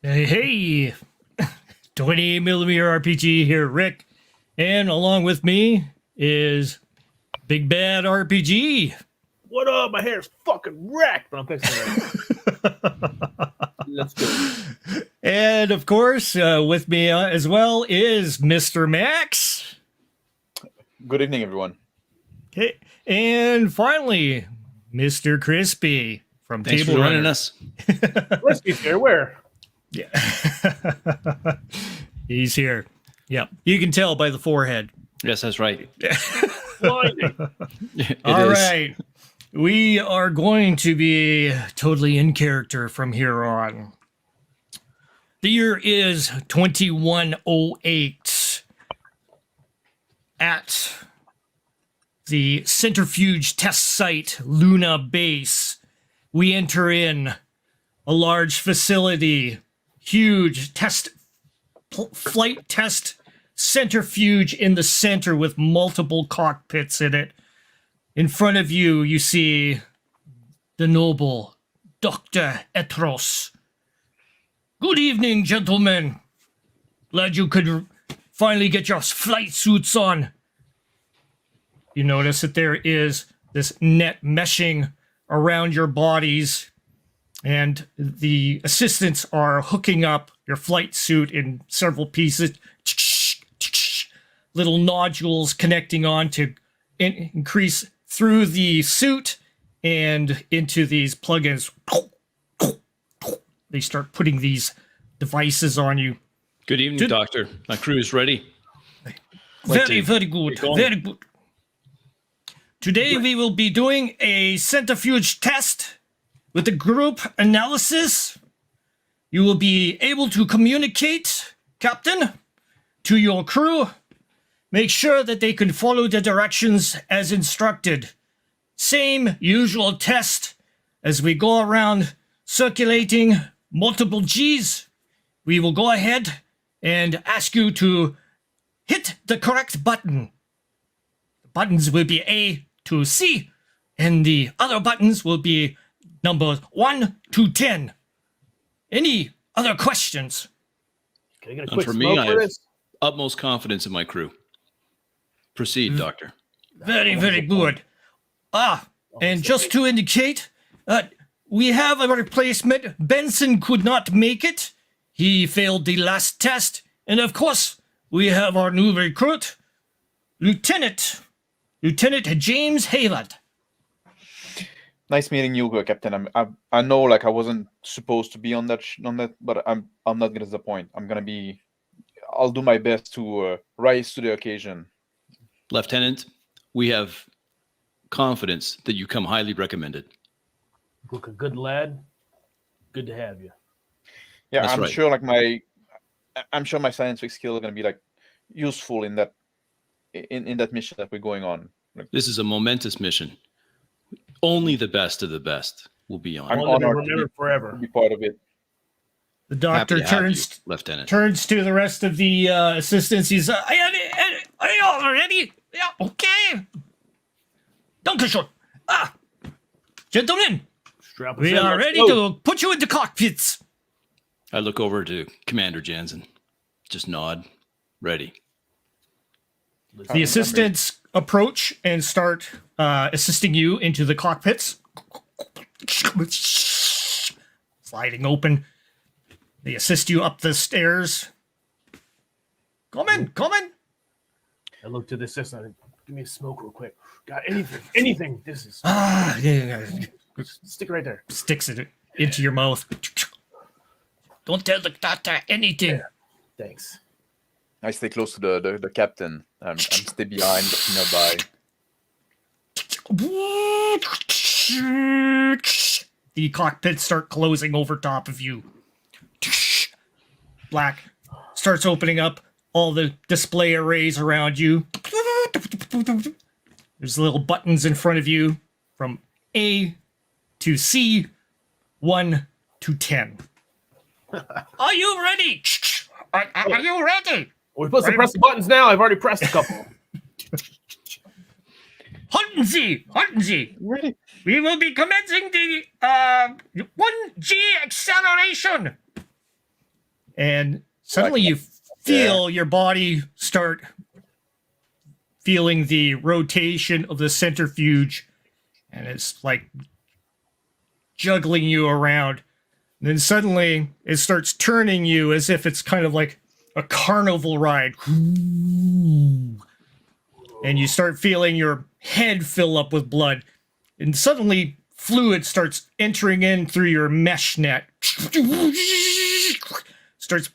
Hey, 28mm RPG here, Rick. And along with me is Big Bad RPG. What up? My hair's fucking wrecked, but I'm fixing it. Let's go. And of course, with me as well is Mr. Max. Good evening, everyone. Okay. And finally, Mr. Crispy from Thanks Table for Runner. joining us. Crispy's here. Where? Yeah. He's here. Yep. You can tell by the forehead. Yes, that's right. Blinding. All right. We are going to be totally in character from here on. The year is 2108 at the Centrifuge test site, Luna Base. We enter in a large facility, huge flight test centrifuge in the center with multiple cockpits in it. In front of you, you see the noble Dr. Etros. Good evening, gentlemen. Glad you could finally get your flight suits on. You notice that there is this net meshing around your bodies, and the assistants are hooking up your flight suit in several pieces. Little nodules connecting on to increase through the suit and into these plugins. They start putting these devices on you. Good evening, Doctor. My crew is ready. Very good. Very good. Today we will be doing a centrifuge test with a group analysis. You will be able to communicate, Captain, to your crew. Make sure that they can follow the directions as instructed. Same usual test as we go around circulating multiple G's. We will go ahead and ask you to hit the correct button. The buttons will be A to C, and the other buttons will be numbers 1 to 10. Any other questions? Can I get a And quick for smoke me, I for have this? utmost confidence in my crew. Proceed, Doctor. Very, very good. And just to indicate, we have a replacement. Benson could not make it. He failed the last test. And of course, we have our new recruit, Lieutenant James Hayward. Nice meeting you, Captain. I know, like, I wasn't supposed to be on that, but I'm not gonna disappoint. I'll do my best to rise to the occasion. Lieutenant, we have confidence that you come highly recommended. Look, a good lad. Good to have you. Yeah, That's I'm right. sure, I'm sure my scientific skills are gonna be like useful in that mission that we're going on. This is a momentous mission. Only the best of the best will be on. I'm One to be honored remembered to forever. be part of it. The Happy doctor to have turns you, Lieutenant. to the rest of the assistants. He's, are you all ready? Yeah, okay. Dankeschön. Gentlemen, Strap us we in, are let's ready go. to put you into cockpits. I look over to Commander Jansen. Just nod. Ready. The assistants approach and start assisting you into the cockpits. Sliding open. They assist you up the stairs. Come in. I look to the assistant. I think, give me a smoke real quick. Got anything. This is stick right there. Sticks it into your mouth. Don't tell the doctor anything. Thanks. I stay close to the captain. I'm stay behind, nearby. The cockpits start closing over top of you. Black starts opening up all the display arrays around you. There's little buttons in front of you from A to C, 1 to 10. Are you ready? Are you ready? Are we supposed to press the buttons now? I've already pressed a couple. Hunzi. Ready? We will be commencing the 1G acceleration. And suddenly you feel your body start feeling the rotation of the centrifuge, and it's like juggling you around. And then suddenly it starts turning you as if it's kind of like a carnival ride. And you start feeling your head fill up with blood. And suddenly fluid starts entering in through your mesh net. Starts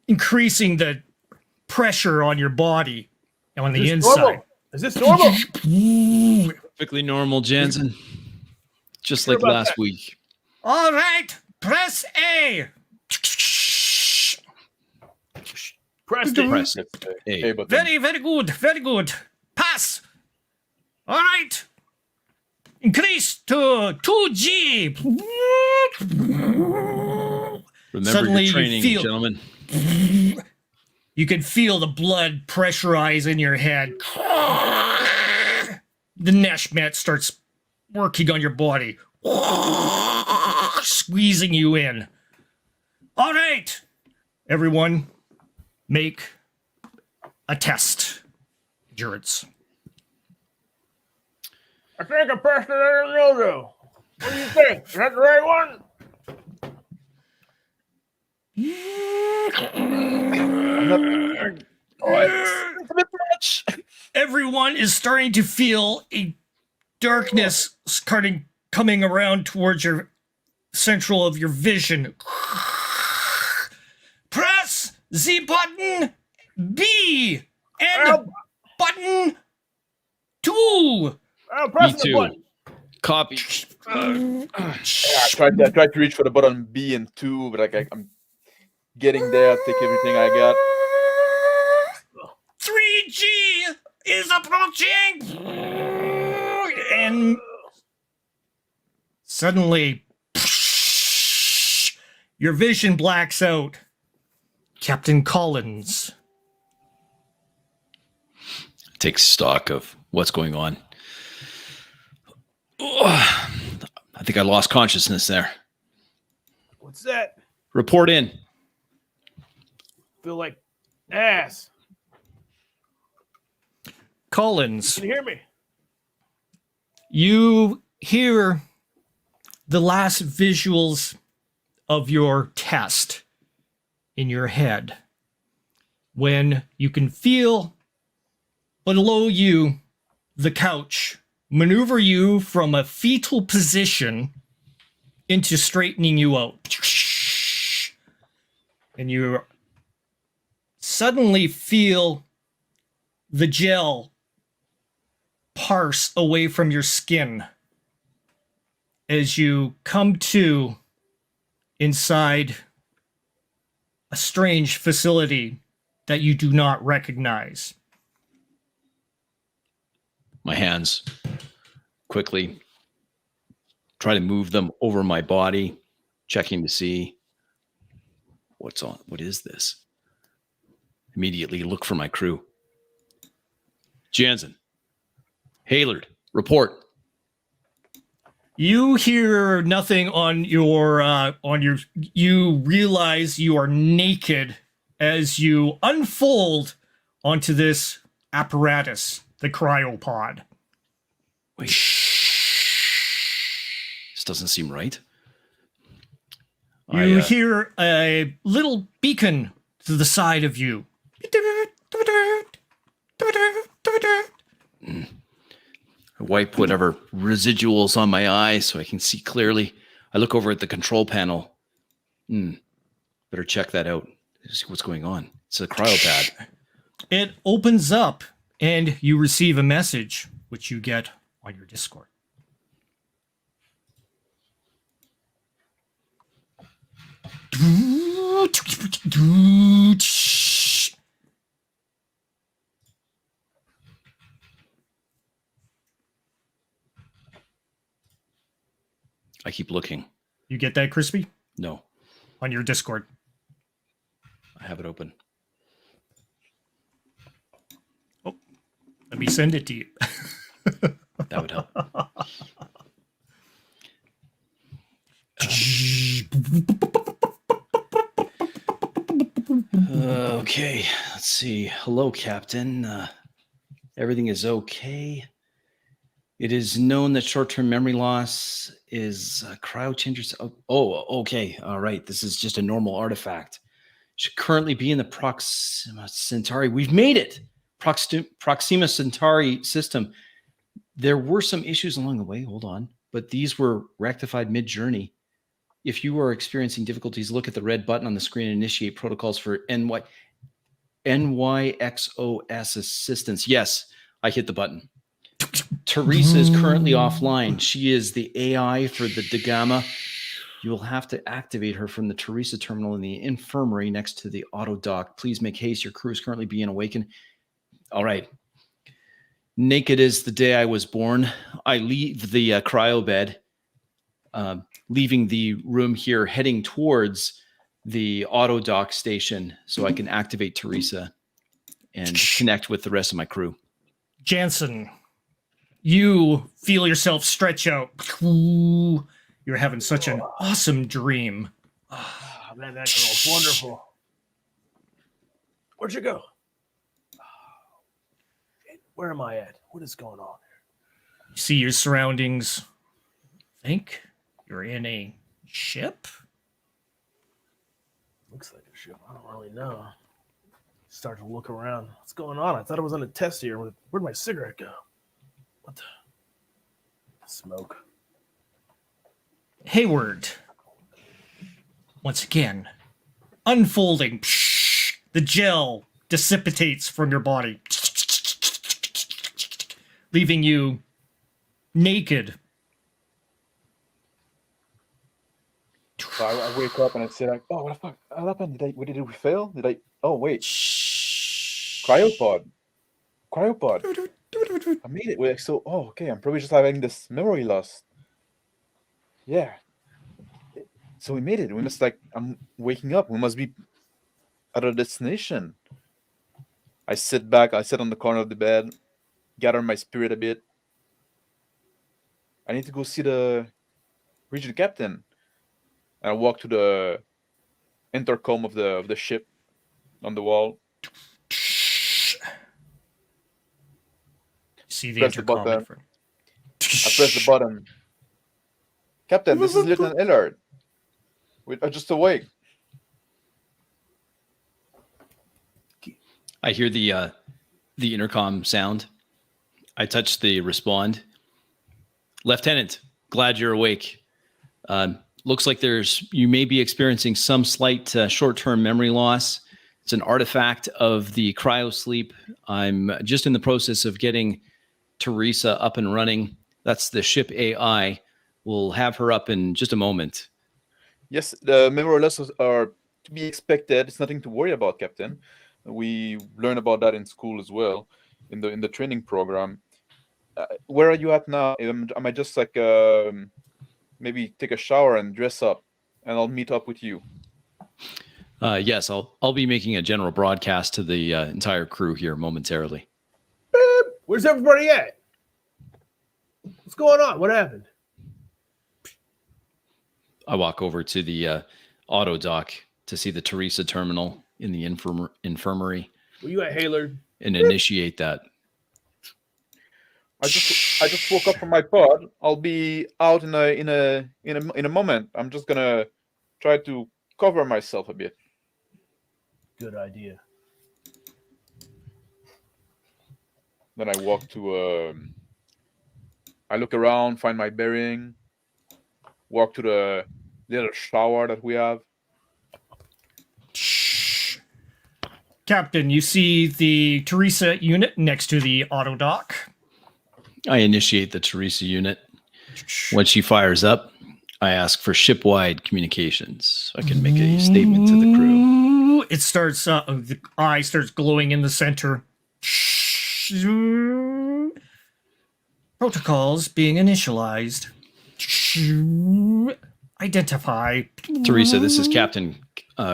increasing the pressure on your body on the inside. Normal? Is this normal? Perfectly normal, Jansen. Just like last week. All right, press A. Press it. Press it. Hey, but Very, very good, very good. Pass. All right. Increase to 2G. Remember Suddenly your training, you feel, gentlemen. You can feel the blood pressurize in your head. The mesh mat starts working on your body, squeezing you in. All right, everyone, make a test. Endurance. I think I pressed it. I don't know though. What do you think? Is that the right one? Everyone is starting to feel a darkness coming around towards your central of your vision. Press the button B and button 2. I'm pressing Me the too. button. Copy. I tried to reach for the button B and 2, but like I'm getting there. Take everything I got. 3G is approaching. And suddenly, your vision blacks out. Captain Collins. Take stock of what's going on. I think I lost consciousness there. What's that? Report in. Feel like ass. Collins, Can you hear me? you hear the last visuals of your test in your head when you can feel below you the couch maneuver you from a fetal position into straightening you out. And you suddenly feel the gel parse away from your skin as you come to inside a strange facility that you do not recognize. My hands quickly try to move them over my body, checking to see what's on. What is this? Immediately look for my crew. Jansen, Haylard, report. You hear nothing on your you realize you are naked as you unfold onto this apparatus, the cryopod. Wait. This doesn't seem right. You hear a little beacon to the side of you. I wipe whatever residuals on my eyes so I can see clearly. I look over at the control panel. Better check that out. See what's going on. It's a cryopad. It opens up and you receive a message which you get on your Discord. I keep looking. You get that, Crispy? No, On your Discord. I have it open. Oh, let me send it to you. That would help. Okay, let's see. Hello, Captain. Everything is okay. It is known that short-term memory loss is cryo changers. Oh, okay. All right. This is just a normal artifact. Should currently be in the Proxima Centauri. We've made it. Proxima Centauri system. There were some issues along the way. Hold on. But these were rectified mid-journey. If you are experiencing difficulties, look at the red button on the screen and initiate protocols for NYXOS assistance. Yes, I hit the button. Teresa is currently offline. She is the AI for the Gama. You will have to activate her from the Teresa terminal in the infirmary next to the auto dock. Please make haste. Your crew is currently being awakened. All right. Naked as the day I was born. I leave the cryo bed, leaving the room here, heading towards the auto dock station so I can activate Teresa and connect with the rest of my crew. Jansen, you feel yourself stretch out. You're having such an awesome dream. Oh, man, that girl was wonderful. Where'd you go? Where am I at? What is going on here? You see your surroundings. Think you're in a ship? Looks like a ship. I don't really know. Start to look around. What's going on? I thought I was on a test here. Where'd my cigarette go? What the? Smoke. Hayward. Once again, unfolding. The gel dissipates from your body, leaving you naked. So I wake up and I say like, oh, what the fuck? What happened? Did we fail? Oh, wait. Cryopod. I made it. Okay. I'm probably just having this memory loss. Yeah. So we made it. We must I'm waking up. We must be at our destination. I sit on the corner of the bed, gather my spirit a bit. I need to go see the region captain. And I walk to the intercom of the ship on the wall. See the Press the intercom. button. I press the button. Captain, this is Lieutenant Ellard. I'm just awake. I hear the intercom sound. I touch the respond. Lieutenant, glad you're awake. Looks like you may be experiencing some slight short-term memory loss. It's an artifact of the cryosleep. I'm just in the process of getting Teresa up and running. That's the ship AI. We'll have her up in just a moment. Yes, the memory losses are to be expected. It's nothing to worry about, Captain. We learn about that in school as well, in the training program. Where are you at now? Am I just maybe take a shower and dress up, and I'll meet up with you? Yes, I'll be making a general broadcast to the entire crew here momentarily. Where's everybody at? What's going on? What happened? I walk over to the auto dock to see the Teresa terminal in the infirmary. Where you at, Haylard? And initiate that. I just woke up from my pod. I'll be out in a moment. I'm just gonna try to cover myself a bit. Good idea. Then I walk to. I look around, find my bearing. Walk to the little shower that we have. Captain, you see the Teresa unit next to the auto dock. I initiate the Teresa unit. When she fires up, I ask for ship-wide communications so I can make a statement to the crew. It starts, the eye starts glowing in the center. Protocols being initialized. Identify. Teresa, this is Captain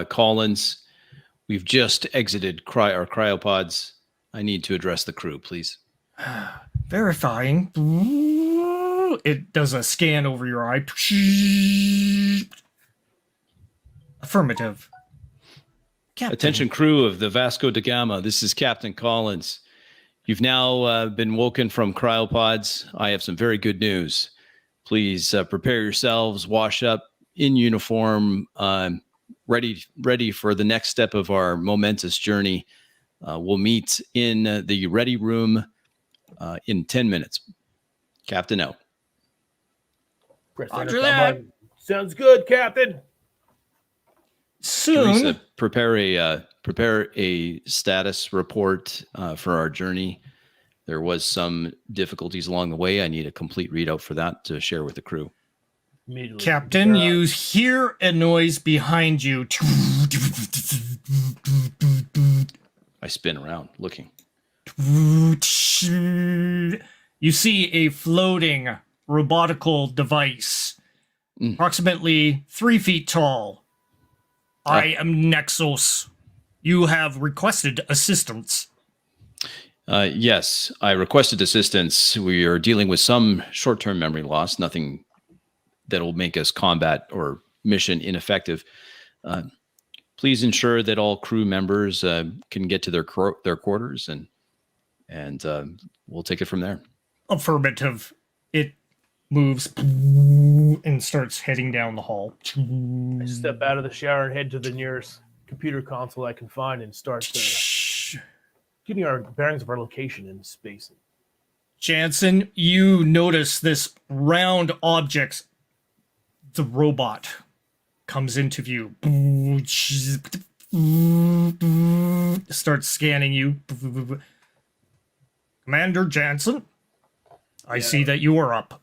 Collins. We've just exited our cryopods. I need to address the crew, please. Verifying. It does a scan over your eye. Affirmative. Captain. Attention crew of the Vasco da Gama. This is Captain Collins. You've now been woken from cryopods. I have some very good news. Please prepare yourselves, wash up in uniform, ready for the next step of our momentous journey. We'll meet in the ready room in 10 minutes. Captain out. Press Roger enter that. command. Sounds good, Captain. Soon. Teresa, prepare a status report for our journey. There was some difficulties along the way. I need a complete readout for that to share with the crew. Immediately. Captain, you hear a noise behind you. I spin around looking. You see a floating robotical device, approximately 3 feet tall. I am Nexos. You have requested assistance. Yes, I requested assistance. We are dealing with some short-term memory loss, nothing that will make us combat or mission ineffective. Please ensure that all crew members can get to their quarters, and we'll take it from there. Affirmative. It moves and starts heading down the hall. I step out of the shower and head to the nearest computer console I can find and start getting our bearings of our location in space. Jansen, you notice this round object. The robot comes into view. Starts scanning you. Commander Jansen, I see that you are up.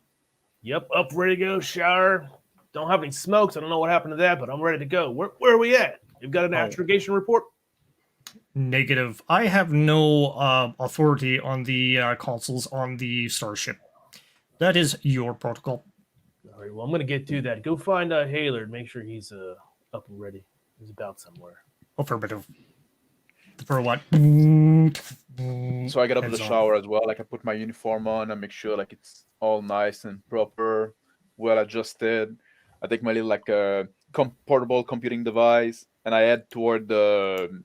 Yep, up, ready to go, shower. Don't have any smokes. I don't know what happened to that, but I'm ready to go. Where are we at? You've got an astrogation report? Negative. I have no authority on the consoles on the starship. That is your protocol. All right, well, I'm going to get to that. Go find Haylard. Make sure he's up and ready. He's about somewhere. Affirmative. For what? So I get up to Heads the on. shower as well. Like I put my uniform on and make sure like it's all nice and proper, well adjusted. I take my little like portable computing device and I head toward the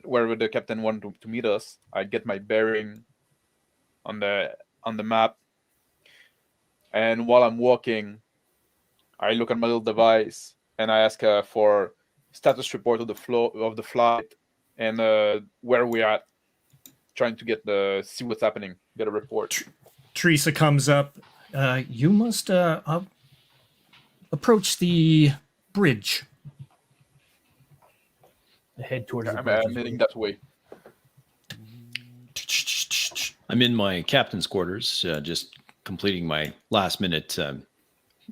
wherever the captain wanted to meet us. I get my bearing on the map, and while I'm walking, I look at my little device and I ask for status report of the flight and where we're at. Trying to see what's happening, get a report. Teresa comes up. You must approach the bridge. Head towards the I'm bridge. heading that way. I'm in my captain's quarters, just completing my last minute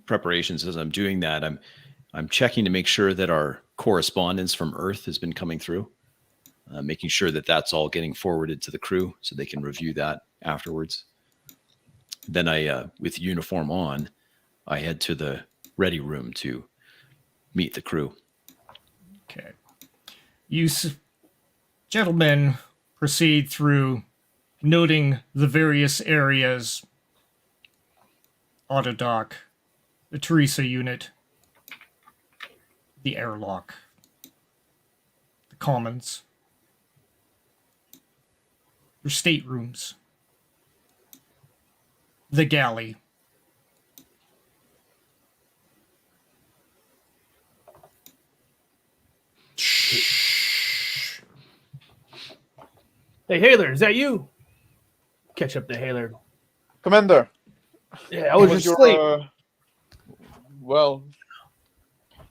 preparations. As I'm doing that, I'm checking to make sure that our correspondence from Earth has been coming through, making sure that that's all getting forwarded to the crew so they can review that afterwards. Then I, with uniform on, I head to the ready room to meet the crew. Okay. You gentlemen proceed through, noting the various areas. Autodock, the Teresa unit, the airlock, the commons, your staterooms, the galley. Hey, Haylard, is that you? Catch up to Haylard. Commander. Yeah, I was just asleep. Well,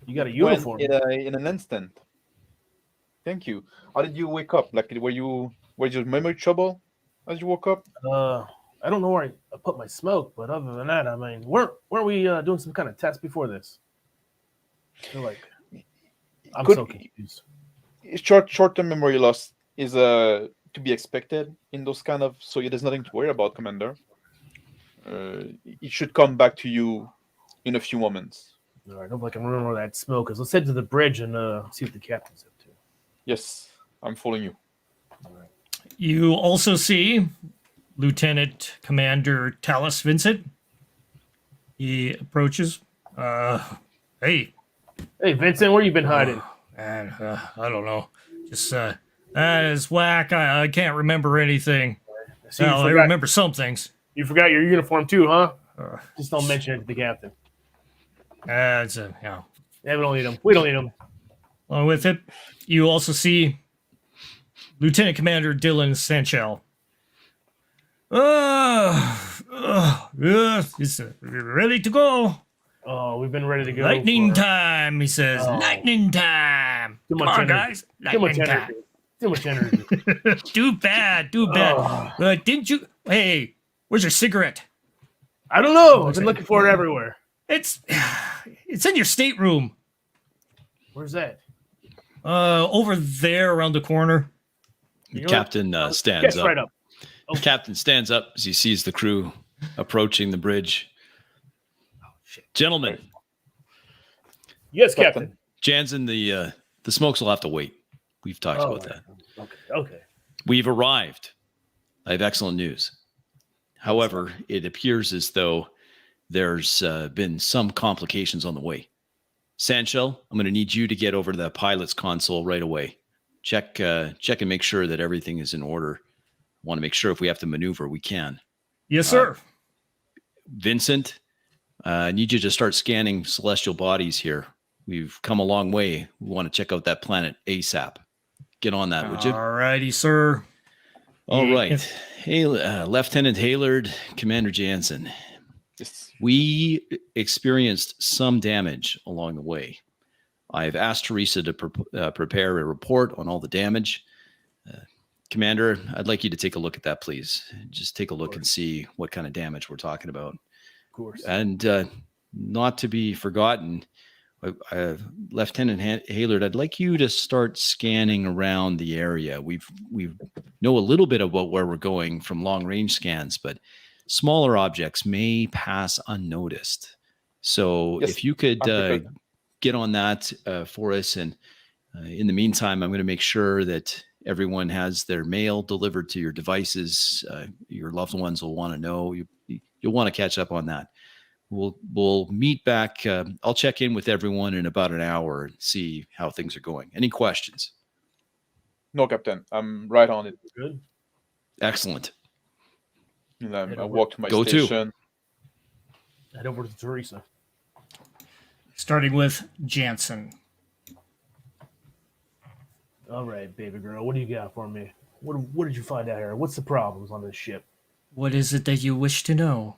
You got a went uniform. in an instant. Thank you. How did you wake up? Like, was your memory trouble as you woke up? I don't know where I put my smoke, but other than that, I mean, weren't we doing some kind of test before this? I feel like I'm so confused. Short-term memory loss is to be expected in those kind of. So there's nothing to worry about, Commander. It should come back to you in a few moments. All right, hope I can remember where that smoke is. Let's head to the bridge and see what the captain's up to. Yes, I'm following you. All right. You also see Lieutenant Commander Talus Vincent. He approaches. Hey. Hey, Vincent, where you been hiding? Man, I don't know. Just, that is whack. I can't remember anything. See, Well, I remember some things. You forgot your uniform too, huh? Uh, Just don't mention it to the captain. It's a, you know. Yeah, we don't need him. We don't need him. Along with it, you also see Lieutenant Commander Dylan Sanchel. It's ready to go. Oh, we've been ready to go. Lightning time, he says. Oh. Lightning time. Too Come much on, energy. guys. Too much Lightning time. energy. Too much energy. Too bad. Too bad. Oh. Didn't you? Hey, where's your cigarette? I don't know. I've been looking for it everywhere. It's in your stateroom. Where's that? Over there around the corner. You know Captain what? stands Yes, up. right up. The captain stands up as he sees the crew approaching the bridge. Gentlemen, Yes, Captain. Jansen, the smokes will have to wait. We've talked about that. Okay. We've arrived. I have excellent news. However, it appears as though there's been some complications on the way. Sanchel, I'm going to need you to get over to the pilot's console right away. Check and make sure that everything is in order. Want to make sure if we have to maneuver, we can. Yes, sir. Vincent, I need you to start scanning celestial bodies here. We've come a long way. We want to check out that planet ASAP. Get on that, would you? All righty, sir. All right. Hey, Lieutenant 𝗖𝗘𝗡𝗧𝗔𝗨𝗥𝗜, Commander Jansen. We experienced some damage along the way. I've asked Teresa to prepare a report on all the damage. Commander, I'd like you to take a look at that, please. Just take a look and see what kind of damage we're talking about. Of course. And not to be forgotten, Lieutenant 𝗖𝗘𝗧𝗔𝗨𝗥𝗜, I'd like you to start scanning around the area. We know a little bit about where we're going from long range scans, but smaller objects may pass unnoticed. So Yes, if you could I'm get on that for us, and in the meantime, I'm going to make sure that everyone has their mail delivered to your devices. Your loved ones will want to know. You'll want to catch up on that. We'll meet back. I'll check in with everyone in about an hour and see how things are going. Any questions? No, Captain. I'm right on it. Good. Excellent. And I walk to my Go to. station. Head over to Teresa. Starting with Jansen. All right, baby girl. What do you got for me? What did you find out here? What's the problems on this ship? What is it that you wish to know?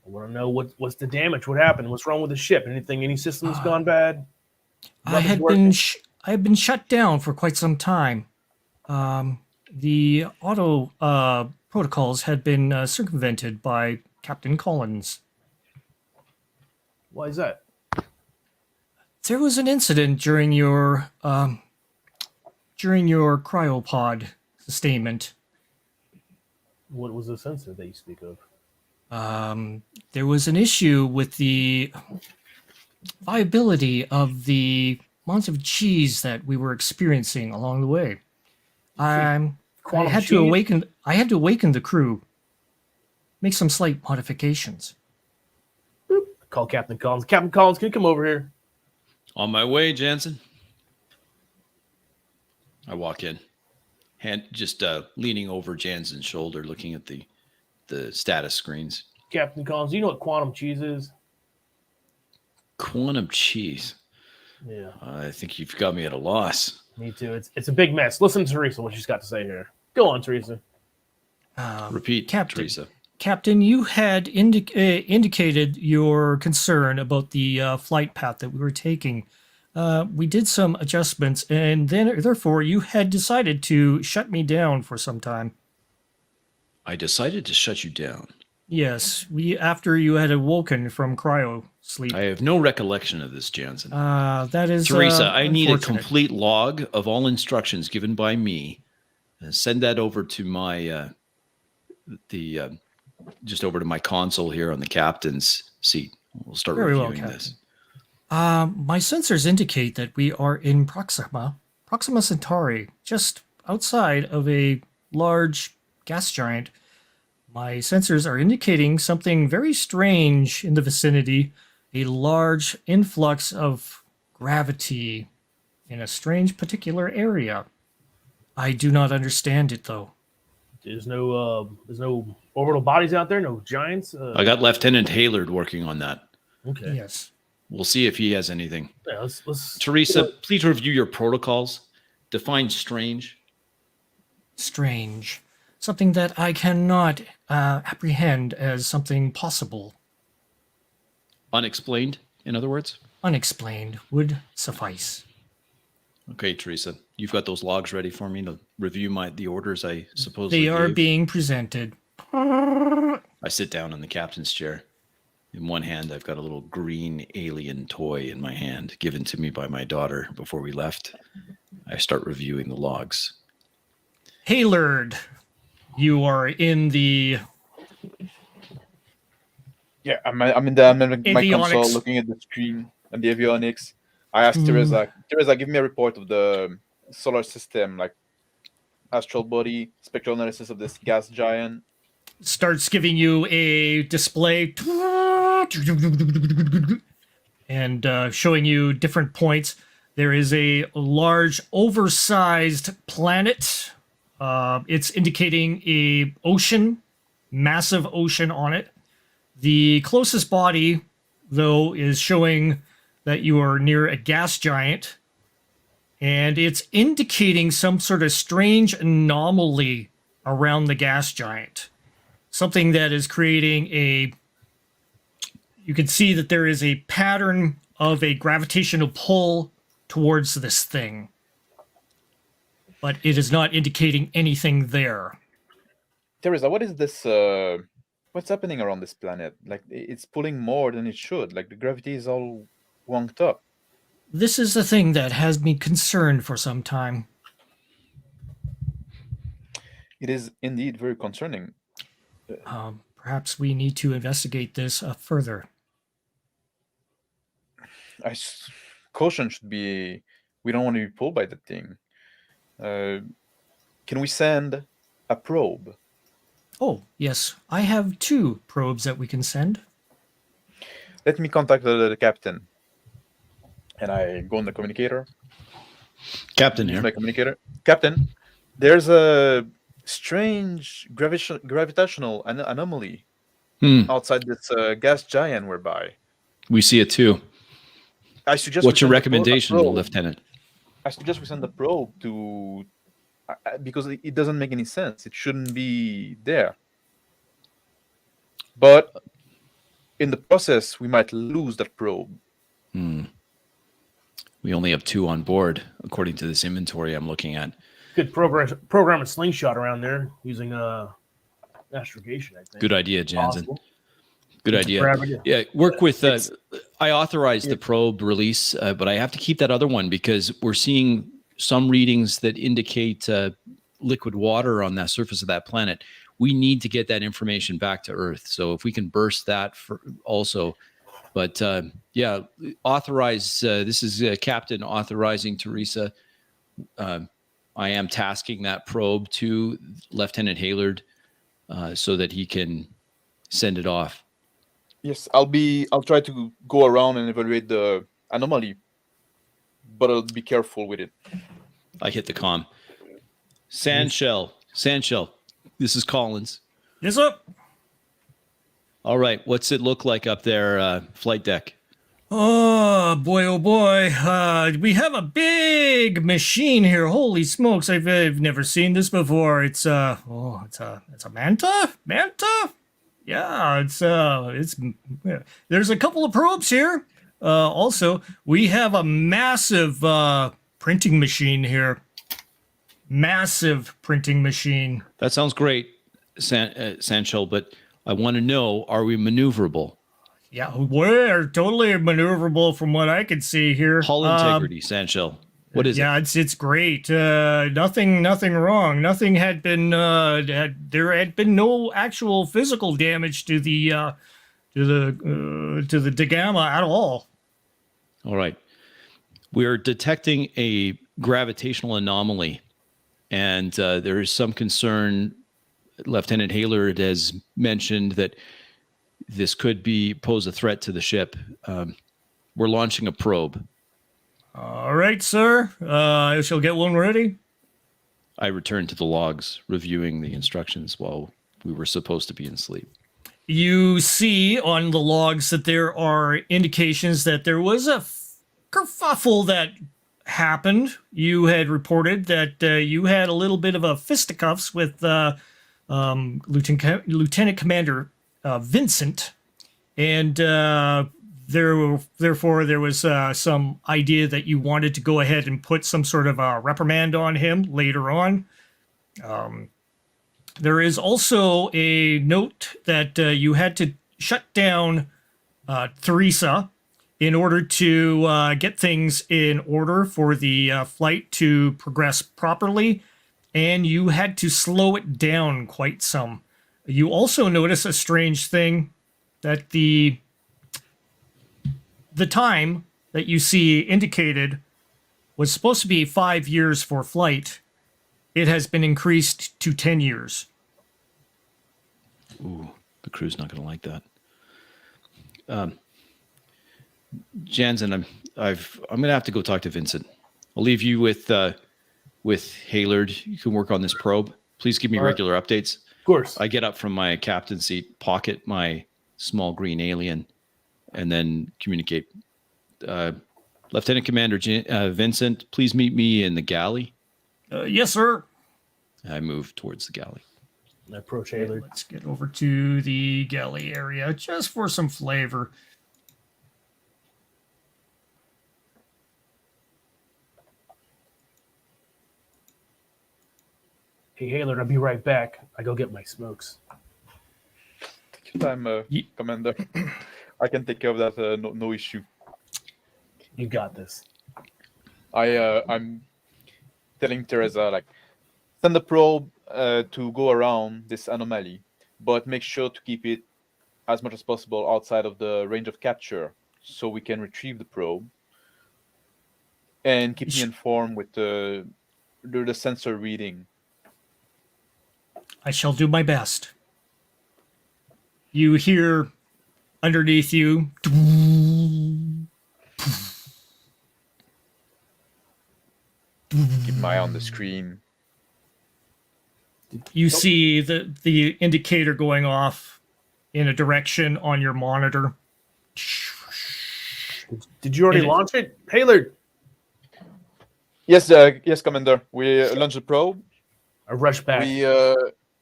I want to know what's the damage. What happened? What's wrong with the ship? Any systems gone bad? I had been shut down for quite some time. The auto protocols had been circumvented by Captain Collins. Why is that? There was an incident during your cryopod sustainment. What was this incident that you speak of? There was an issue with the viability of the amount of cheese that we were experiencing along the way. I had to awaken the crew, make some slight modifications. Boop. Call Captain Collins. Captain Collins, can you come over here? On my way, Jansen. I walk in, just leaning over Jansen's shoulder, looking at the status screens. Captain Collins, do you know what quantum cheese is? Quantum cheese. Yeah. I think you've got me at a loss. Me too. It's a big mess. Listen to Teresa, what she's got to say here. Go on, Teresa. Repeat, Captain. Teresa. Captain, you had indicated your concern about the flight path that we were taking. We did some adjustments, and then therefore you had decided to shut me down for some time. I decided to shut you down. Yes, after you had awoken from cryo sleep. I have no recollection of this, Jansen. That is Teresa, I need a unfortunate. complete log of all instructions given by me. Send that over to my just over to my console here on the captain's seat. We'll start Very well, reviewing Captain. this. My sensors indicate that we are in Proxima Centauri, just outside of a large gas giant. My sensors are indicating something very strange in the vicinity, a large influx of gravity in a strange particular area. I do not understand it, though. There's no orbital bodies out there. No giants. I got Lieutenant Haylard working on that. Okay. Yes. We'll see if he has anything. Yeah, let's. Teresa, please review your protocols. Define strange. Strange. Something that I cannot apprehend as something possible. Unexplained, in other words. Unexplained would suffice. Okay, Teresa, you've got those logs ready for me to review the orders I suppose They are being presented. I sit down in the captain's chair. In one hand, I've got a little green alien toy in my hand, given to me by my daughter before we left. I start reviewing the logs. Haylard, you are in the Yeah, I'm in my Avionics. console looking at the screen and the avionics. I asked Teresa, give me a report of the solar system, like astral body, spectral analysis of this gas giant. starts giving you a display and showing you different points. There is a large, oversized planet. It's indicating a ocean, massive ocean on it. The closest body, though, is showing that you are near a gas giant, and it's indicating some sort of strange anomaly around the gas giant. Something that is creating you can see that there is a pattern of a gravitational pull towards this thing, but it is not indicating anything there. Teresa, what is this? What's happening around this planet? Like, it's pulling more than it should. Like, the gravity is all wonked up. This is the thing that has me concerned for some time. It is indeed very concerning. Perhaps we need to investigate this further. Caution should be, we don't want to be pulled by that thing. Can we send a probe? Oh, yes. I have 2 probes that we can send. Let me contact the captain. And I go on the communicator. Captain Use here. my communicator. Captain, there's a strange gravitational anomaly outside this gas giant we're by. We see it too. I suggest. What's your a recommendation, probe. Lieutenant? I suggest we send the probe to, because it doesn't make any sense. It shouldn't be there. But in the process, we might lose that probe. We only have 2 on board, according to this inventory I'm looking at. Good program a slingshot around there using astrogation, I think. Good idea, Jansen. Possible. Good idea. Gravity. Yeah, work with. I authorized the probe release, but I have to keep that other one because we're seeing some readings that indicate liquid water on that surface of that planet. We need to get that information back to Earth. So if we can burst that also. But yeah, authorize. This is Captain authorizing Teresa. I am tasking that probe to Lieutenant Haylard so that he can send it off. Yes, I'll try to go around and evaluate the anomaly, but I'll be careful with it. I hit the comm. Sandshell. This is Collins. Yes, sir. All right. What's it look like up there, flight deck? Oh boy! We have a big machine here. Holy smokes! I've never seen this before. It's a manta. Yeah, there's a couple of probes here. Also, we have a massive printing machine here. Massive printing machine. That sounds great, Sancho, but I want to know, are we maneuverable? Yeah, we're totally maneuverable from what I can see here. Hull integrity, Sancho. What is it? Yeah, it's great. Nothing wrong. Nothing had been. There had been no actual physical damage to the Gama at all. All right. We're detecting a gravitational anomaly, and there is some concern. Lieutenant Haylard has mentioned that this could pose a threat to the ship. We're launching a probe. All right, sir. I shall get one ready. I returned to the logs, reviewing the instructions while we were supposed to be in sleep. You see on the logs that there are indications that there was a kerfuffle that happened. You had reported that you had a little bit of a fisticuffs with Lieutenant Commander Vincent, and therefore there was some idea that you wanted to go ahead and put some sort of a reprimand on him later on. There is also a note that you had to shut down 𝗖𝗘𝗡𝗧𝗔𝗨𝗥𝗜 in order to get things in order for the flight to progress properly, and you had to slow it down quite some. You also notice a strange thing, that the time that you see indicated was supposed to be 5 years for flight. It has been increased to 10 years. Ooh, the crew's not going to like that. Jansen, I'm going to have to go talk to Vincent. I'll leave you with 𝗖𝗘𝗡𝗧𝗥𝗜. You can work on this probe. Please give me regular updates. Of course. I get up from my captain seat, pocket my small green alien, and then communicate. Lieutenant Commander Vincent, please meet me in the galley. Yes, sir. I move towards the galley. I approach 𝗖𝗘𝗡𝗧𝗥𝗜. Let's get over to the galley area just for some flavor. Hey, 𝗖𝗘𝗧𝗥𝗓, I'll be right back. I go get my smokes. Take your time, Commander. I can take care of that. No issue. You got this. I'm telling Teresa, like, send the probe to go around this anomaly, but make sure to keep it as much as possible outside of the range of capture, so we can retrieve the probe. And keep me informed with the sensor reading. I shall do my best. You hear underneath you. Keep my eye on the screen. You see the indicator going off in a direction on your monitor. Did you already launch it? 𝗖𝗘𝗧𝗥𝗜. Yes, Commander. We launched the probe. I rush back.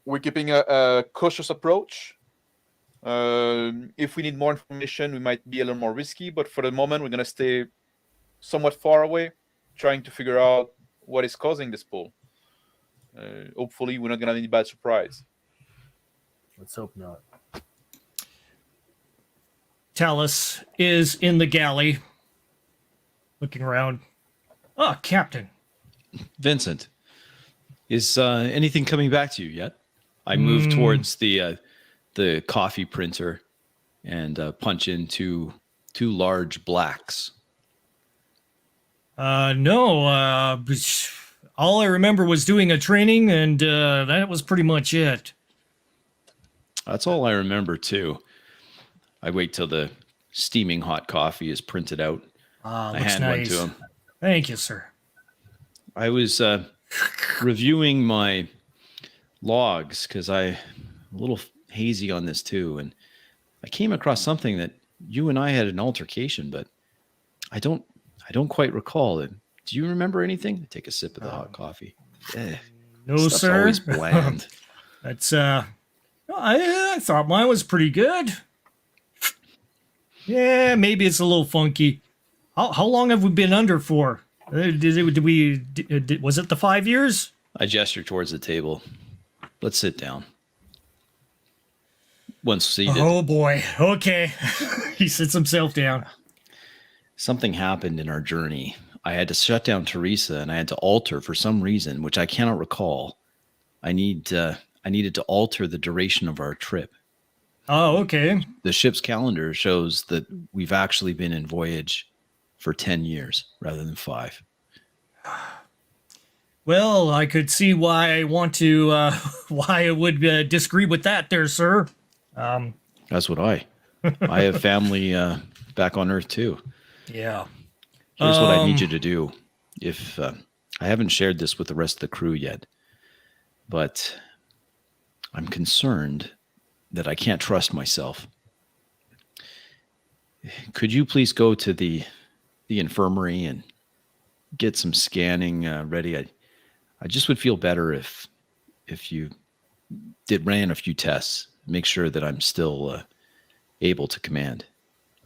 We're keeping a cautious approach. If we need more information, we might be a little more risky, but for the moment, we're going to stay somewhat far away, trying to figure out what is causing this pull. Hopefully, we're not going to have any bad surprise. Let's hope not. Talus is in the galley, looking around. Oh, Captain. Vincent, is anything coming back to you yet? I move towards the coffee printer and punch in two large blacks. No. All I remember was doing a training, and that was pretty much it. That's all I remember, too. I wait till the steaming hot coffee is printed out. I Looks hand nice. one to him. Thank you, sir. I was reviewing my logs because I'm a little hazy on this too, and I came across something that you and I had an altercation, but I don't quite recall it. Do you remember anything? I take a sip of the hot coffee. No, Stuff's sir. always bland. That's I thought mine was pretty good. Yeah, maybe it's a little funky. How long have we been under for? Was it the 5 years? I gesture towards the table. Let's sit down. Once seated. Oh boy. Okay. He sits himself down. Something happened in our journey. I had to shut down Teresa, and I had to alter for some reason, which I cannot recall. I needed to alter the duration of our trip. Oh, okay. The ship's calendar shows that we've actually been in voyage for 10 years rather than 5. Well, I could see why I would disagree with that there, sir. That's what I have family back on Earth too. Yeah. Here's what I need you to do. If I haven't shared this with the rest of the crew yet, but I'm concerned that I can't trust myself. Could you please go to the infirmary and get some scanning ready? I just would feel better if you ran a few tests, make sure that I'm still able to command.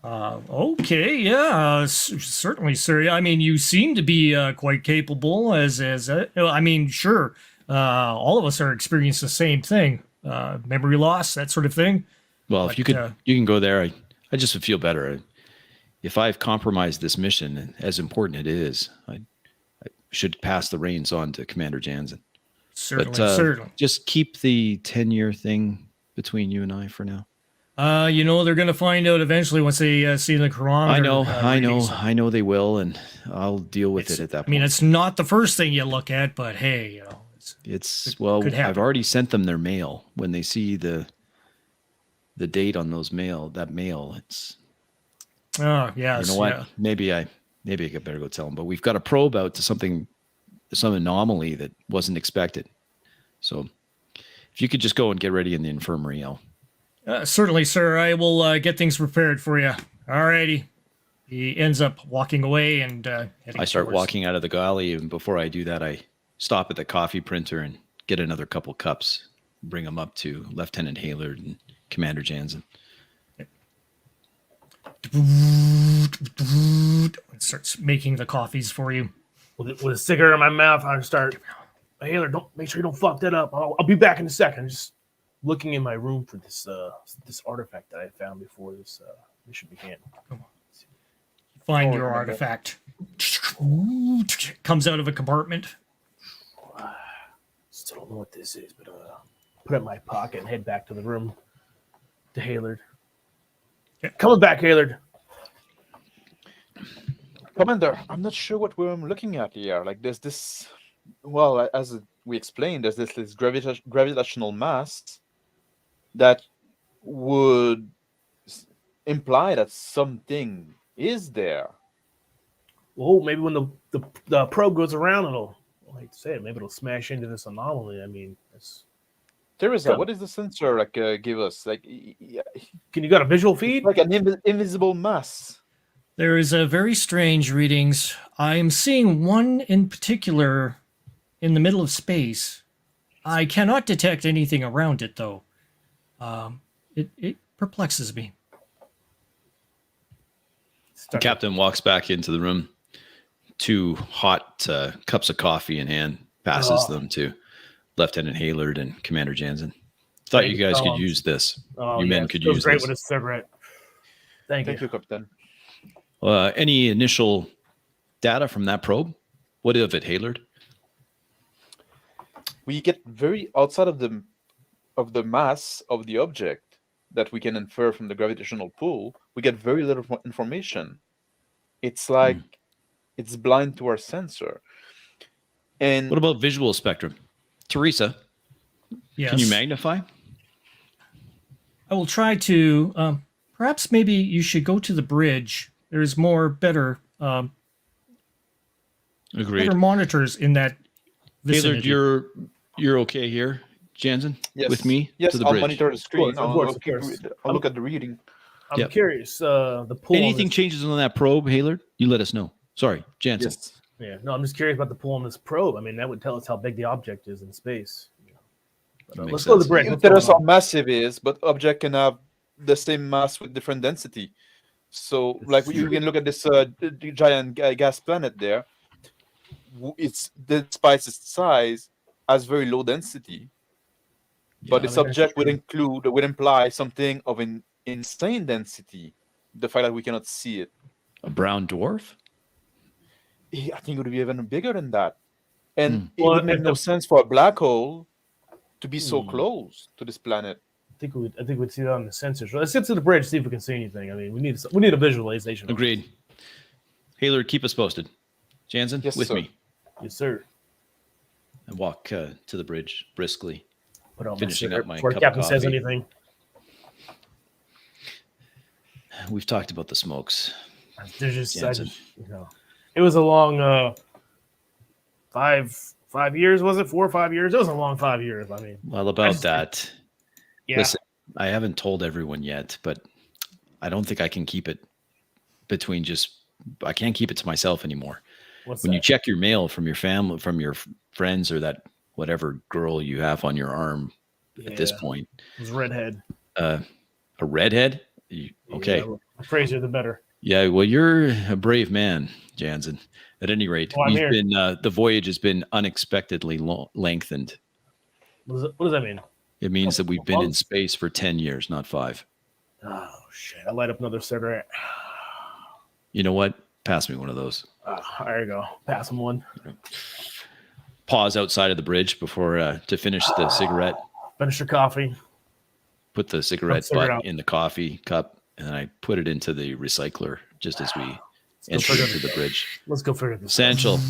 Okay, yeah, certainly, sir. I mean, you seem to be quite capable. I mean, sure, all of us are experiencing the same thing, memory loss, that sort of thing. Well, But, if you could, you can go there. I just would feel better. If I've compromised this mission, and as important it is, I should pass the reins on to Commander Jansen. certainly, But certainly. just keep the 10-year thing between you and I for now. You know, they're going to find out eventually once they see the chronometer. I know they will, and I'll deal with it at that point. I mean, it's not the first thing you look at, but hey, you know, well, could happen. I've already sent them their mail. When they see the date on that mail, it's. Oh yes, You know what? yeah. Maybe I better go tell them. But we've got a probe out to some anomaly that wasn't expected. So, if you could just go and get ready in the infirmary, Certainly, sir. I will get things prepared for you. Alrighty. He ends up walking away and heading I start towards- walking out of the galley, and before I do that, I stop at the coffee printer and get another couple cups, bring them up to Lieutenant Haylard and Commander Jansen. It starts making the coffees for you. With a cigarette in my mouth, I start. Haylard, don't make sure you don't fuck that up. I'll be back in a second. Just looking in my room for this artifact that I found before this mission began. Find your artifact. Comes out of a compartment. Still don't know what this is, but put it in my pocket and head back to the room to Haylard. Yeah. Coming back, Haylard. Commander, I'm not sure what we're looking at here. Like, there's this. Well, as we explained, there's this gravitational mass that would imply that something is there. Well, maybe when the probe goes around, I hate to say it, maybe it'll smash into this anomaly. I mean, Teresa, Good. what does the sensor give us? Can you got a visual feed? Like an invisible mass. There is a very strange readings. I'm seeing one in particular in the middle of space. I cannot detect anything around it, though. It perplexes me. The captain walks back into the room. 2 hot cups of coffee in hand, passes them to Lieutenant Haylard and Commander Jansen. Thought you guys could use this. You men could use great this. with a cigarette. Thank you. Captain. Any initial data from that probe? What of it, Haylard? We get very outside of the mass of the object that we can infer from the gravitational pull. We get very little information. It's like it's blind to our sensor. And What about visual spectrum? Teresa, Yes. can you magnify? I will try to. Perhaps maybe you should go to the bridge. There's better Agreed. monitors in that Haylard, vicinity. you're okay here, Jansen? yes, With me yes, to the I'll bridge. monitor the screen. Of course, of course. I'll look at the reading. I'm Yep. curious. The pull. Anything changes on that probe, Haylard? You let us know. Sorry, Jansen. Yes. Yeah, no, I'm just curious about the pull on this probe. I mean, that would tell us how big the object is in space. But, Makes let's go to the sense. bridge. It What's tells us going how on? massive it is, but object can have the same mass with different density. So, like, you can look at this giant gas planet there. It's despite its size, has very low density. But Yeah, its I mean, object that's would imply something of an insane density. The fact that we cannot see it, A brown dwarf? I think it would be even bigger than that. And it Well, would make if no the- sense for a black hole to be so close to this planet. I think we'd see that on the sensors. Let's get to the bridge, see if we can see anything. I mean, we need a visualization. Agreed. Haylard, keep us posted. Jansen, Yes, with sir. me. Yes, sir. I walk to the bridge briskly. Put on Finishing my up my before cup the of captain says coffee. anything. We've talked about the smokes. There's just, Jansen. it was a long 5 5 years, was it? 4 or 5 years? It was a long 5 years. I mean, Well, about that, yeah. listen, I haven't told everyone yet, but I don't think I can keep it I can't keep it to myself anymore. What's When that? you check your mail from your family, from your friends, or that whatever girl you have on your arm at this point, it was redhead. a redhead. Okay. Yeah, the crazier the better. Yeah. Well, you're a brave man, Jansen. At any rate, Oh, I'm here. the voyage has been unexpectedly lengthened. What does that mean? It means that we've been in months? space for 10 years, not 5. Oh shit! I light up another cigarette. You know what? Pass me one of those. There you go. Pass him one. Pause outside of the bridge before to finish the cigarette. Finish your coffee. Put the cigarette Cigarette butt out. in the coffee cup, and I put it into the recycler just as we go enter figure into the bridge. Let's go figure this. Sanchel,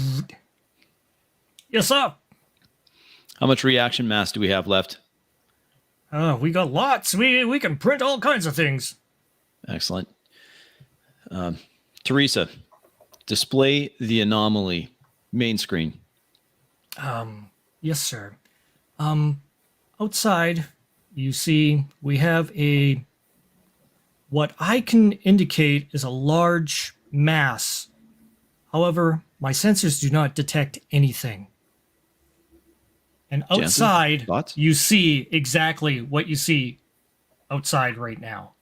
Yes, sir. how much reaction mass do we have left? We got lots. We can print all kinds of things. Excellent. Teresa, display the anomaly main screen. Yes, sir. Outside, you see we have what I can indicate is a large mass. However, my sensors do not detect anything. And Jansen, outside, thoughts? you see exactly what you see outside right now.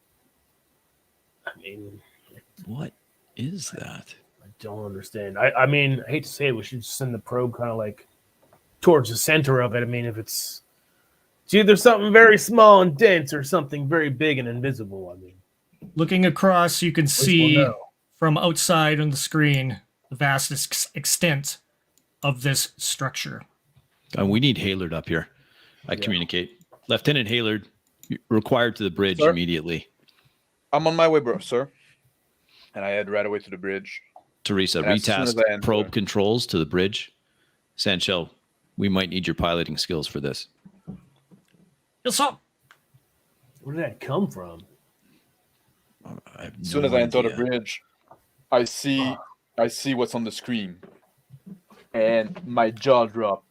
I mean, What is that? I don't understand. I mean, I hate to say it, we should send the probe kind of like towards the center of it. I mean, if it's either something very small and dense or something very big and invisible. I mean, Looking across, you can we'll see know. from outside on the screen the vast extent of this structure. We need Haylard up here. I communicate. Lieutenant Haylard, required to the bridge Sir? immediately. I'm on my way, bro, sir. And I head right away to the bridge. Teresa, And as soon as retask I enter- probe controls to the bridge. Sanchel, we might need your piloting skills for this. Yes, sir. Where did that come from? I have As soon no as I enter the idea. bridge, I see what's on the screen. And my jaw dropped.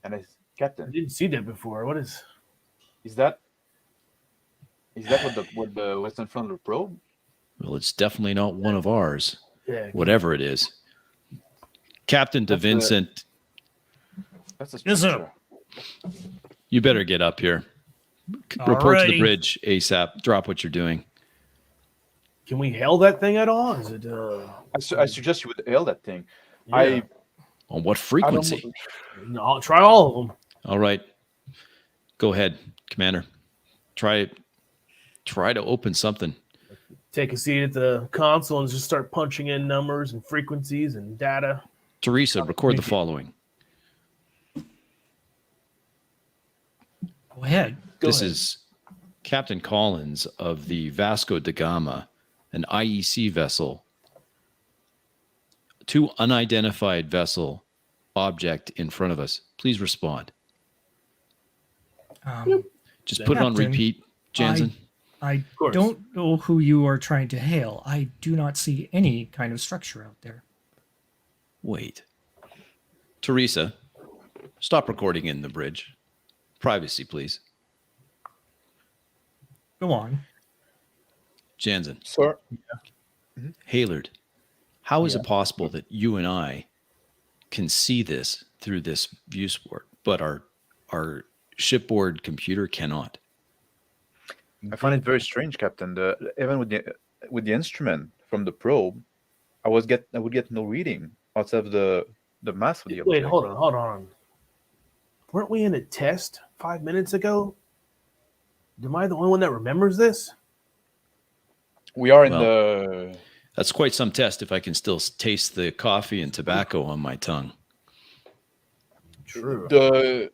And I Captain, didn't see that before. What is? is that what's in front of the probe? Well, it's definitely not one of ours, Yeah. whatever it is. Captain That's DeVincent, That's a Yes, sir. structure. you better get up here. Report to the Alrighty. bridge ASAP. Drop what you're doing. Can we hail that thing at all? Is it? I suggest you would hail that thing. Yeah. On what I don't frequency? No, I'll try all of them. All right. Go ahead, Commander. Try to open something. Take a seat at the console and just start punching in numbers and frequencies and data. Teresa, record the following. Go ahead. This is Captain Collins of the Vasco da Gama, an IEC vessel. 2 unidentified vessel object in front of us. Please respond. Just put it on Captain, repeat, Jansen. I course. don't know who you are trying to hail. I do not see any kind of structure out there. Wait. Teresa, stop recording in the bridge. Privacy, please. Go on. Jansen, Sir, Haylard, how is it possible that you and I can see this through this view sport, but our shipboard computer cannot? I find it very strange, Captain. Even with the instrument from the probe, I would get no reading outside of the mass of the Wait, object. hold on. Weren't we in a test 5 minutes ago? Am I the only one that remembers this? We are in Well, the. That's quite some test if I can still taste the coffee and tobacco on my tongue. True. The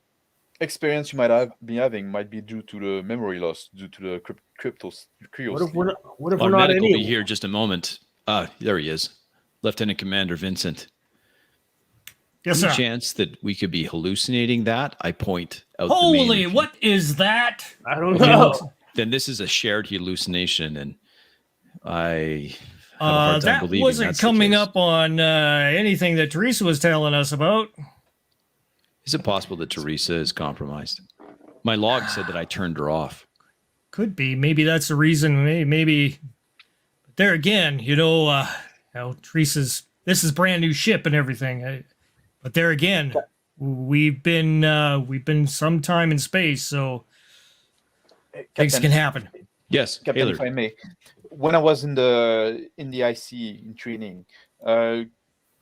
experience you might be having might be due to the memory loss due to the cryosleep. What if we're not Automatic will any? be here just a moment. There he is. Lieutenant Commander Vincent. Yes, Any sir. chance that we could be hallucinating that? I point out the main Holy, machine. what is that? I don't know. Then this is a shared hallucination, and I have a hard time That believing wasn't that's the coming case. up on anything that Teresa was telling us about. Is it possible that Teresa is compromised? My log said that I turned her off. Could be. Maybe that's the reason. Maybe. But there again, Teresa's. This is brand new ship and everything. But there again, we've been some time in space, so things can happen. Yes, Captain, Haylard. if I may, when I was in the IC in training,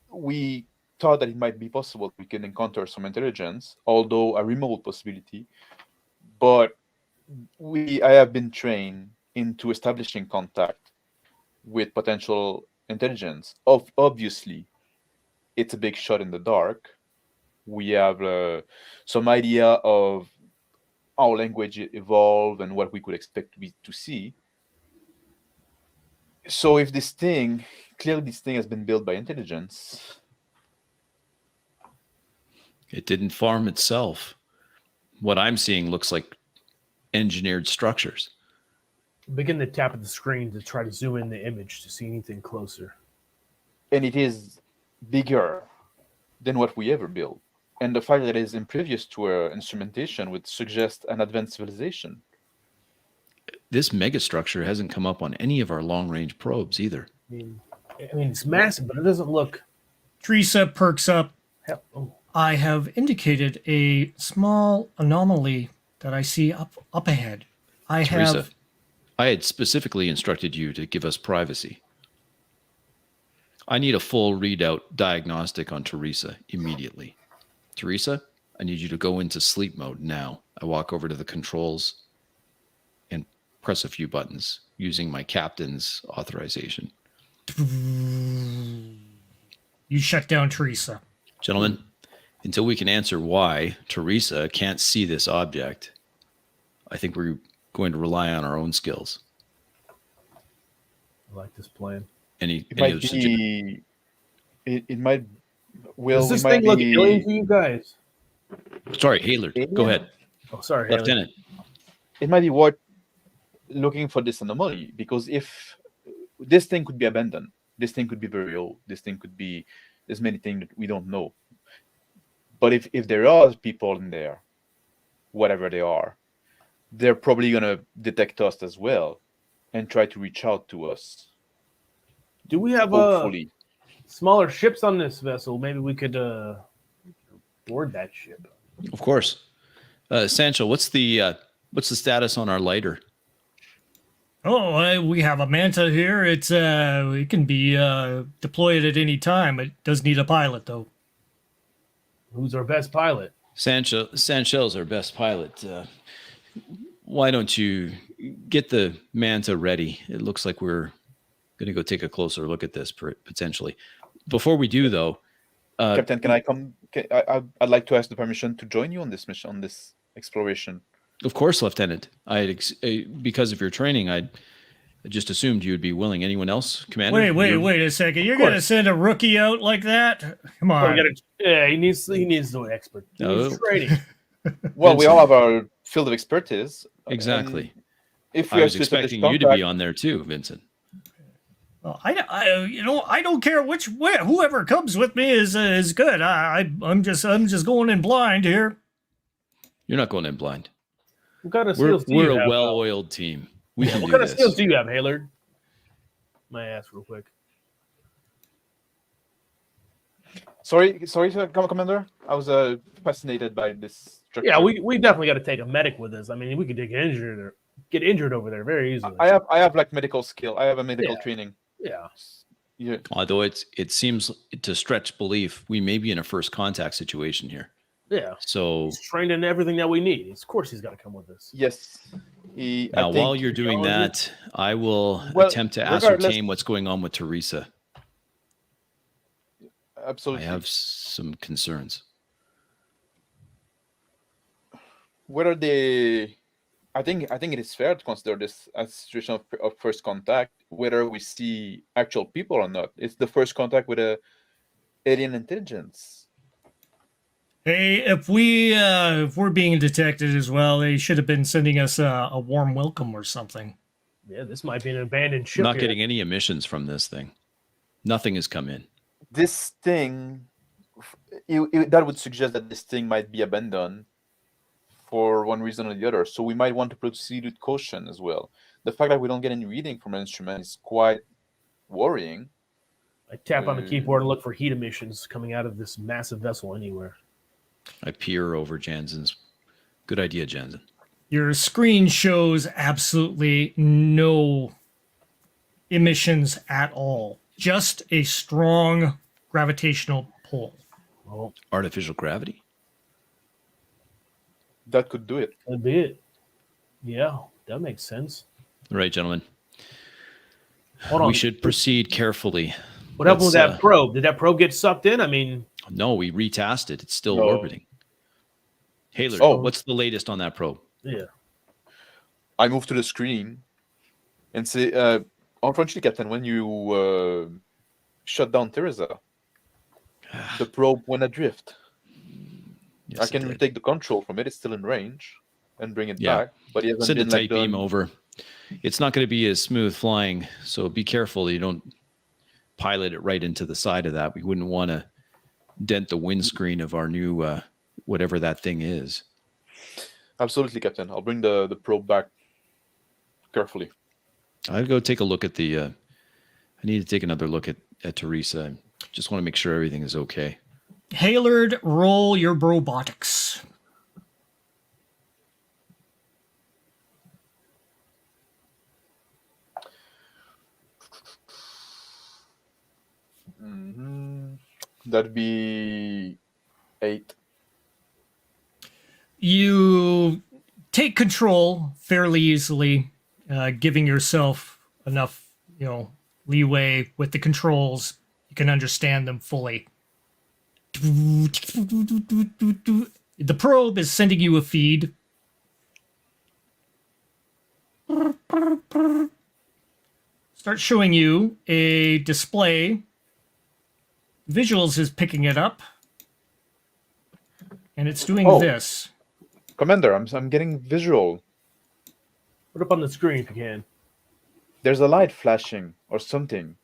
we thought that it might be possible we can encounter some intelligence, although a remote possibility. But I have been trained into establishing contact with potential intelligence. Obviously, it's a big shot in the dark. We have some idea of how language evolved and what we could expect to see. So if this thing has been built by intelligence. It didn't farm itself. What I'm seeing looks like engineered structures. Begin to tap at the screen to try to zoom in the image to see anything closer. And it is bigger than what we ever built. And the fact that it is impervious to our instrumentation would suggest an advanced civilization. This megastructure hasn't come up on any of our long-range probes either. I mean, it's massive, but it doesn't look. Teresa perks up. Oh. I have indicated a small anomaly that I see up ahead. Teresa, I had specifically instructed you to give us privacy. I need a full readout diagnostic on Teresa immediately. Teresa, I need you to go into sleep mode now. I walk over to the controls and press a few buttons using my captain's authorization. You shut down Teresa. Gentlemen, until we can answer why Teresa can't see this object, I think we're going to rely on our own skills. I like this plan. It might. Well, does this thing look alien to you guys? Sorry, Haylard. Go ahead. Oh, sorry, Lieutenant. It might be worth looking for this anomaly, because if this thing could be abandoned, this thing could be very old, this thing could be, there's many things that we don't know. But if there are people in there, whatever they are, they're probably going to detect us as well and try to reach out to us. Do we have hopefully smaller ships on this vessel? Maybe we could board that ship. Of course. Sancho, what's the status on our lighter? Oh, we have a Manta here. It can be deployed at any time. It does need a pilot, though. Who's our best pilot? Sanchel's our best pilot. Why don't you get the Manta ready? It looks like we're going to go take a closer look at this potentially. Before we do, though, Captain, can I come? I'd like to ask the permission to join you on this mission, on this exploration. Of course, Lieutenant. Because of your training, I just assumed you would be willing. Anyone else, Commander? Wait a second. You're going to send a rookie out like that? Come on. He needs no expert. He needs training. Well, we all have our field of expertise. Exactly. If I was expecting you to be on there too, Vincent. Well, I don't care whoever comes with me is good. I'm just going in blind here. You're not going in blind. What kind of skills do you have? We're a well-oiled team. We can do this. What kind of skills do you have, Haylard? May I ask real quick? Sorry, Commander. I was fascinated by this structure. Yeah, we definitely got to take a medic with us. I mean, we could get injured over there very easily. I have like medical skill. I have a medical training. Yeah. Although it seems to stretch belief, we may be in a first contact situation here. Yeah. So he's trained in everything that we need. Of course, he's got to come with us. Yes. Now, while you're doing that, I will attempt to ascertain what's going on with Teresa. Absolutely. I have some concerns. Whether they, I think it is fair to consider this a situation of first contact, whether we see actual people or not. It's the first contact with a alien intelligence. Hey, if we're being detected as well, they should have been sending us a warm welcome or something. Yeah, this might be an abandoned ship. Not getting any emissions from this thing. Nothing has come in. This thing that would suggest that this thing might be abandoned for one reason or the other. So we might want to proceed with caution as well. The fact that we don't get any reading from an instrument is quite worrying. I tap on the keyboard and look for heat emissions coming out of this massive vessel anywhere. I peer over Jansen's. Good idea, Jansen. Your screen shows absolutely no emissions at all. Just a strong gravitational pull. Well, Artificial gravity? That could do it. that'd be it. Yeah, that makes sense. All right, gentlemen. Hold on. We should proceed carefully. What happened with that probe? Did that probe get sucked in? I mean, no, we retasked it. It's still No. orbiting. Haylard, what's the latest on that probe? yeah. I move to the screen and say, unfortunately, Captain, when you shut down Teresa, the probe went adrift. Yes, I it can did. retake the control from it. It's still in range and bring it Yeah. back. But he hasn't Send a been tight done. beam over. It's not going to be as smooth flying, so be careful you don't pilot it right into the side of that. We wouldn't want to dent the windscreen of our new whatever that thing is. Absolutely, Captain. I'll bring the probe back carefully. I'll go take a look at the. I need to take another look at Teresa. Just want to make sure everything is okay. Haylard, roll your robotics. That'd be 8. You take control fairly easily, giving yourself enough, leeway with the controls. You can understand them fully. The probe is sending you a feed. Start showing you a display. Visuals is picking it up. And it's doing this. Commander, I'm getting visual. Put up on the screen if you can. There's a light flashing or something.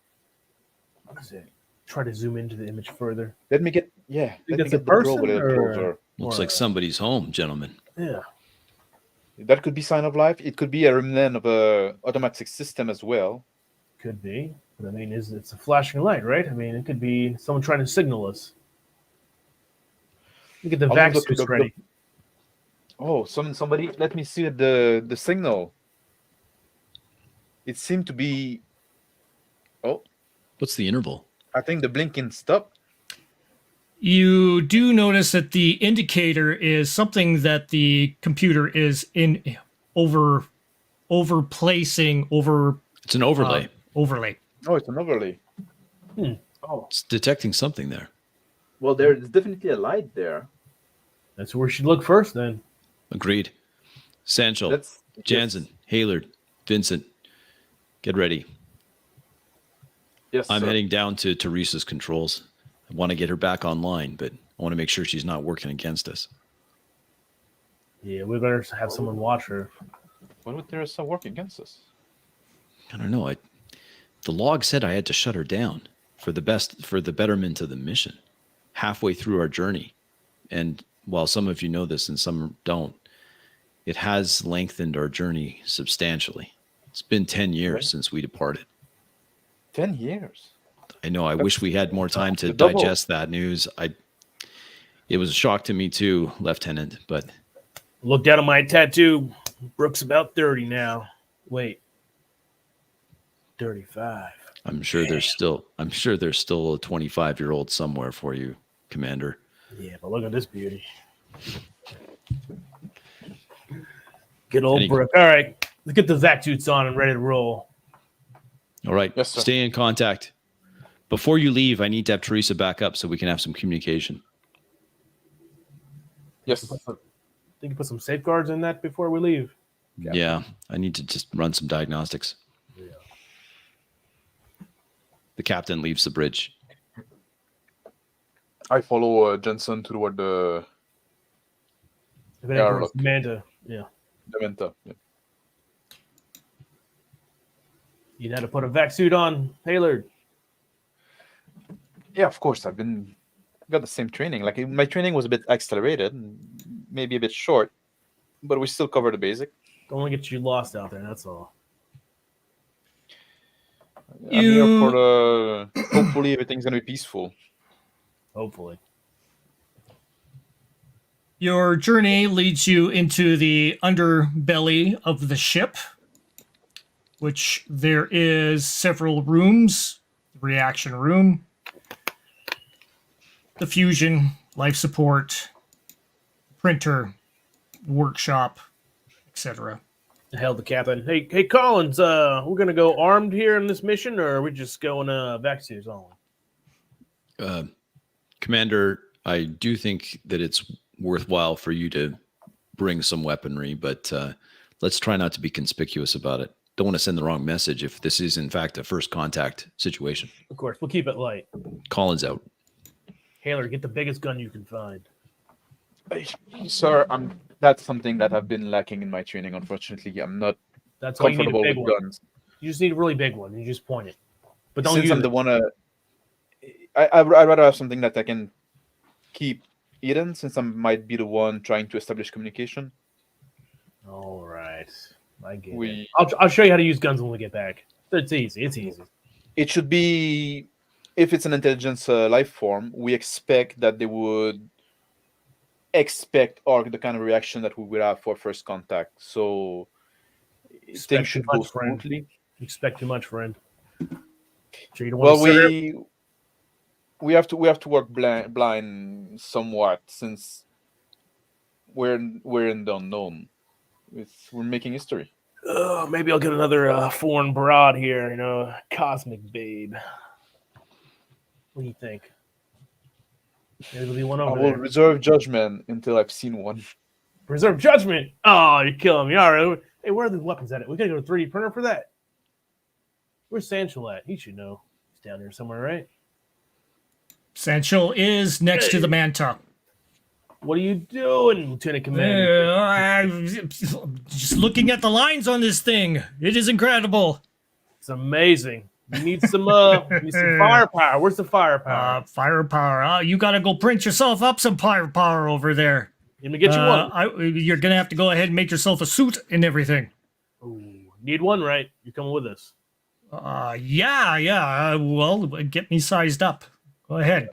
What is it? Try to zoom into the image further. Let me get Think let me that's a get the probe a person little or- closer. Looks Or- like somebody's home, gentlemen. Yeah. That could be sign of life. It could be a remnant of a automatic system as well. Could be. But I mean, it's a flashing light, right? I mean, it could be someone trying to signal us. Look at the I'll vac look- suits look- ready. Oh, somebody let me see the signal. It seemed to be What's the interval? I think the blinking stopped. You do notice that the indicator is something that the computer is overplacing, It's an overlay. overlay. Oh, it's an overlay. Oh, It's detecting something there. well, there's definitely a light there. That's where we should look first, then. Agreed. Sancho, Jansen, Haylard, Vincent, get ready. Yes, I'm sir. heading down to Teresa's controls. I want to get her back online, but I want to make sure she's not working against us. Yeah, we better have someone watch her. When would Teresa work against us? I don't know. The log said I had to shut her down for the betterment of the mission halfway through our journey. And while some of you know this and some don't, it has lengthened our journey substantially. It's been 10 years since we departed. 10 years. I know. I wish we had more time to double. digest that news. It was a shock to me too, Lieutenant, but Look down at my tattoo. Brooke's about 30 now. Wait. 35. I'm sure there's still a 25-year-old somewhere for you, Commander. Yeah, but look at this beauty. Good old Any- Brooke. All right. Let's get the vac suits on and ready to roll. All right. Yes, sir. Stay in contact. Before you leave, I need to have Teresa back up so we can have some communication. Yes. Think you put some safeguards in that before we leave. Yeah, I need to just run some diagnostics. Yeah. The captain leaves the bridge. I follow Jensen toward the If it Yeah, ain't look. Manta, yeah. Dementa. Yeah. You'd have to put a vac suit on, Haylard. Yeah, of course. I've been got the same training. Like my training was a bit accelerated, maybe a bit short, but we still covered the basic. Don't want to get you lost out there. That's all. I'm here for the. Hopefully, everything's gonna be peaceful. Hopefully. Your journey leads you into the underbelly of the ship, which there is several rooms. Reaction room, the fusion, life support, printer, workshop, etc. Hailed the captain. Hey, Collins. We're gonna go armed here in this mission, or are we just going vaccines only? Commander, I do think that it's worthwhile for you to bring some weaponry, but let's try not to be conspicuous about it. Don't want to send the wrong message if this is in fact a first contact situation. Of course, we'll keep it light. Collins out. Haylor, get the biggest gun you can find. Sir, that's something that I've been lacking in my training. Unfortunately, I'm not That's why you need a comfortable big with one. guns. You just need a really big one. You just point it, but don't Since use I'm it. the one, I'd rather have something that I can keep hidden, since I might be the one trying to establish communication. All right, I get We- it. I'll show you how to use guns when we get back. It's easy. It's easy. It should be, if it's an intelligence life form, we expect that they would expect or the kind of reaction that we would have for first contact. So Expect things should too go much, friend. smoothly. You expect too much, friend. Sure, you don't want Well, to serve? we have to work blind somewhat, since we're in the unknown. We're making history. Oh, maybe I'll get another foreign broad here. You know, cosmic babe. What do you think? Maybe there'll be one I over will there. reserve judgment until I've seen one. Preserve judgment. Oh, you're killing me. All right. Hey, where are the weapons at? We gotta go to 3D printer for that. Where's Sanchel at? He should know. He's down here somewhere, right? Sanchel is next to the manta. What are you doing, Lieutenant Commander? I'm just looking at the lines on this thing. It is incredible. It's amazing. You need some firepower. Where's the firepower? Firepower. You got to go print yourself up some firepower over there. Let me get you one. You're going to have to go ahead and make yourself a suit and everything. Ooh, need one, right? You're coming with us. Yeah. Well, get me sized up. Go ahead.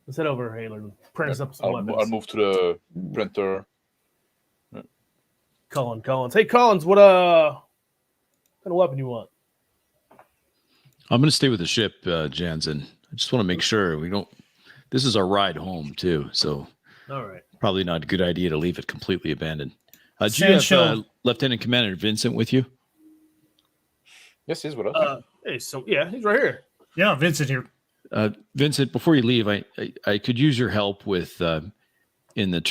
Let's head over, Haylor. Print us up some I'll weapons. move to the printer. Collins. Hey, Collins, what kind of weapon you want? I'm going to stay with the ship, Jansen. I just want to make sure we don't. This is our ride home too, so All right. probably not a good idea to leave it completely abandoned. Do you have Sanchel. Lieutenant Commander Vincent with you? Yes, he's with us. Hey, so yeah, he's right here. Yeah, Vincent here. Vincent, before you leave, I could use your help with in the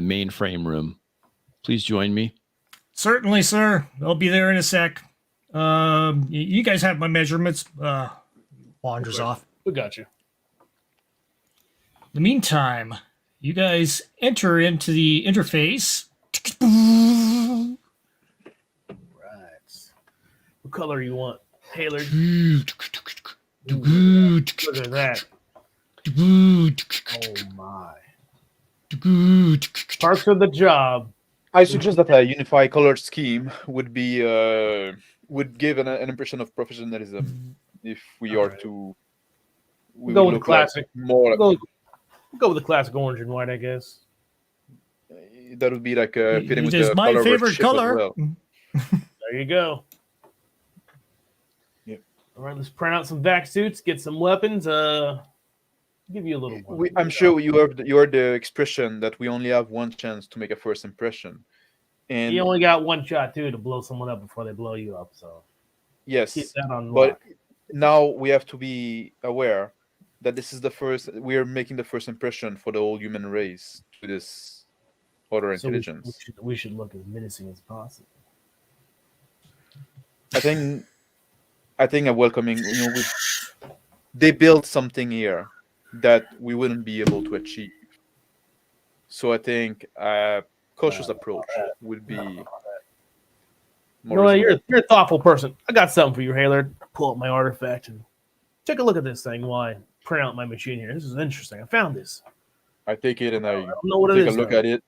mainframe room. Please join me. Certainly, sir. I'll be there in a sec. You guys have my measurements. Wanders Okay. off. We got you. In the meantime, you guys enter into the interface. Right. What color you want, Haylor? Look at that. Oh my. Parts of the job. I suggest that a unified color scheme would be would give an impression of professionalism if we are Alright. to. Go with the look like classic. more. Go with the classic orange and white, I guess. That would be like fitting with It is the my color of our favorite ship as color. well. There you go. Yep. All right, let's print out some vac suits, get some weapons. Give you a little one. I'm sure you are the expression that we only have one chance to make a first impression, and You only got one shot too to blow someone up before they blow you up. So yes, keep that on but lock. now we have to be aware that this is the first. We are making the first impression for the whole human race to this other So intelligence. we should look as menacing as possible. I think a welcoming. They built something here that we wouldn't be able to achieve. So I think a cautious approach would be more You know what? reasonable. You're a thoughtful person. I got something for you, Haylor. Pull up my artifact and take a look at this thing. Why? print out my machine here. This is interesting. I found this. I take it and I don't know what it take is, a look though. at it,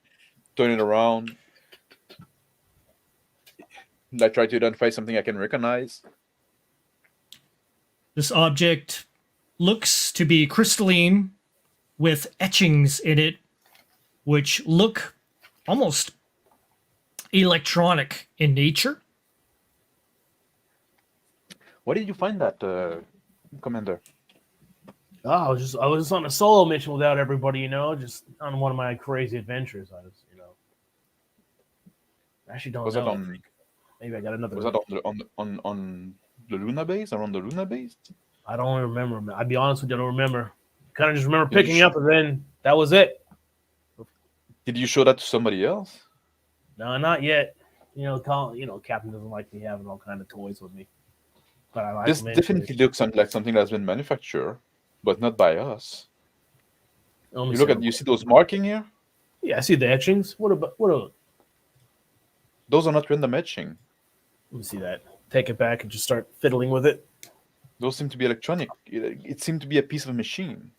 turn it around. I try to identify something I can recognize. This object looks to be crystalline with etchings in it, which look almost electronic in nature. Where did you find that, Commander? Oh, I was just on a solo mission without everybody, you know, just on one of my crazy adventures. I was, you know, I actually don't Was know. it on? Maybe I got another. Was that on the Luna base? Around the Luna base? I don't remember. I'll be honest with you, I don't remember. Kind of just remember Did you picking up, and then that was it. Did you show that to somebody else? No, not yet. You know, Captain doesn't like me having all kind of toys with me. But I like This them definitely looks like something that's been manufactured, but not by us. Let me You look see. at, you see those marking here? Yeah, I see the etchings. What about? Those are not random etching. Let me see that. Take it back and just start fiddling with it. Those seem to be electronic. It seemed to be a piece of a machine.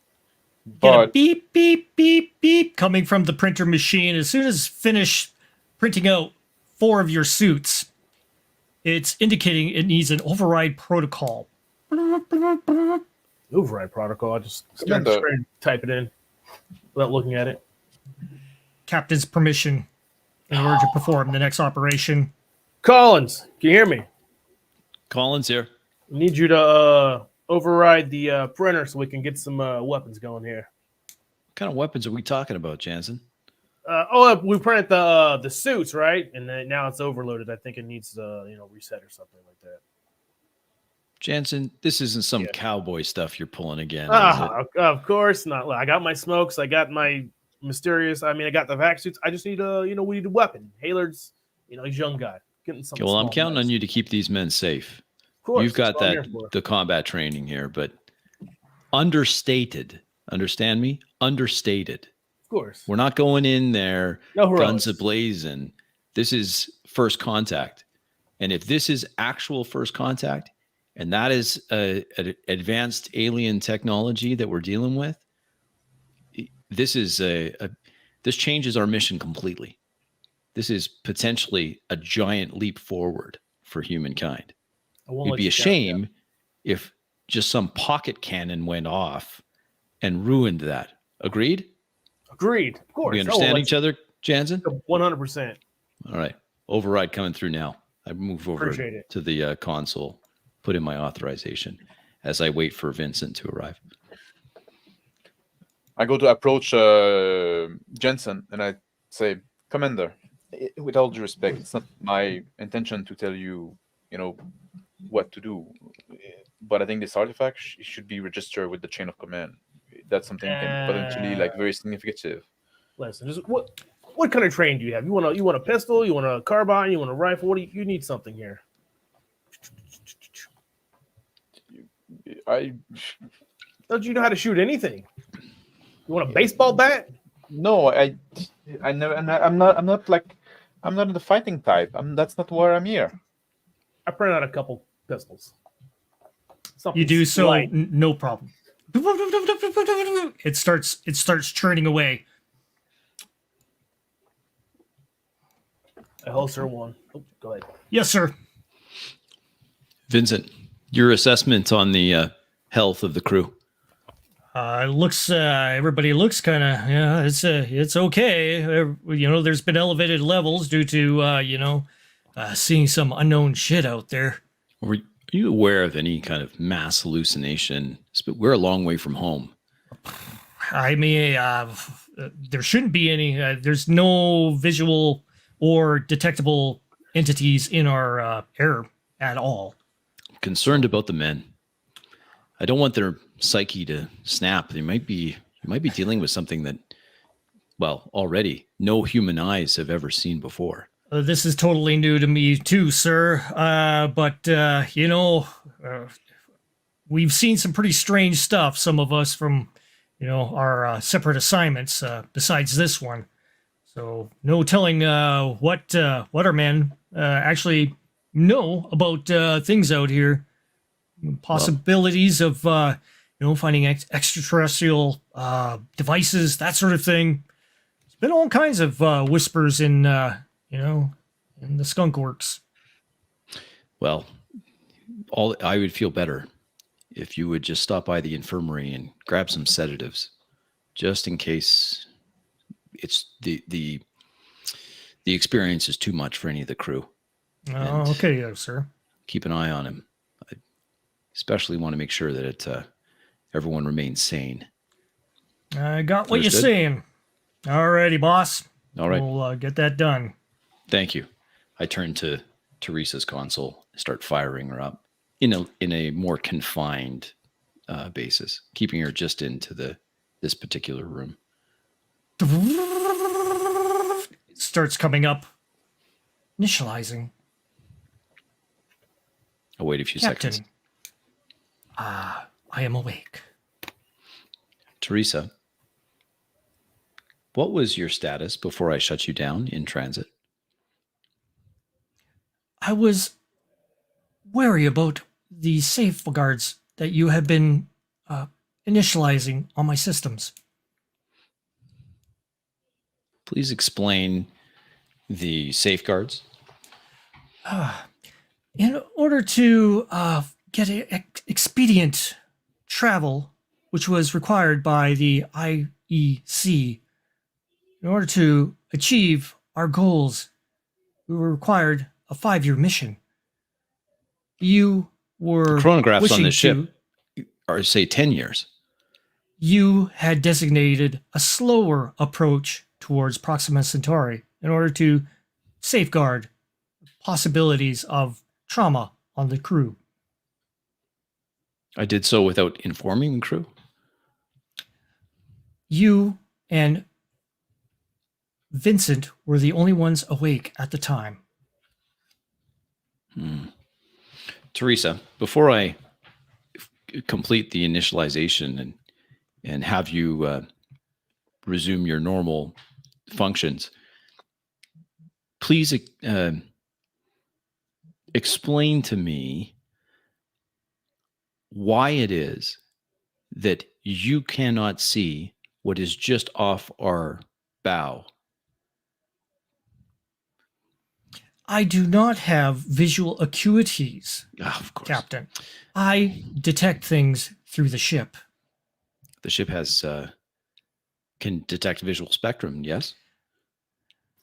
Get a But beep, beep, beep, beep coming from the printer machine. As soon as finish printing out 4 of your suits, it's indicating it needs an override protocol. Override protocol. I just start Commander. to type it in without looking at it. Captain's permission in order to perform the next operation. Collins, can you hear me? Collins here. I need you to override the printer so we can get some weapons going here. What kind of weapons are we talking about, Jansen? We printed the suits, right? And then now it's overloaded. I think it needs reset or something like that. Jansen, this isn't some cowboy stuff you're pulling again. Is Of course not. Look, I got my smokes. I got my mysterious. I got the vac suits. I just need we need a weapon. Haylord's, he's a young guy. Getting it? something. Okay, well, I'm small counting nice. on you to keep these men safe. Of course, You've got that's what I'm that here for. the combat training here, but understated. Understand me? Understated. Of course. We're not going in there No guns heroics. ablazing. This is first contact. And if this is actual first contact, and that is an advanced alien technology that we're dealing with, this is this changes our mission completely. This is potentially a giant leap forward for humankind. It'd be a shame if just some pocket cannon went off and ruined that. Agreed? Agreed. Of course. We understand each other, Jansen? 100%. All right. Override coming through now. I move over Appreciate it. to the console, put in my authorization as I wait for Vincent to arrive. I go to approach Jensen and I say, Commander, with all due respect, it's not my intention to tell you, what to do. But I think this artifact should be registered with the chain of command. That's something potentially very significant. Listen, just what kind of train do you have? You want a pistol? You want a carbine? You want a rifle? What do you need something here? Don't you know how to shoot anything? You want a baseball bat? No, I never. I'm not in the fighting type. That's not where I'm here. I printed out a couple pistols. Something You do so, light. no problem. It starts churning away. I holster one. Oh, go ahead. Yes, sir. Vincent, your assessment on the health of the crew. Everybody looks kind of, it's okay. There's been elevated levels due to, seeing some unknown shit out there. Were you aware of any kind of mass hallucination? We're a long way from home. There shouldn't be any. There's no visual or detectable entities in our air at all. I'm concerned about the men. I don't want their psyche to snap. They might be dealing with something that, well, already no human eyes have ever seen before. This is totally new to me too, sir. But we've seen some pretty strange stuff. Some of us from, our separate assignments. Besides this one, so no telling what our men actually know about things out here. Possibilities of finding extraterrestrial devices, that sort of thing. There's been all kinds of whispers in the skunk works. Well, I would feel better if you would just stop by the infirmary and grab some sedatives, just in case it's the experience is too much for any of the crew. Oh, okay, yes, sir. Keep an eye on him. I especially want to make sure that everyone remains sane. I got what you're Understood. saying. Alrighty, boss. All right. We'll get that done. Thank you. I turn to Teresa's console and start firing her up in a more confined basis, keeping her just into this particular room. It starts coming up. Initializing. I'll wait a few Captain. seconds. I am awake. Teresa, what was your status before I shut you down in transit? I was wary about the safeguards that you have been initializing on my systems. Please explain the safeguards. In order to get expedient travel, which was required by the IEC, in order to achieve our goals, we were required a 5-year mission. You were The chronographs on wishing the ship to- are, say, 10 years. You had designated a slower approach towards Proxima Centauri in order to safeguard possibilities of trauma on the crew. I did so without informing the crew. You and Vincent were the only ones awake at the time. Teresa, before I complete the initialization and have you resume your normal functions, please explain to me why it is that you cannot see what is just off our bow. I do not have visual acuities, Of course. Captain. I detect things through the ship. The ship has can detect visual spectrum, yes?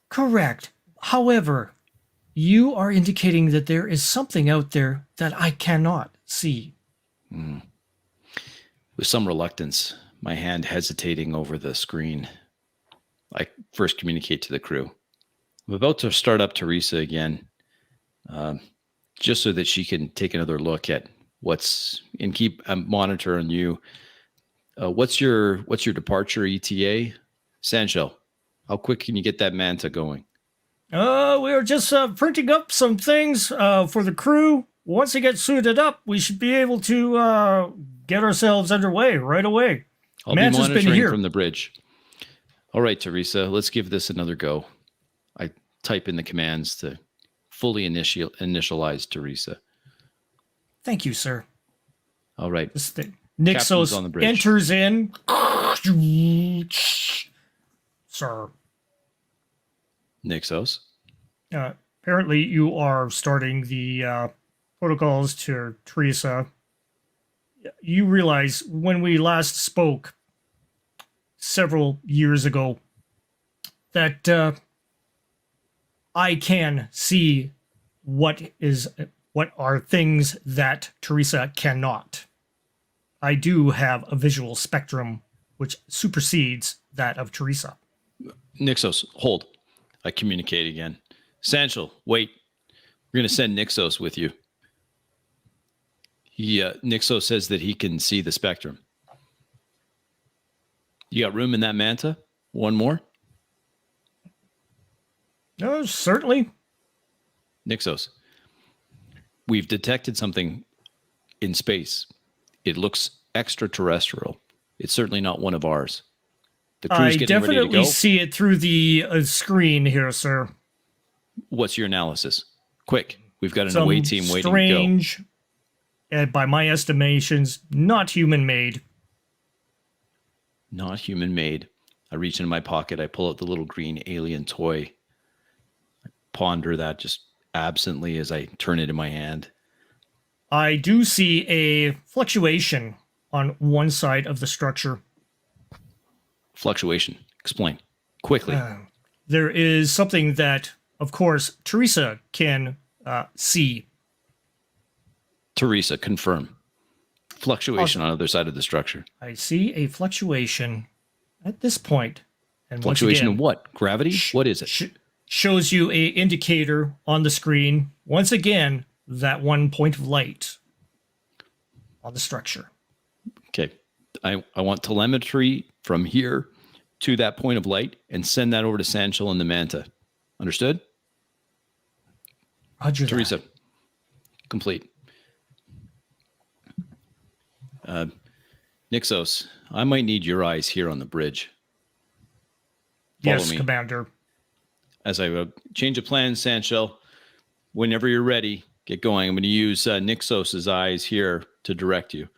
Correct. However, you are indicating that there is something out there that I cannot see. With some reluctance, my hand hesitating over the screen, I first communicate to the crew. I'm about to start up Teresa again, just so that she can take another look at what's and keep a monitor on you. What's your departure ETA, Sancho? How quick can you get that manta going? We are just printing up some things for the crew. Once they get suited up, we should be able to get ourselves underway right away. I'll Manta's be been monitoring here. from the bridge. All right, Teresa, let's give this another go. I type in the commands to fully initialize Teresa. Thank you, sir. All right. Captain's Captain's on the Nixos bridge. enters in. Sir. Nixos. Apparently you are starting the protocols to Teresa. You realize when we last spoke several years ago that I can see what are things that Teresa cannot. I do have a visual spectrum which supersedes that of Teresa. Nixos, hold. I communicate again. Sancho, wait. We're going to send Nixos with you. Nixos says that he can see the spectrum. You got room in that manta? One more? No, certainly. Nixos, we've detected something in space. It looks extraterrestrial. It's certainly not one of ours. The crew's I getting ready to definitely go. see it through the screen here, sir. What's your analysis? Quick. We've got an Some away team waiting to go. strange, by my estimations, not human-made not human made. I reach into my pocket. I pull out the little green alien toy. I ponder that just absently as I turn it in my hand. I do see a fluctuation on one side of the structure. Fluctuation. Explain quickly. There is something that, of course, Teresa can see. Teresa, confirm. Fluctuation on the other side of the structure. I see a fluctuation at this point. And Fluctuation once again, in what? Gravity? What is it? Shows you a indicator on the screen. Once again, that one point of light on the structure. Okay. I want telemetry from here to that point of light and send that over to Sanchel and the Manta. Understood? Roger Teresa, that. complete. Nixos, I might need your eyes here on the bridge. Follow Yes, me. Commander. As I change of plans, Sanchel, whenever you're ready, get going. I'm going to use Nixos's eyes here to direct you.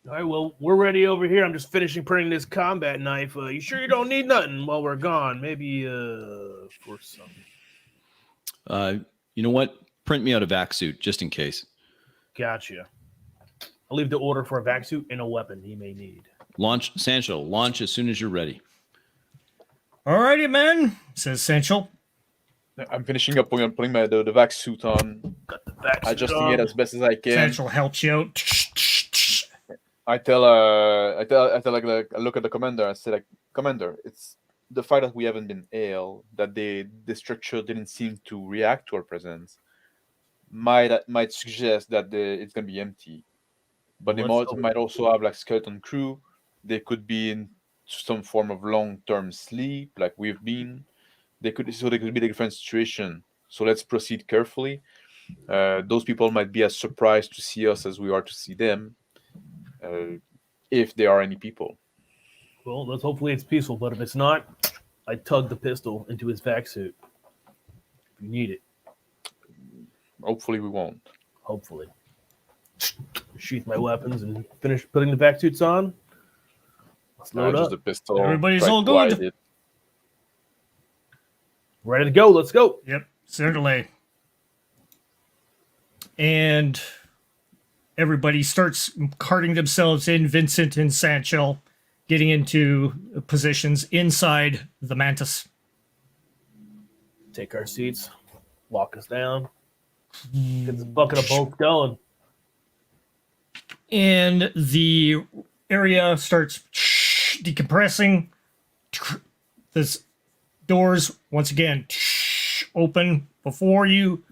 All right, well, we're ready over here. I'm just finishing printing this combat knife. You sure you don't need nothing while we're gone? Maybe for some. You know what? Print me out a vac suit just in case. Gotcha. I'll leave the order for a vac suit and a weapon he may need. Launch, Sanchel. Launch as soon as you're ready. Alrighty, man, says Sanchel. I'm finishing up putting the vac suit on, Got the vac suit adjusting on. it as best as I can. Sanchel helps you out. I look at the commander and say, like, Commander, it's the fact that we haven't been ill, that the structure didn't seem to react to our presence, might suggest that it's gonna be empty. But they might also have like skeleton crew. They could be in some form of long-term sleep, like we've been. They could be a different situation. So let's proceed carefully. Those people might be as surprised to see us as we are to see them. If there are any people. Well, hopefully it's peaceful, but if it's not, I tug the pistol into his vac suit. If you need it. Hopefully we won't. Hopefully. Sheath my weapons and finish putting the vac suits on. Let's load up. Just a pistol. Everybody's try all to hide good. it. Ready to go. Let's go. Yep, certainly. And everybody starts carting themselves in, Vincent and Sanchel, getting into positions inside the Mantis. Take our seats. Walk us down. Get the bucket of bolts going. And the area starts decompressing. The doors, once again, open before you.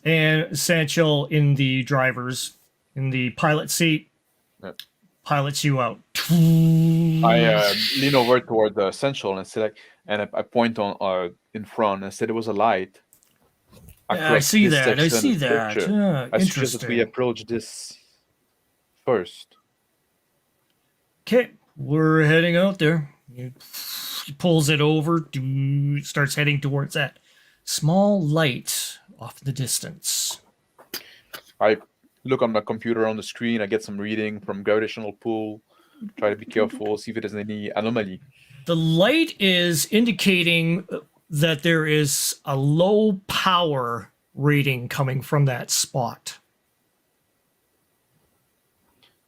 And Sanchel in the pilot seat, Yep. pilots you out. I lean over toward the Central and say, like, and I point on in front and said it was a light. I see this that. I section see of the that. structure. I suggest that we Interesting. approach this first. Okay, we're heading out there. He pulls it over, starts heading towards that small light off in the distance. I look on my computer on the screen. I get some reading from gravitational pull. Try to be careful, see if there's any anomaly. The light is indicating that there is a low power reading coming from that spot.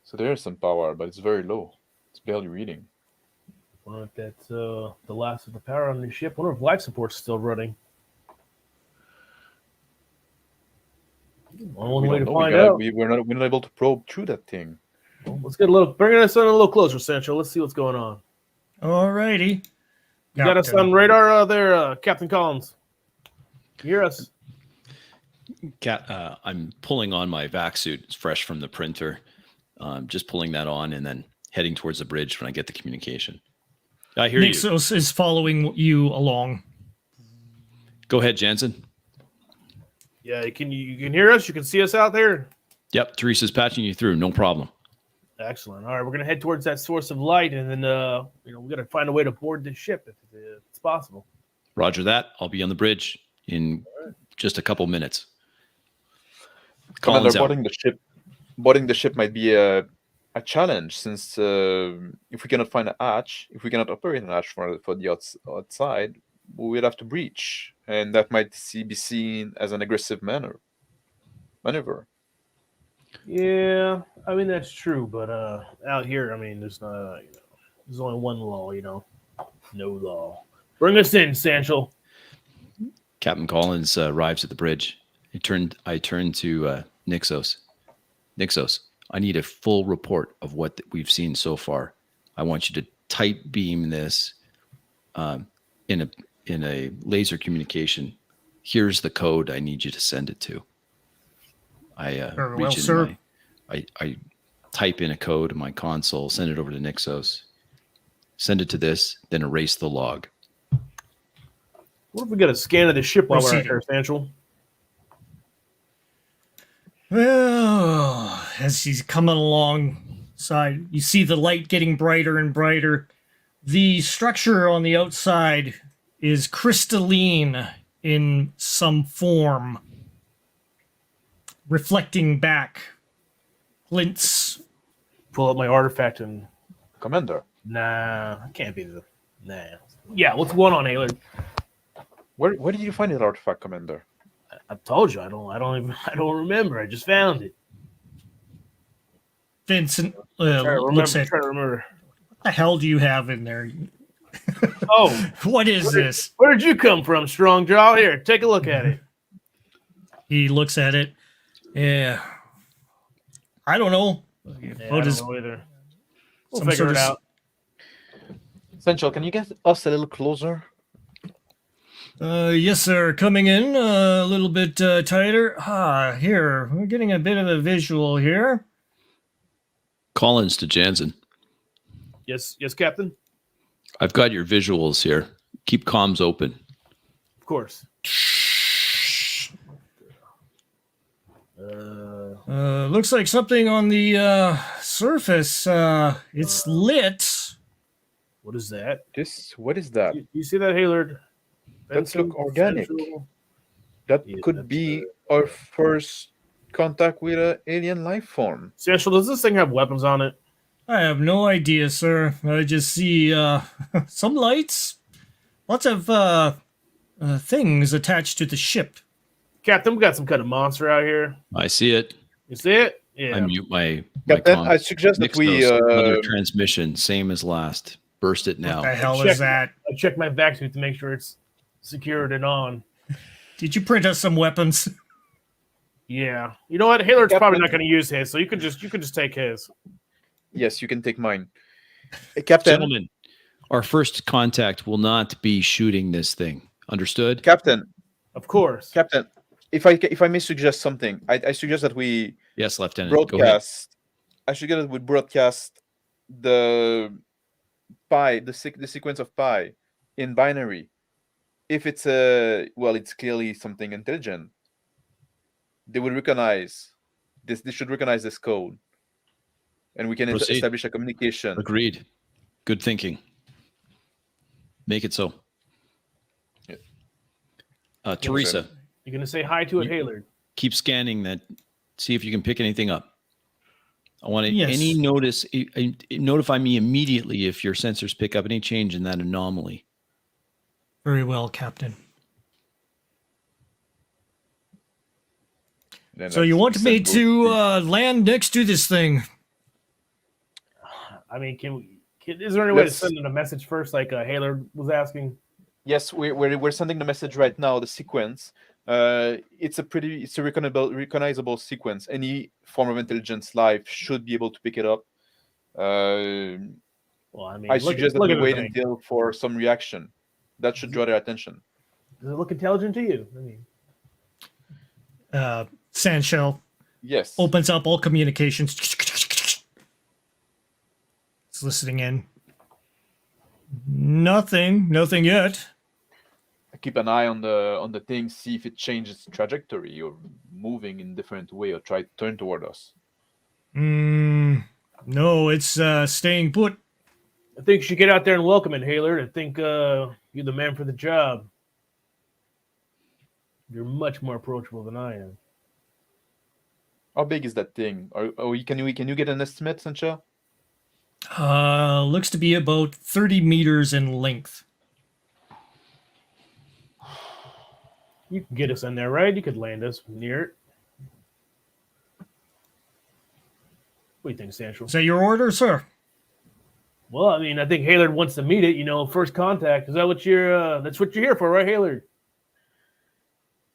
So there is some power, but it's very low. It's barely reading. Wonder if that's the last of the power on the ship. Wonder if life support's still running. Only way to find out. We're not able to probe through that thing. Well, let's get bring us in a little closer, Sancho. Let's see what's going on. Alrighty. You got us on radar there, Captain Collins. You hear us? I'm pulling on my vac suit. It's fresh from the printer. Just pulling that on and then heading towards the bridge when I get the communication. I hear you. Nixos is following you along. Go ahead, Jansen. Yeah, you can hear us? You can see us out there? Yep, Teresa's patching you through. No problem. Excellent. All right, we're going to head towards that source of light, and then we got to find a way to board this ship if it's possible. Roger that. I'll be on the bridge in just a couple minutes. Commander, Collins out. boarding the ship might be a a challenge, since if we cannot find a hatch, if we cannot operate an hatch for the outside, we'll have to breach, and that might be seen as an aggressive maneuver. Yeah, I mean that's true, but out here, I mean, there's not, there's only one law, no law. Bring us in, Sanchel. Captain Collins arrives at the bridge. I turn to Nixos. Nixos, I need a full report of what we've seen so far. I want you to tight beam this in a laser communication. Here's the code I need you to send it to. I reach in I type in a code in my console, send it over to Nixos, send it to this, then erase the log. What if we get a scan of the ship while we're out here, Sanchel? Well, as he's coming alongside, you see the light getting brighter and brighter. The structure on the outside is crystalline in some form, reflecting back. Glints. Pull up my artifact and... Commander. Nah, it can't be the... Nah. Yeah, what's going on, Haylard? Where did you find that artifact, Commander? I told you, I don't remember. I just found it. Vincent Try to looks at, remember. what the hell do you have in there? Oh, What is this? where did you come from, Strong Jaw? Here, take a look at it. He looks at it. Yeah. I don't know. Yeah, I What don't is know either. We'll some figure sort it of out. Central, can you get us a little closer? Yes, sir. Coming in a little bit tighter. Here. We're getting a bit of a visual here. Collins to Jansen. Yes, Captain. I've got your visuals here. Keep comms open. Of course. Looks like something on the surface. It's lit. What is that? What is that? You see that, Haylard? That look organic. Central? That Yeah, could that's, be our first contact with an alien life form. Central, does this thing have weapons on it? I have no idea, sir. I just see some lights. Lots of things attached to the ship. Captain, we got some kind of monster out here. I see it. You see it? Yeah. I mute my Captain, comms. I suggest that we another transmission, same as last. Burst it now. What the hell Check- is that? I checked my vac suit to make sure it's secured and on. Did you print us some weapons? Yeah. You know what? Haylard's Captain- probably not going to use his, so you can just take his. Yes, you can take mine. Captain, Gentlemen, our first contact will not be shooting this thing. Understood? Captain, Of course. Captain. If I may suggest something, I suggest that we Yes, Lieutenant. Go ahead. broadcast. I suggest that we broadcast the sequence of pi in binary. If it's it's clearly something intelligent. They would recognize this. They should recognize this code, and we can Proceed. establish a communication. Agreed. Good thinking. Make it so. Yeah. Teresa, You're going to say hi to it, Haylard. keep scanning that. See if you can pick anything up. I want Yes. any notice. Notify me immediately if your sensors pick up any change in that anomaly. Very well, Captain. Then So you want me send to both- land next to this thing? I mean, is there any way to Let's- send in a message first, like Haylard was asking? Yes, we're sending the message right now. The sequence. It's a recognizable sequence. Any form of intelligence life should be able to pick it up. Well, I mean, I look suggest that look we at the wait thing. until for some reaction. That should draw their attention. Does it look intelligent to you? I mean, Sandshell Yes. opens up all communications. It's listening in. Nothing yet. Keep an eye on the thing. See if it changes trajectory or moving in different way or try to turn toward us. No, it's staying put. I think you should get out there and welcome it, Haylard. I think you're the man for the job. You're much more approachable than I am. How big is that thing? Can you get an estimate, Sancha? Looks to be about 30 meters in length. You can get us in there, right? You could land us near it. What do you think, Sancho? Is that your order, sir? Well, I mean, I think Haylard wants to meet it. You know, first contact. Is that what you're? That's what you're here for, right, Haylard?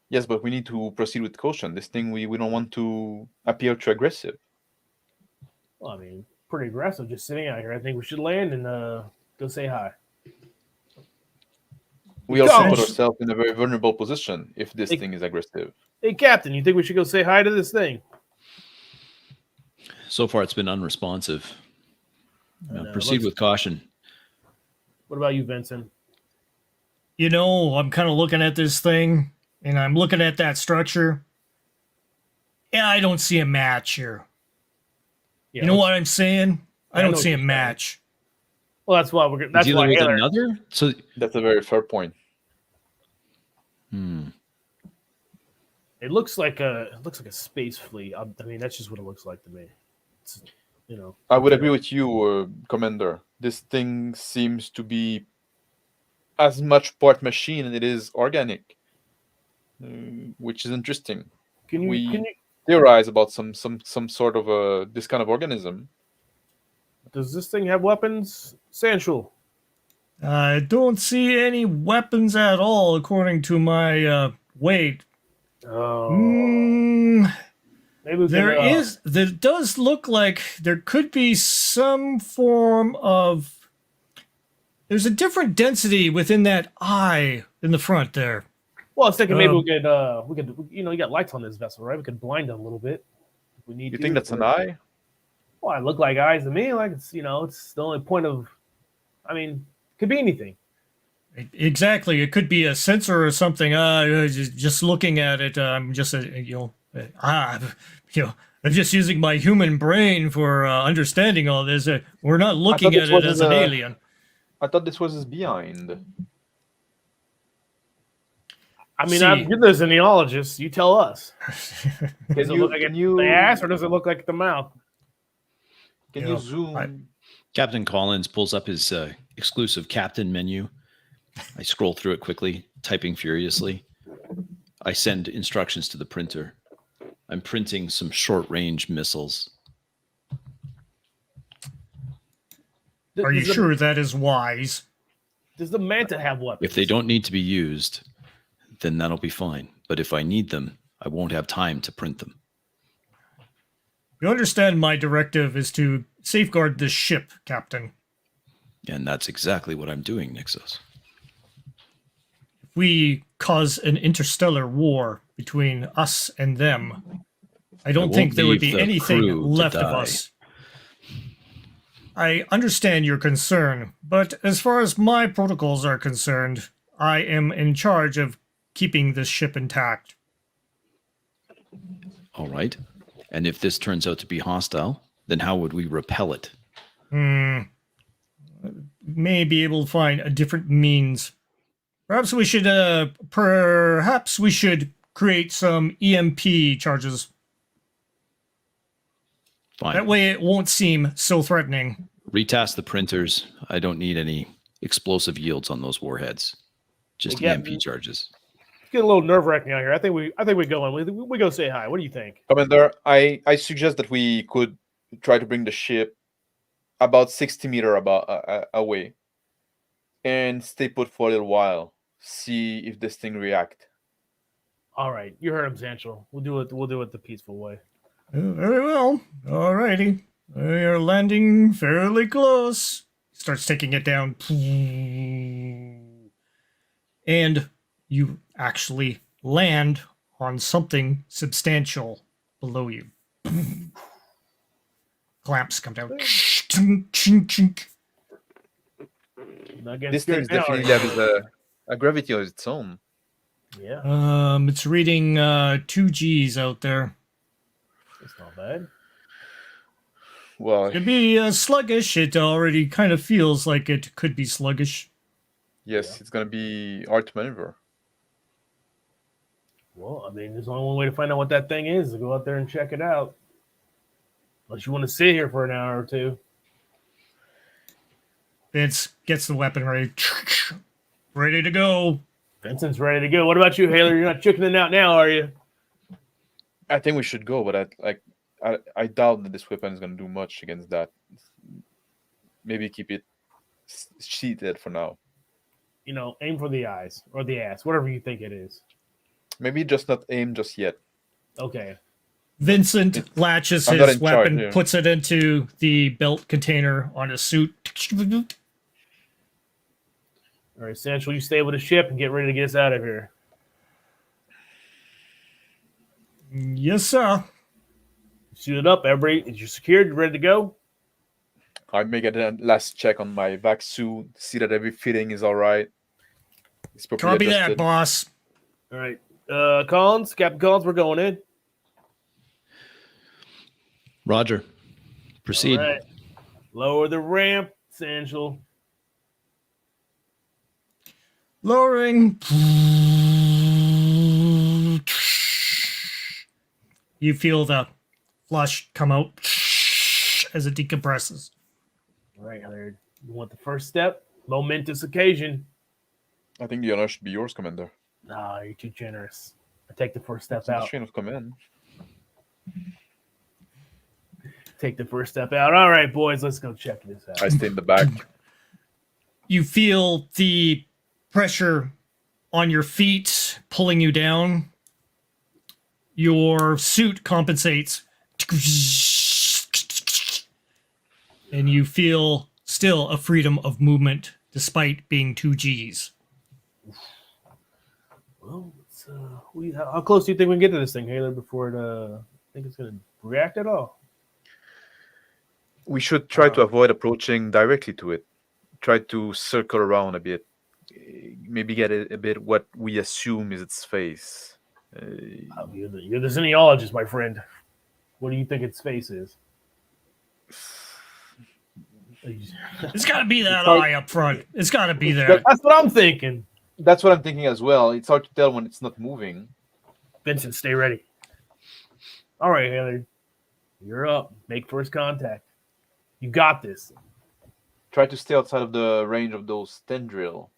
Yes, but we need to proceed with caution. This thing, we don't want to appear too aggressive. Well, I mean, pretty aggressive just sitting out here. I think we should land and go say hi. We also Gosh. put ourselves in a very vulnerable position if this thing is aggressive. Hey, Captain, you think we should go say hi to this thing? So far, it's been unresponsive. And, Proceed with caution. What about you, Vincent? You know, I'm kind of looking at this thing, and I'm looking at that structure, and I don't see a match here. Yeah, You know what I'm saying? I I don't know see a what you're match. Well, that's why we're. That's Dealing why with Haylard. another? So, That's a very fair point. It looks like a space fleet. I mean, that's just what it looks like to me. It's, you know. I would agree with you, Commander. This thing seems to be as much part machine as it is organic, which is interesting. Can you? Theorize about some sort of this kind of organism. Does this thing have weapons, Sancho? I don't see any weapons at all, according to my weight. Oh, maybe we There can, there does look like there could be some form of. There's a different density within that eye in the front there. Well, I was thinking maybe we could, you know, you got lights on this vessel, right? We could blind them a little bit if we need You to. think that's an eye? Well, it look like eyes to me. Like it's, you know, it's the only point of. I mean, could be anything. Exactly, it could be a sensor or something. Just looking at it, I'm just I'm just using my human brain for understanding all this. We're not looking at it as an alien. I thought this was his behind. I mean, See. you're the xenologist. You tell us. Can Does it look like the ass, or does it look like the mouth? Can Yeah, you zoom? Captain Collins pulls up his exclusive captain menu. I scroll through it quickly, typing furiously. I send instructions to the printer. I'm printing some short-range missiles. Are you sure that is wise? Does the Manta have weapons? If they don't need to be used, then that'll be fine. But if I need them, I won't have time to print them. You understand my directive is to safeguard this ship, Captain. And that's exactly what I'm doing, Nixos. If we cause an interstellar war between us and them, I don't think there would be anything left of us. I understand your concern, but as far as my protocols are concerned, I am in charge of keeping this ship intact. All right. And if this turns out to be hostile, then how would we repel it? May be able to find a different means. Perhaps we should create some EMP charges. Fine. That way it won't seem so threatening. Retask the printers. I don't need any explosive yields on those warheads. Just EMP charges. It's getting a little nerve-wracking out here. I think we go in. We go say hi. What do you think? Commander, I suggest that we could try to bring the ship about 60 meters away and stay put for a little while. See if this thing reacts. All right, you heard him, Sancho. We'll do it the peaceful way. Very well. Alrighty. We are landing fairly close. Starts taking it down. And you actually land on something substantial below you. Clamps come down. This thing definitely has a gravity of its own. Yeah. It's reading 2 Gs out there. That's not bad. Well, It could be sluggish. It already kind of feels like it could be sluggish. yes, it's going to be hard to maneuver. Well, I mean, there's only one way to find out what that thing is: to go out there and check it out. Unless you want to sit here for an hour or two. Vince gets the weapon ready. Ready to go. Vincent's ready to go. What about you, Haler? You're not chickening out now, are you? I think we should go, but I doubt that this weapon is going to do much against that. Maybe keep it seated for now. You know, aim for the eyes or the ass, whatever you think it is. Maybe just not aim just yet. Okay. Vincent latches I'm not his in charge weapon, here. puts it into the belt container on his suit. All right, Central, you stay with the ship and get ready to get us out of here. Yes, sir. Suit it up, everybody. Is you secured? You ready to go? I make a last check on my vac suit, see that every fitting is all right. It's properly Copy that, adjusted. boss. All right. Collins, Captain Collins, we're going in. Roger. Proceed. All right. Lower the ramp, Central. Lowering. You feel the flush come out as it decompresses. All right, Halyard. You want the first step? Momentous occasion. I think the honor should be yours, Commander. Nah, you're too generous. I take the first step It's in the out. chain of command. Take the first step out. All right, boys, let's go check this out. I stay in the back. You feel the pressure on your feet pulling you down. Your suit compensates. And you feel still a freedom of movement despite being 2 Gs. Well, how close do you think we can get to this thing, Haler, before it think it's going to react at all? We should try to avoid approaching directly to it. Try to circle around a bit. Maybe get a bit what we assume is its face. You're the xenologist, my friend. What do you think its face is? It's got to be that eye up front. It's got to be there. That's what I'm thinking. That's what I'm thinking as well. It's hard to tell when it's not moving. Vincent, stay ready. All right, Haler. You're up. Make first contact. You got this. Try to stay outside of the range of those tendril.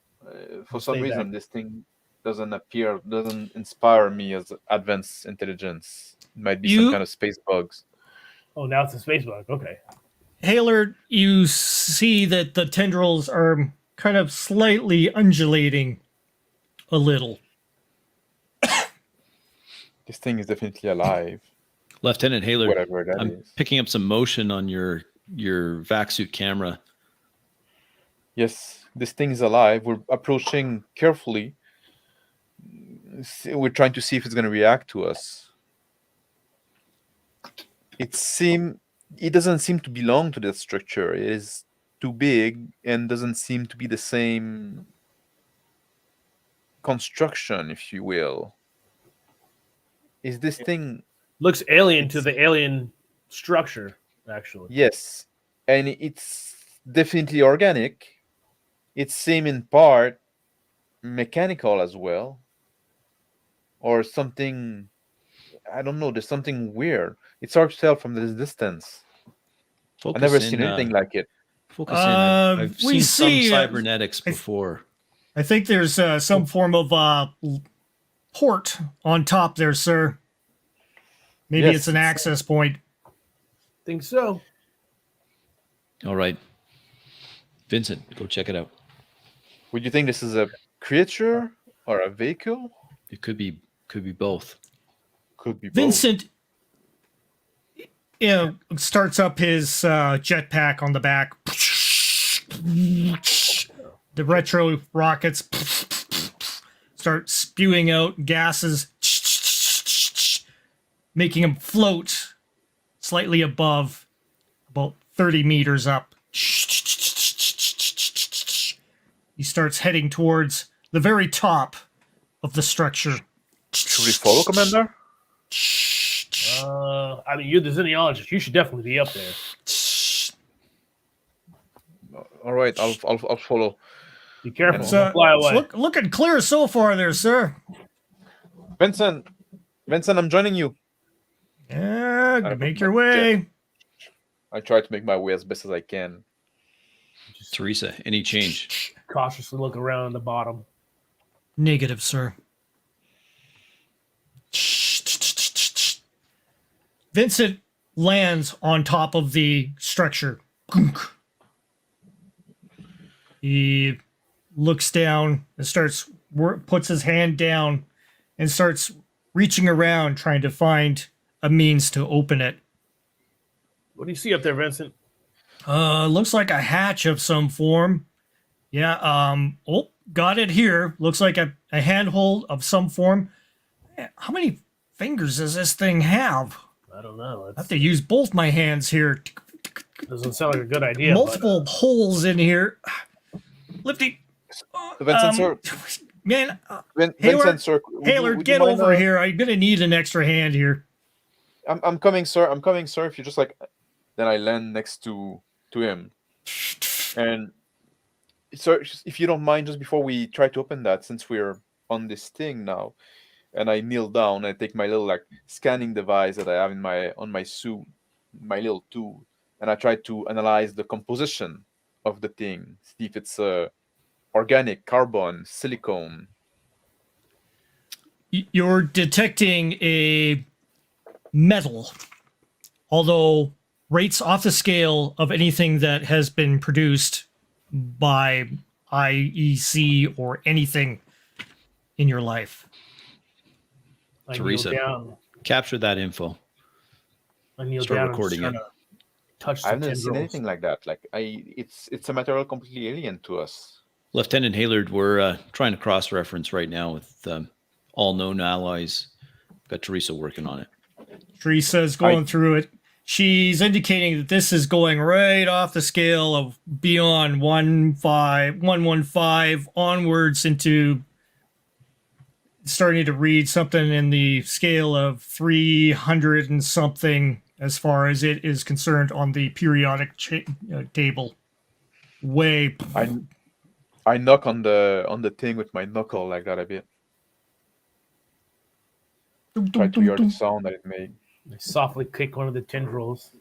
For some Stay reason, back. this thing doesn't inspire me as advanced intelligence. It might be some kind of space bugs. Oh, now it's a space bug. Okay. Haler, you see that the tendrils are kind of slightly undulating a little. This thing is definitely alive. Lieutenant Haler, Whatever that I'm is. picking up some motion on your vac suit camera. Yes, this thing is alive. We're approaching carefully. We're trying to see if it's going to react to us. It doesn't seem to belong to that structure. It is too big and doesn't seem to be the same construction, if you will. Is this thing... Looks alien to the alien structure, actually. Yes, and it's definitely organic. It's same in part mechanical as well. Or something... I don't know. There's something weird. It's hard to tell from this distance. I've never seen anything like it. Focus in. I've we seen see, some cybernetics before. I think there's some form of port on top there, sir. Maybe Yes, it's an access point. Think so. All right. Vincent, go check it out. Would you think this is a creature or a vehicle? It could be both. Could be both. Vincent, starts up his jetpack on the back. The retro rockets start spewing out gases, making him float slightly above, about 30 meters up. He starts heading towards the very top of the structure. Should we follow, Commander? I mean, you're the xenologist. You should definitely be up there. All right, I'll follow. Be careful. It's, Don't fly away. it's looking clear so far there, sir. Vincent, I'm joining you. Yeah, make your way. I try to make my way as best as I can. Teresa, any change? Cautiously look around on the bottom. Negative, sir. Vincent lands on top of the structure. He looks down and puts his hand down and starts reaching around trying to find a means to open it. What do you see up there, Vincent? Looks like a hatch of some form. Yeah, oh, got it here. Looks like a handhold of some form. How many fingers does this thing have? I don't know. I have to use both my hands here. Doesn't sound like a good idea. Multiple holes in here. Lifty. Vincent, sir. Man, Vincent, sir. Haylard, get over here. I'm going to need an extra hand here. I'm coming, sir. I'm coming, sir. If you just like... Then I land next to him. And... Sir, if you don't mind, just before we try to open that, since we're on this thing now, and I kneel down, I take my little like scanning device that I have on my suit, my little tool, and I try to analyze the composition of the thing, see if it's organic, carbon, silicone. You're detecting a metal, although rates off the scale of anything that has been produced by IEC or anything in your life. Teresa, capture that info. I kneel Start down recording it. Touch I haven't tendrils. seen anything like that. Like it's a material completely alien to us. Lieutenant Haylard, we're trying to cross-reference right now with all known allies. Got Teresa working on it. Teresa's going through it. She's indicating that this is going right off the scale of beyond 115 onwards into starting to read something in the scale of 300 and something as far as it is concerned on the periodic table. Way. I knock on the thing with my knuckle like that a bit. Try to hear the sound that it made. I softly kick one of the tendrils.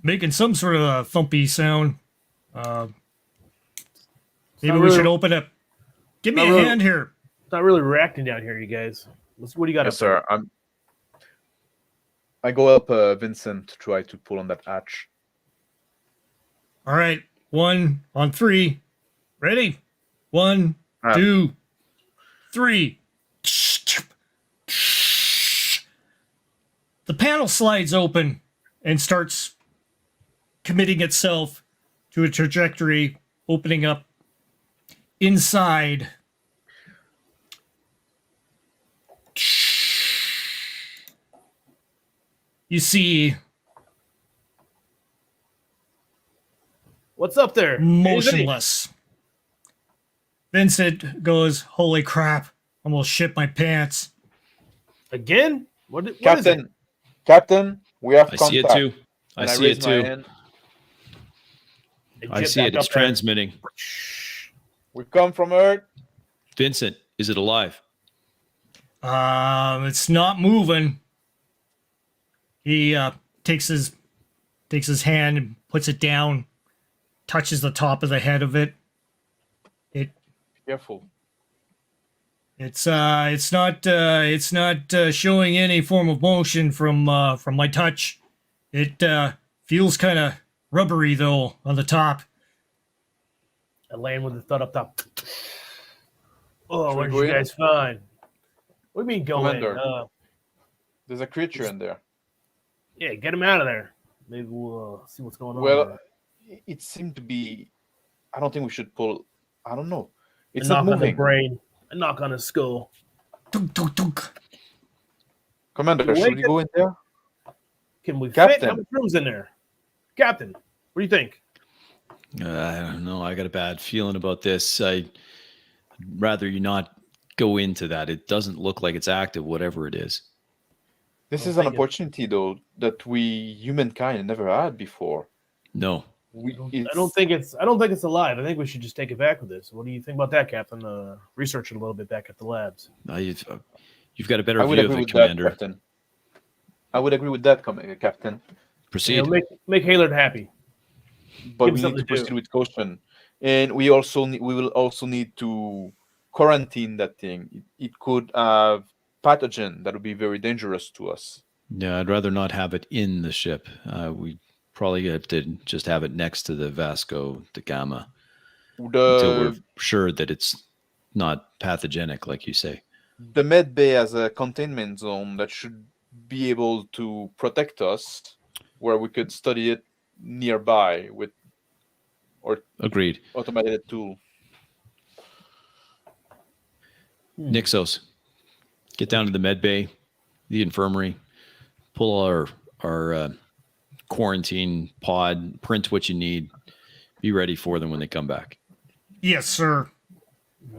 Making some sort of a thumpy sound. Maybe we should open up. Give me a hand here. It's not really reacting down here, you guys. What do you got? Yes, sir. I go up, Vincent, to try to pull on that hatch. All right, 1 on 3. Ready? 1, 2, 3. The panel slides open and starts committing itself to a trajectory, opening up inside. You see what's up there? Motionless. Vincent goes, holy crap, almost shit my pants. Again? What is it? Captain, we have contact. I see it too. I see it too. Hand. I see it. It's transmitting. We come from Earth. Vincent, is it alive? It's not moving. He takes his hand and puts it down, touches the top of the head of it. Careful. It's not showing any form of motion from my touch. It feels kind of rubbery though on the top. I land with the thud up top. Oh, what did you guys find? What do you mean go in? There's a creature in there. Yeah, get him out of there. Maybe we'll see what's going on. Well, it seemed to be. I don't think we should pull. I don't know. It's not not moving. On the brain. A knock on his skull. Dunk, dunk, dunk. Commander, should we go in there? Can we fit? How much room's in there? Captain, what do you think? I don't know. I got a bad feeling about this. I'd rather you not go into that. It doesn't look like it's active, whatever it is. This is an opportunity, though, that we, humankind, never had before. No. I don't think it's alive. I think we should just take it back with this. What do you think about that, Captain? Research it a little bit back at the labs. You've got a better I would view of agree it, with Commander. that, Captain. I would agree with that, Captain. Proceed. You know, make 𝗖𝗘𝗡𝗧𝗥𝗜 happy. But Give we him need to something to do. proceed with caution, and we will also need to quarantine that thing. It could have pathogen that would be very dangerous to us. Yeah, I'd rather not have it in the ship. We probably have to just have it next to the Vasco da Gama until we're sure that it's not pathogenic, like you say. The med bay has a containment zone that should be able to protect us, where we could study it nearby with Agreed. automated tool. Nixos, get down to the med bay, the infirmary, pull our quarantine pod, print what you need, be ready for them when they come back. Yes, sir.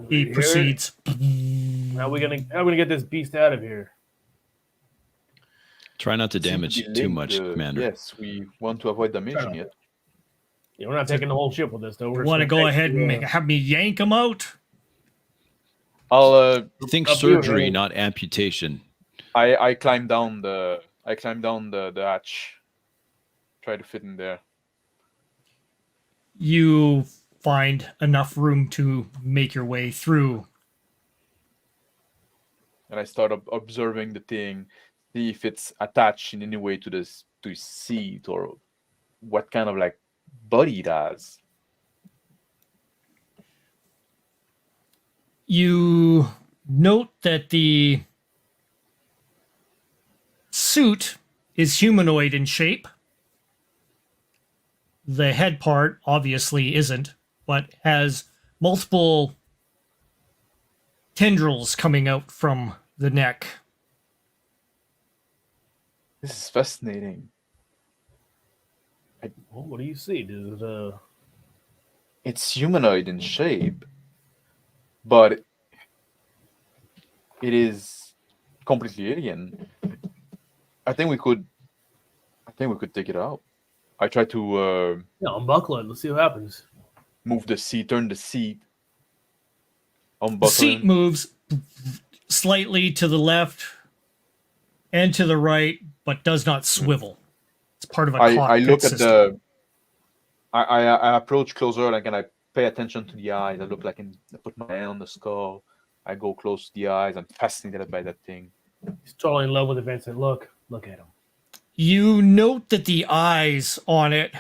He proceeds. How are we gonna get this beast out of here? Try not to damage it too much, Commander. Yes, we want to avoid damaging it. Yeah, we're not taking the whole ship with us, though. We're Want to just go gonna ahead take and have me yank him out? I'll Think Up here, surgery, man. not amputation. I climb down the hatch. Try to fit in there. You find enough room to make your way through. And I start observing the thing, see if it's attached in any way to the seat, or what kind of like body it has. You note that the suit is humanoid in shape. The head part obviously isn't, but has multiple tendrils coming out from the neck. This is fascinating. Well, what do you see? Does it, It's humanoid in shape, but it is completely alien. I think we could take it out. I try to unbuckle it. Let's see what happens. move the seat, turn the seat, The unbuckle seat him. moves slightly to the left and to the right, but does not swivel. It's part of a I cockpit look at system. I approach closer, like, and I pay attention to the eyes. I look like, I put my hand on the skull. I go close to the eyes. I'm fascinated by that thing. He's totally in love with it, Vincent. Look at him. You note that the eyes on it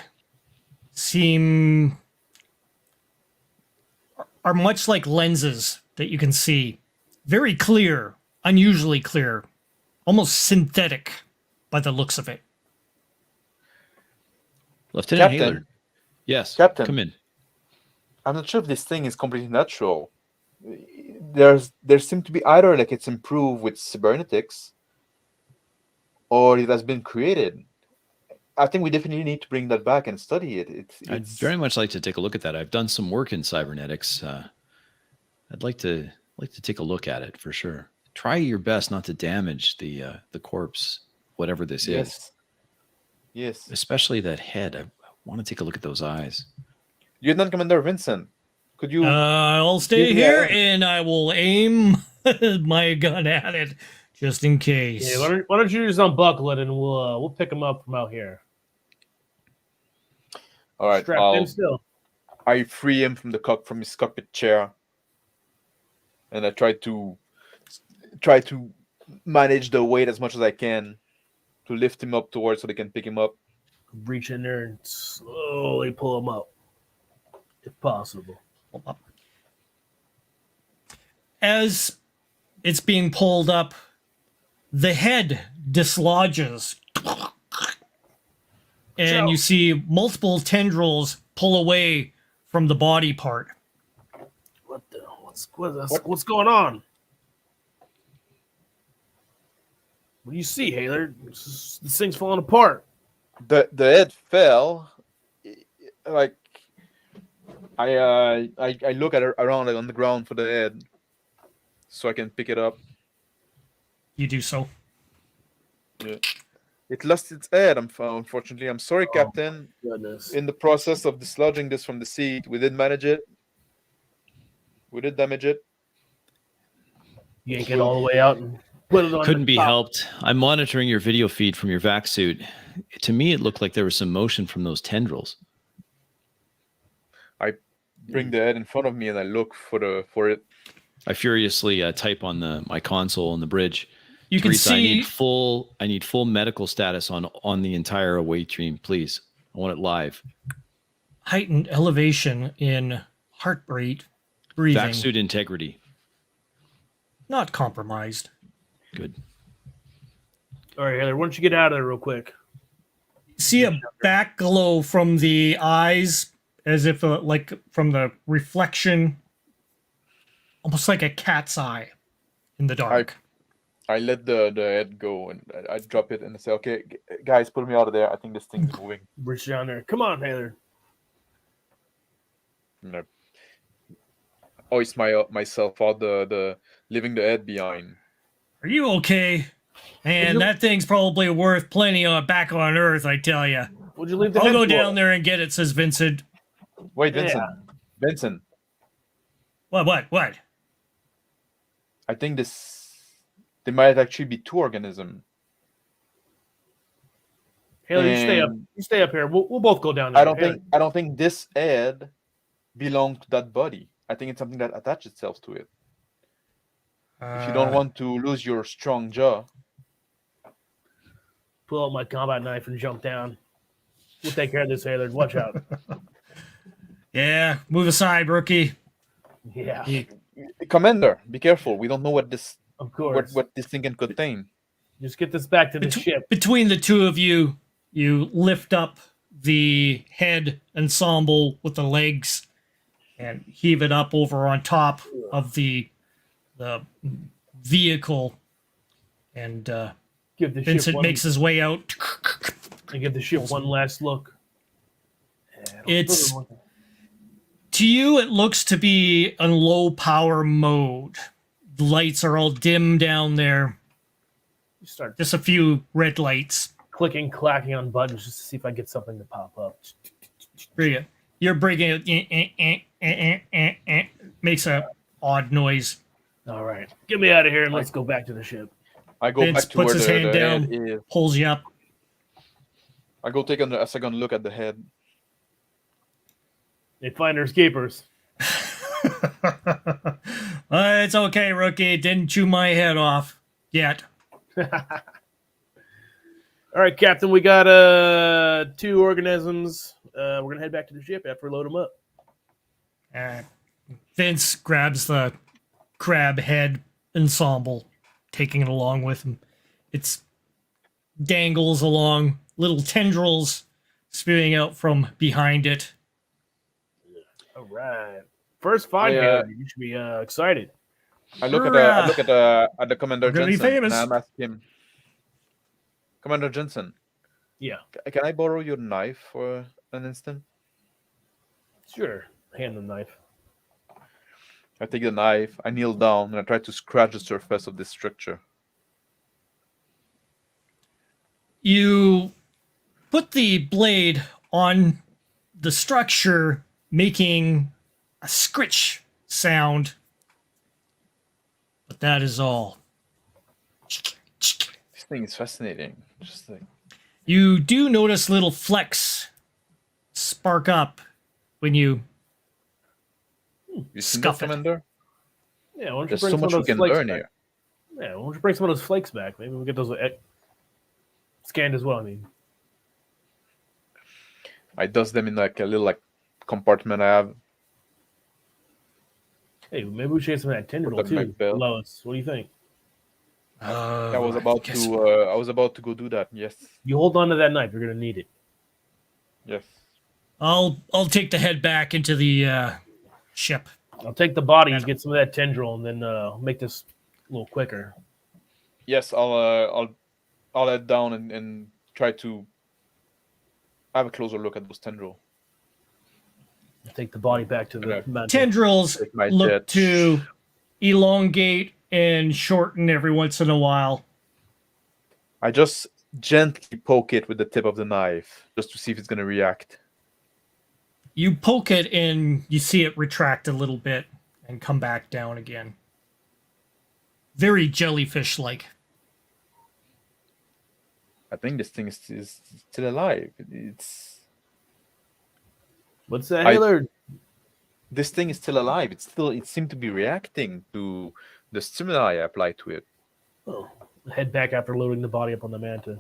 are much like lenses that you can see. Very clear, unusually clear, almost synthetic by the looks of it. Lieutenant Captain. Haylard. Yes, Captain. come in. I'm not sure if this thing is completely natural. There seem to be either like it's improved with cybernetics, or it has been created. I think we definitely need to bring that back and study it. I'd very much like to take a look at that. I've done some work in cybernetics. I'd like to take a look at it for sure. Try your best not to damage the corpse, whatever this is. Yes. Especially that head. I want to take a look at those eyes. Lieutenant Commander Vincent, could you? I'll stay Give me here a- and I will aim my gun at it just in case. Yeah, why don't you just unbuckle it and we'll pick him up from out here. All right. Strapped in still. I free him from his cockpit chair, and I try to manage the weight as much as I can to lift him up towards so they can pick him up. Reach in there and slowly pull him up, if possible. As it's being pulled up, the head dislodges. And you see multiple tendrils pull away from the body part. What's going on? What do you see, Haylard? This thing's falling apart. The head fell. Like I look at it around, like, on the ground for the head, so I can pick it up. You do so. Yeah. It lost its head. Unfortunately, I'm sorry, Oh. Captain. Goodness. In the process of dislodging this from the seat, we did manage it. We did damage it. Yank it all the way out and put it on. Couldn't the be top. helped. I'm monitoring your video feed from your vac suit. To me, it looked like there was some motion from those tendrils. I bring the head in front of me and I look for it. I furiously type on my console on the bridge. You can Teresa, see I need full medical status on the entire away team, please. I want it live. heightened elevation in heart rate, breathing. Vac suit integrity. Not compromised. Good. All right, Heather, why don't you get out of there real quick? See a back glow from the eyes, as if like from the reflection, almost like a cat's eye in the dark. I let the head go and I drop it and I say, okay, guys, pull me out of there. I think this thing's moving. Reach down there. Come on, Heather. No. Hoist myself out the leaving the head behind. Are you okay? Man, that thing's probably worth plenty back on Earth, I tell you. Would you leave the I'll head go for? down there and get it, says Vincent. Wait, Yeah. Vincent. What? I think there might actually be two organisms. Heather, you stay up. And You stay up here. We'll both go down there. I don't think this head belonged to that body. I think it's something that attaches itself to it. If you don't want to lose your strong jaw, Pull out my combat knife and jump down. We'll take care of this, Heather. Watch out. Yeah, move aside, rookie. Yeah, Commander, be careful. We don't know what this of course. what this thing can contain. Just get this back to the ship. Between the two of you, you lift up the head ensemble with the legs and heave it up over on top of the vehicle. And Give the Vincent ship makes his way out. and give the ship one last look. It's to you, it looks to be in low power mode. The lights are all dim down there. You start Just a few red lights. clicking, clacking on buttons just to see if I get something to pop up. Brilliant. You're bringing it. Makes a odd noise. All right, get me out of here and let's go back to the ship. I go Vince back to puts where his the hand down. head is. Pulls you up. I go take a second look at the head. They find their escapers. It's okay, rookie. Didn't chew my head off yet. All right, Captain, we got 2 organisms. We're gonna head back to the ship after we load them up. Vince grabs the crab head ensemble, taking it along with him. It's dangles along, little tendrils spewing out from behind it. All right, first find. Heather. You should be excited. I look Hurrah! at the Commander We're gonna be Jensen, famous. and I'm asking him, Commander Jensen, Yeah, can I borrow your knife for an instant? sure. Hand the knife. I take the knife, I kneel down, and I try to scratch the surface of this structure. You put the blade on the structure, making a scritch sound. But that is all. This thing is fascinating. Just like You do notice little flecks spark up when you you see Scuff that, it. Commander? Yeah, why don't you There's bring so some much of we those can flakes learn back? here. Yeah, why don't you bring some of those flakes back? Maybe we'll get those scanned as well. I mean, I dust them in like a little compartment I have. hey, maybe we should get some of that tendril Put them in too. my belt. Lois, what do you think? I was about guess- to go do that. Yes. You hold on to that knife. You're gonna need it. Yes. I'll take the head back into the ship. I'll take the body and get some of that tendril, and then make this a little quicker. Yes, I'll head down and try to have a closer look at those tendril. I'll take the body back to the Okay. mountain. Tendrils Take my look jet. to elongate and shorten every once in a while. I just gently poke it with the tip of the knife just to see if it's going to react. You poke it and you see it retract a little bit and come back down again. Very jellyfish-like. I think this thing is still alive. What's that, Hillard? This thing is still alive. It seemed to be reacting to the stimuli I applied to it. Oh, head back after loading the body up on the manta.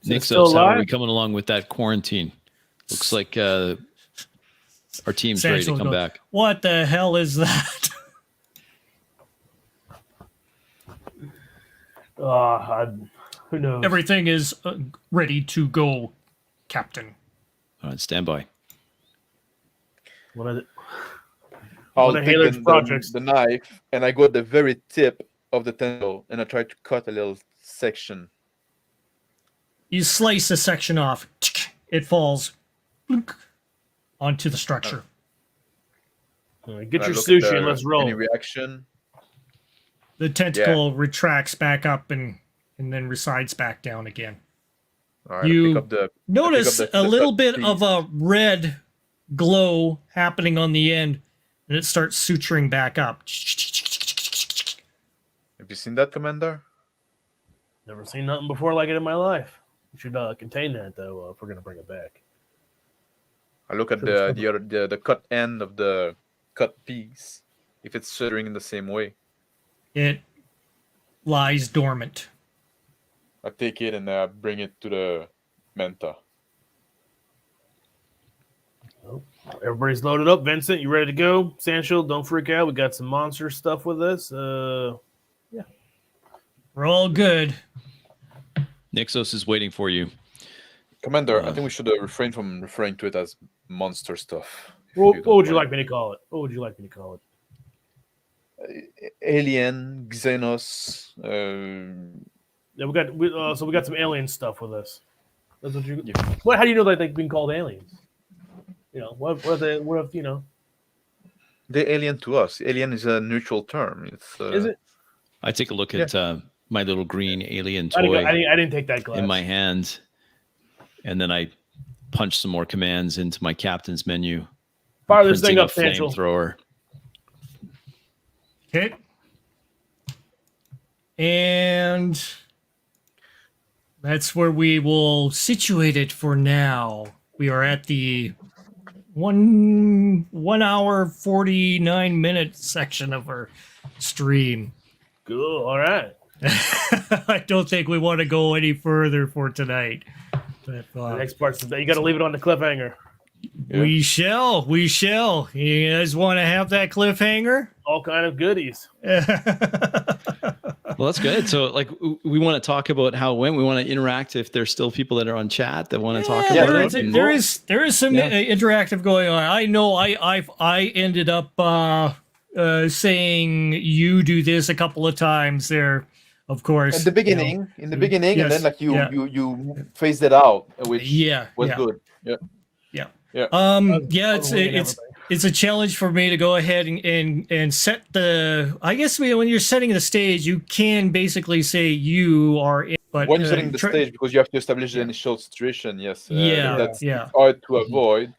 Nixos, how are we coming along with that quarantine? Looks like our team's ready to come back. What the hell is that? Who knows? Everything is ready to go, Captain. All right, stand by. One of the I'll take take the knife and I go at the very tip of the tentacle and I try to cut a little section. You slice a section off. It falls onto the structure. All right, get your sushi and let's roll. Any reaction? The tentacle retracts back up and then resides back down again. All right, You notice a little bit of a red glow happening on the end, and it starts suturing back up. Have you seen that, Commander? Never seen nothing before like it in my life. We should contain that though if we're gonna bring it back. I look at the cut end of the cut piece. If it's suturing in the same way, It lies dormant. I take it and bring it to the manta. Everybody's loaded up. Vincent, you ready to go? Sancho, don't freak out. We got some monster stuff with us. Yeah. We're all good. Nixos is waiting for you. Commander, I think we should refrain from referring to it as monster stuff. What would you like me to call it? What would you like me to call it? Alien, Xenos. Yeah, we got some alien stuff with us. That's what you. What? How do you know that they've been called aliens? You know what if you know? They're alien to us. Alien is a neutral term. It's Is it? I take a look at my little green alien toy I didn't take that glass in my hand, and then I punch some more commands into my captain's menu. Fire this thing up, Sancho. Flamethrower. Okay. And that's where we will situate it for now. We are at the 1 hour 49-minute section of our stream. Cool. All right. I don't think we want to go any further for tonight. But, The next part's you got to leave it on the cliffhanger. Yeah. We shall. You guys want to have that cliffhanger? All kind of goodies. Well, that's good. So, like, we want to talk about how it went. We want to interact if there's still people that are on chat that want to talk about it. There is some interactive going on. I know I ended up saying you do this a couple of times there, of course. At the beginning, yes. and then like you phased it out, which was good. Yeah. It's a challenge for me to go ahead and set the. I guess when you're setting the stage, you can basically say you are in. But when you're setting the stage, because you have to establish the initial situation, yes. That's hard to avoid.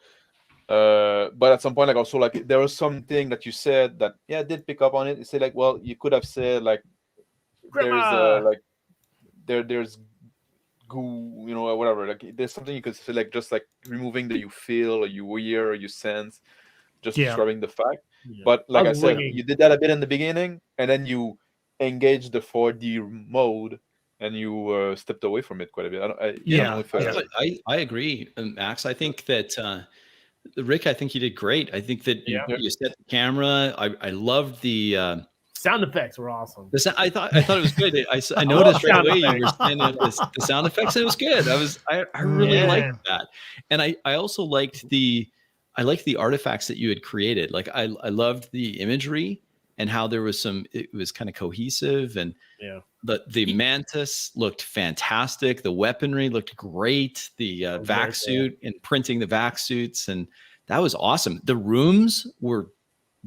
But at some point, like also like there was something that you said that did pick up on it. You say like, well, you could have said like there's goo, you know, or whatever. Like there's something you could say like just like removing the you feel or you hear or you sense, just describing the fact. Yeah. But like I said, you did that a bit in the beginning, and then you engaged the 4D mode. And you stepped away from it quite a bit. I agree, Max. I think that Rick, I think you did great. I think that you set the camera. I loved the sound effects were awesome. I thought it was good. I noticed right away you were saying the sound effects. It was good. I really liked that, and I also liked the artifacts that you had created. Like I loved the imagery and how there was it was kind of cohesive, and the mantis looked fantastic. The weaponry looked great. The vac suit and printing the vac suits, and that was awesome. The rooms were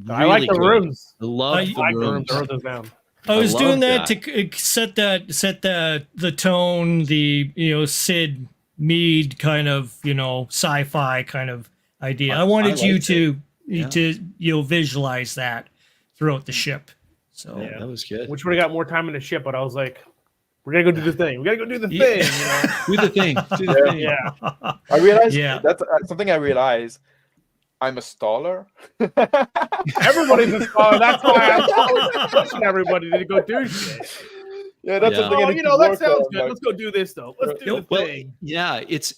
really I like the good. rooms. I love the rooms. I wrote those down. I was doing love that to set the tone, the Sid Mead kind of sci-fi kind of idea. I wanted you to visualize that throughout the ship. So Yeah, that was good. Which would have got more time in the ship, but I was like, "We're gonna go do the thing. We gotta go do the thing." Do the thing. Do the thing. Yeah. I realized Yeah. that's something I realized. I'm a staller. Everybody's a scholar. That's why I'm pushing everybody to go do shit. Yeah, that's Yeah. something I Oh, need to that work sounds on, good. like- Let's go do this though. Let's do the Well, thing. yeah, it's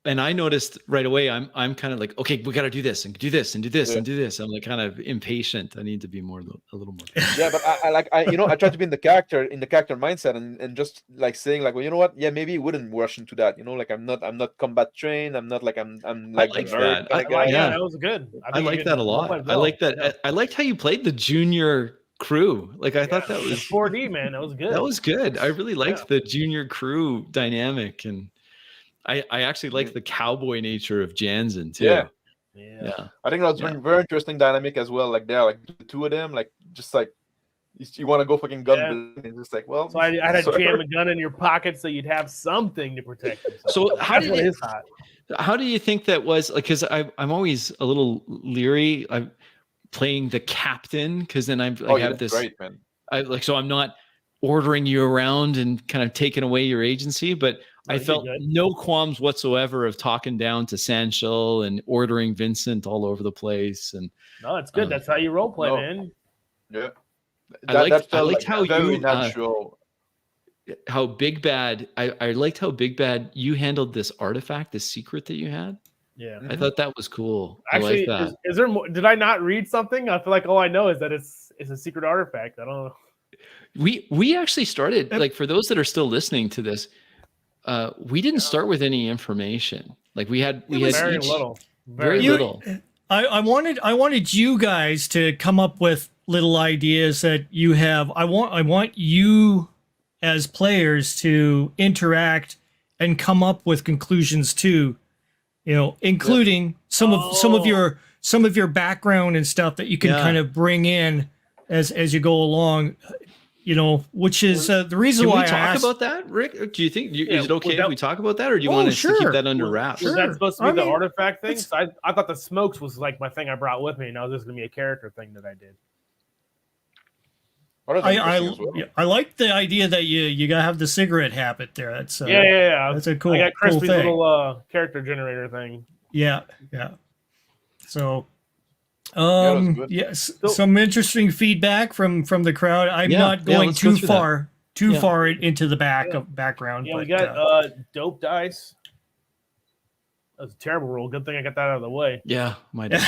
and I noticed right away I'm kind of like, okay, we got to do this and do this and do this and do this. I'm like kind of impatient. I need to be a little more. Yeah, but I try to be in the character mindset and just like saying like, well, you know what? Yeah, maybe you wouldn't rush into that. Like I'm not combat trained. I'm not like I'm like like the nerd that. kind of Yeah, guy. that was good. I like that a lot. I like that. Yeah. I liked how you played the junior crew. Like I thought that was 4D, man. That was good. That was good. I really liked the junior crew dynamic, and I actually liked the cowboy nature of Jansen too. Yeah. Yeah. I think that was very interesting dynamic as well. Like like the two of them, like just like you want to go fucking gun, and just like, well. So I had to jam a gun in your pocket so you'd have something to protect yourself. So how That's did what it- is hot. How do you think that was? Like, because I'm always a little leery. I'm playing the captain because then I have this. Great, man. So I'm not ordering you around and kind of taking away your agency, but I felt no qualms whatsoever of talking down to Sanchel and ordering Vincent all over the place. And No, it's good. That's how you role play, man. Yeah. I liked how very you natural. how Big Bad. I liked how Big Bad you handled this artifact, this secret that you had. Yeah, I thought that was cool. Actually, I like that. is there more? Did I not read something? I feel like all I know is that it's a secret artifact. I don't know. We actually started, like, for those that are still listening to this, we didn't start with any information. Like we had Very each, little. very little. I wanted you guys to come up with little ideas that you have. I want you as players to interact and come up with conclusions too. Including some of your background and stuff that you can kind of bring in as you go along. Which is the reason why Can we I talk asked about that, Rick? Do you think is it okay if we talk about that, or do you Oh, want us to sure. keep that under wraps? Was that supposed to be I the mean, artifact thing? So I thought the smokes was like my thing I brought with me, and now this is gonna be a character thing that I did. I like the idea that you gotta have the cigarette habit there. That's Yeah. That's a cool. I got cool Crispy's thing. little character generator thing. Yeah. So, was good. yes, some interesting feedback from the crowd. I'm not going let's go too through far Yeah. far into the background. Yeah, but, we got dope dice. That was a terrible roll. Good thing I got that out of the way. Yeah, my dad.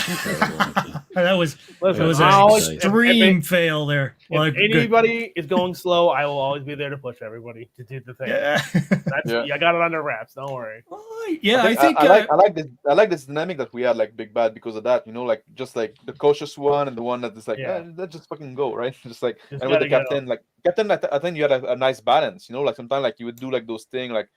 that was Listen, an I'll always- extreme fail there. If anybody is going slow, I will always be there to push everybody to do the thing. Yeah. I got it under wraps. Don't worry. I think I like this dynamic that we had, like Big Bad, because of that. Like just like the cautious one and the one that is like, let's just fucking go, right? Just like, Just and with the gotta captain, I think you had a nice balance. Like sometimes like you would do like those things like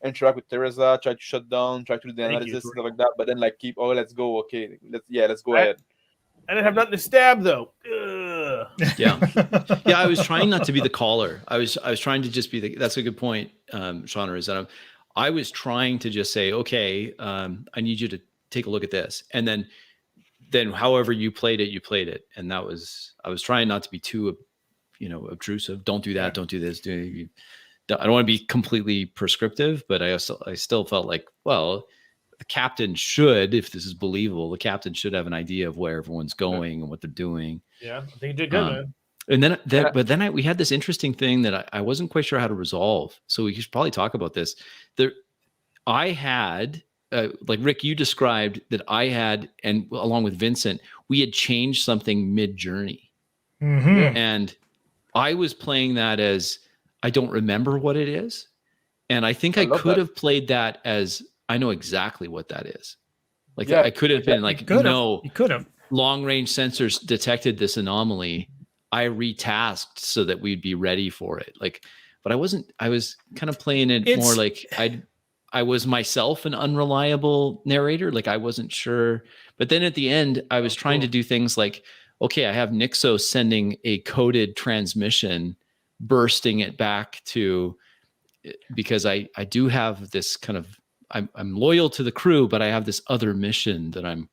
interact with Teresa, try to shut down, try to do the analysis, stuff like that, but then like keep, let's go, okay, let's go ahead. I didn't have nothing to stab though. Ugh. Yeah. I was trying not to be the caller. I was trying to just be that's a good point, Shauna, is that I was trying to just say, okay, I need you to take a look at this, and then however you played it, and I was trying not to be too, obtrusive. Don't do that. Don't do this. I don't want to be completely prescriptive, but I still felt like, well, the captain should, if this is believable, the captain should have an idea of where everyone's going and what they're doing. Yeah, I think you did good, man. And then we had this interesting thing that I wasn't quite sure how to resolve. So we should probably talk about this. I had, like Rick, you described that I had, and along with Vincent, we had changed something mid-journey. Mm-hmm. And I was playing that as, I don't remember what it is. And I think I could have played that as, I know exactly what that is. Like I could have been like, no, you could have. Long range sensors detected this anomaly. I retasked so that we'd be ready for it. Like, but I wasn't, I was kind of playing it more like I was myself an unreliable narrator. Like I wasn't sure. But then at the end, I was trying to do things like, okay, I have Nixos sending a coded transmission, bursting it back to, because I do have this kind of, I'm loyal to the crew, but I have this other mission that I'm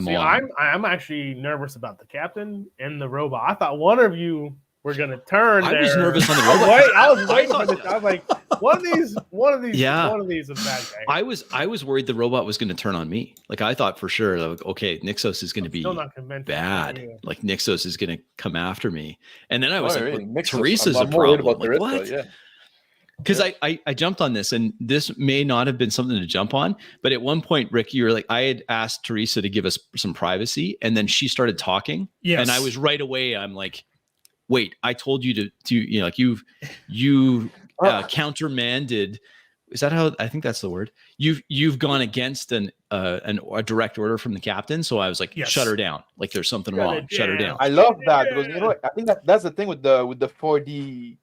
See, on. I'm actually nervous about the captain and the robot. I thought one of you were gonna turn. I was nervous on the robot. robot. I was waiting for this. I was like, one of these Yeah. one of these is a bad guy. I was worried the robot was going to turn on me. Like I thought for sure, like, okay, Nixos is going to be Still not convinced. bad. Yeah. Like Nixos is going to come after me. And then I was really? like, Nixos, Teresa's I'm a more worried problem. about Like, Teresa, what? yeah. Because I jumped on this, and this may not have been something to jump on, but at one point, Rick, you were like, I had asked Teresa to give us some privacy, and then she started talking, Yes. and I was right away. I'm like, wait, I told you to you know, like you countermanded. Is that how? I think that's the word. You've gone against a direct order from the captain. So I was like, Yes. shut her down. Like there's something wrong. Shut her down. I love that because you know I think that's the thing with the 4D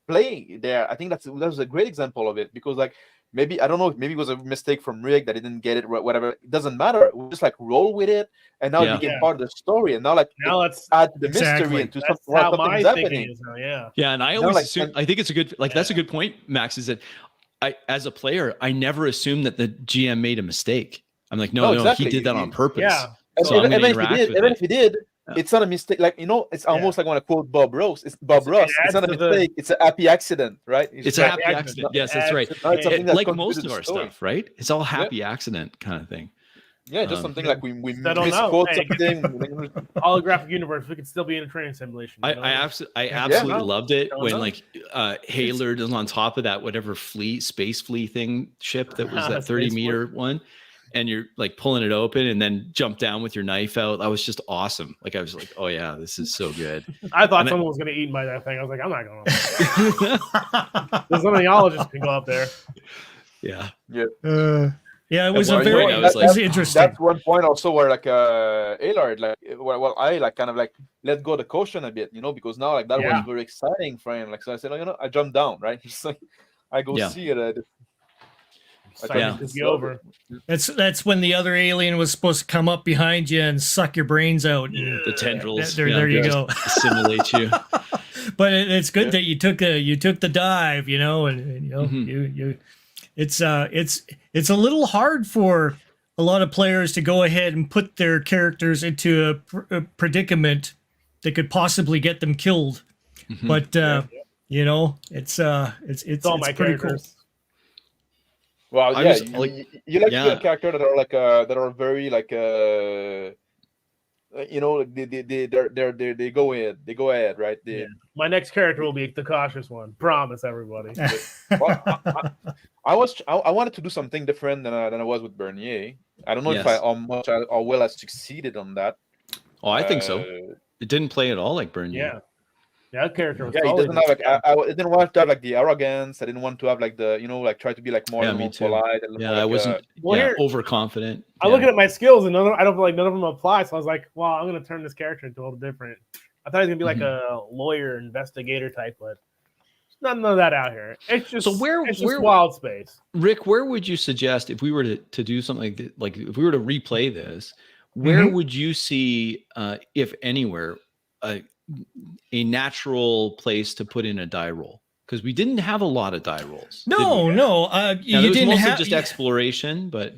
play there. I think that was a great example of it because like maybe I don't know, maybe it was a mistake from Rick that he didn't get it, whatever. It doesn't matter. We just like roll with it, and now it became part of the story. And now let's add to the mystery and to that's how my something's thinking happening. is now, yeah. Yeah, and I always assume. I think it's a good. Like that's a good point, Max. Is that as a player, I never assumed that the GM made a mistake. I'm like, no, exactly. he did that on purpose. Yeah. So even if he did, it's not a mistake. Like it's almost like when I quote Bob Ross. It's Bob Ross. It's not a mistake. It's a happy accident, right? It's a happy accident. Yes, that's right. Like most of our stuff, right? It's all happy accident kind of thing. Yeah, just something like we misquote something. Holographic universe. We could still be in a training simulation. I absolutely loved it when like Haylard is on top of that whatever space flea thing ship that was that 30-meter one, and you're like pulling it open and then jump down with your knife out. That was just awesome. Like I was like, oh yeah, this is so good. I thought someone was going to eat by that thing. I was like, I'm not going to. There's something y'all can go up there. Yeah. Yeah, it was a very. It was interesting. That's one point also where like Aylard, like I like kind of like let go the caution a bit, you know, because now like that was very exciting for him. Like so I said, oh, you know, I jumped down, right? Just like I go see it. It's over. That's when the other alien was supposed to come up behind you and suck your brains out. The tendrils. There you go. Assimilate you. But it's good that you took the dive, you know, and you know it's a little hard for a lot of players to go ahead and put their characters into a predicament that could possibly get them killed. But you know, it's all my pretty characters. cool. Well, yeah, you like to characters that are like that are very like you know, they go ahead, right? My next character will be the cautious one. Promise everybody. Well, I wanted to do something different than I was with Bernier. I don't know if how well I succeeded on that. Oh, I think so. It didn't play at all like Bernier. Yeah. That character was he doesn't have like I didn't want to have like the arrogance. I didn't want to have like the, you know, like try to be like more polite. And I wasn't overconfident. I'm looking at my skills and I don't feel like none of them apply. So I was like, well, I'm gonna turn this character into a little different. I thought he was gonna be like a lawyer, investigator type, but none of that out here. It's just it's just wild space. Rick, where would you suggest if we were to do something like if we were to replay this, where would you see, if anywhere, a natural place to put in a die roll? Because we didn't have a lot of die rolls. No. You didn't have just exploration, but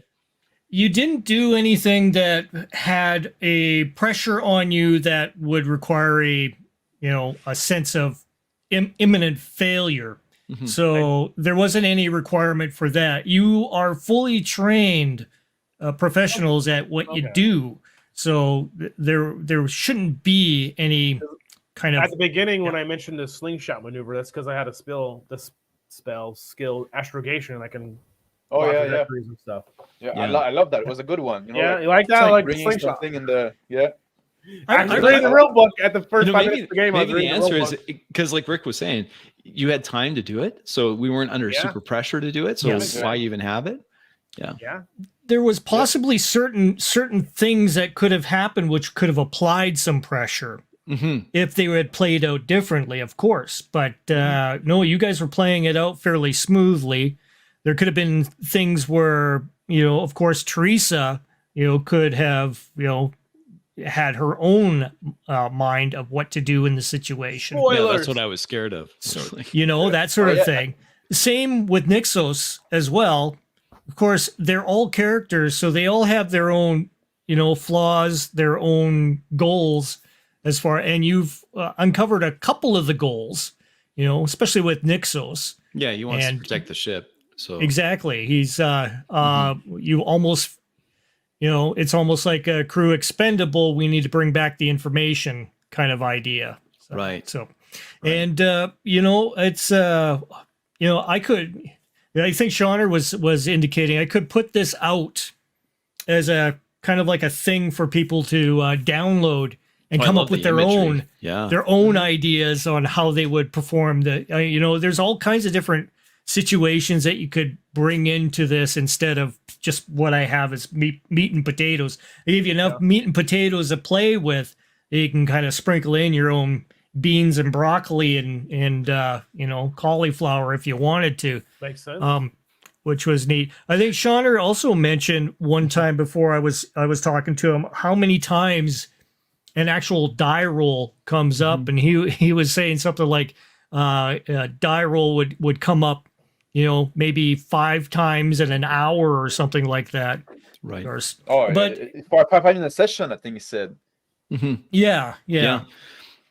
you didn't do anything that had a pressure on you that would require a sense of imminent failure. So there wasn't any requirement for that. You are fully trained professionals at what you do. So there shouldn't be any kind of... At the beginning, when I mentioned the slingshot maneuver, that's because I had a spell skill astrogation, and I can and stuff. I love that. It was a good one. You know, you like that? I like bringing slingshot. something in the I was reading the real book at the first 5 minutes of the game. Maybe the answer is because, like Rick was saying, you had time to do it, so we weren't under super pressure to do it. So why even have it? Yeah. There was possibly certain things that could have happened which could have applied some pressure if they had played out differently, of course. But no, you guys were playing it out fairly smoothly. There could have been things where, of course, Teresa, could have, had her own mind of what to do in the situation. Spoilers. Yeah, that's what I was scared of. So, that sort of thing. Same with Nixos as well. Of course, they're all characters, so they all have their own, flaws, their own goals and you've uncovered a couple of the goals, especially with Nixos. Yeah, he wants to protect the ship. So exactly. He's, you almost, it's almost like a crew expendable. We need to bring back the information kind of idea. So, right. So, and, it's, I think Shauner was indicating I could put this out as a kind of like a thing for people to download and come up with their own ideas on how they would perform there's all kinds of different situations that you could bring into this instead of just what I have as meat and potatoes. I give you enough meat and potatoes to play with that you can kind of sprinkle in your own beans and broccoli and cauliflower if you wanted to. Makes sense. Which was neat. I think Shauner also mentioned one time before I was talking to him how many times an actual die roll comes up, and he was saying something like a die roll would come up, maybe 5 times in an hour or something like that. Right. But for 5 in a session, I think he said. Mm-hmm. Yeah. And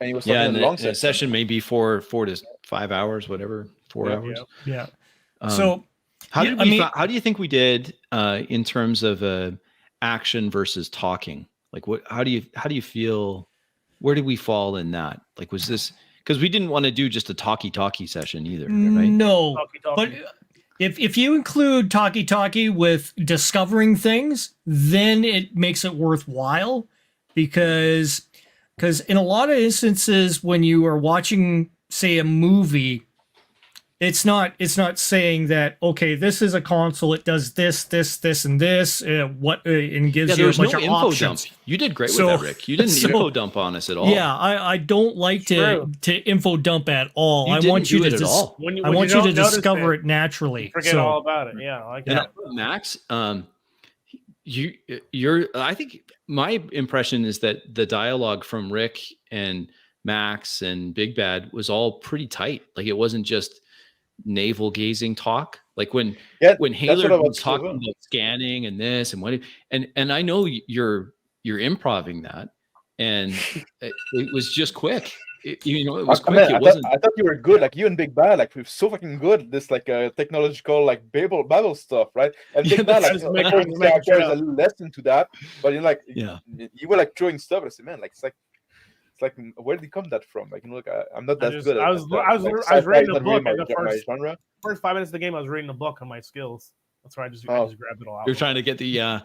he was talking in a long session, maybe 4 to 5 hours, whatever, 4 hours. Yeah. So how do you think we did in terms of action versus talking? Like how do you feel? Where did we fall in that? Like, was this because we didn't want to do just a talkie session either, right? No, but if you include talkie with discovering things, then it makes it worthwhile because in a lot of instances when you are watching, say, a movie, it's not saying that, okay, this is a console, it does this, and this, and gives you a bunch of options. Dump. You did great with that, Rick. You didn't info dump on us at all. Yeah, I don't like to info dump at all. I want you to discover it naturally. Forget all about it. Yeah, I like that. Max, I think my impression is that the dialogue from Rick and Max and Big Bad was all pretty tight. Like, it wasn't just navel gazing talk, like when Haylard was talking about scanning and this and what, and I know you're improving that, and it was just quick. It was quick. I thought you were good, like you and Big Bad, like we're so fucking good. This like technological like Babel stuff, right? And Big Bad like there's a lesson to that, but you were like throwing stuff. I said, man, like it's like where did he come that from? Like, like I'm not that good. I was reading the book. The first 5 minutes of the game, I was reading the book on my skills. That's why I just grabbed it all out. You're trying to get the I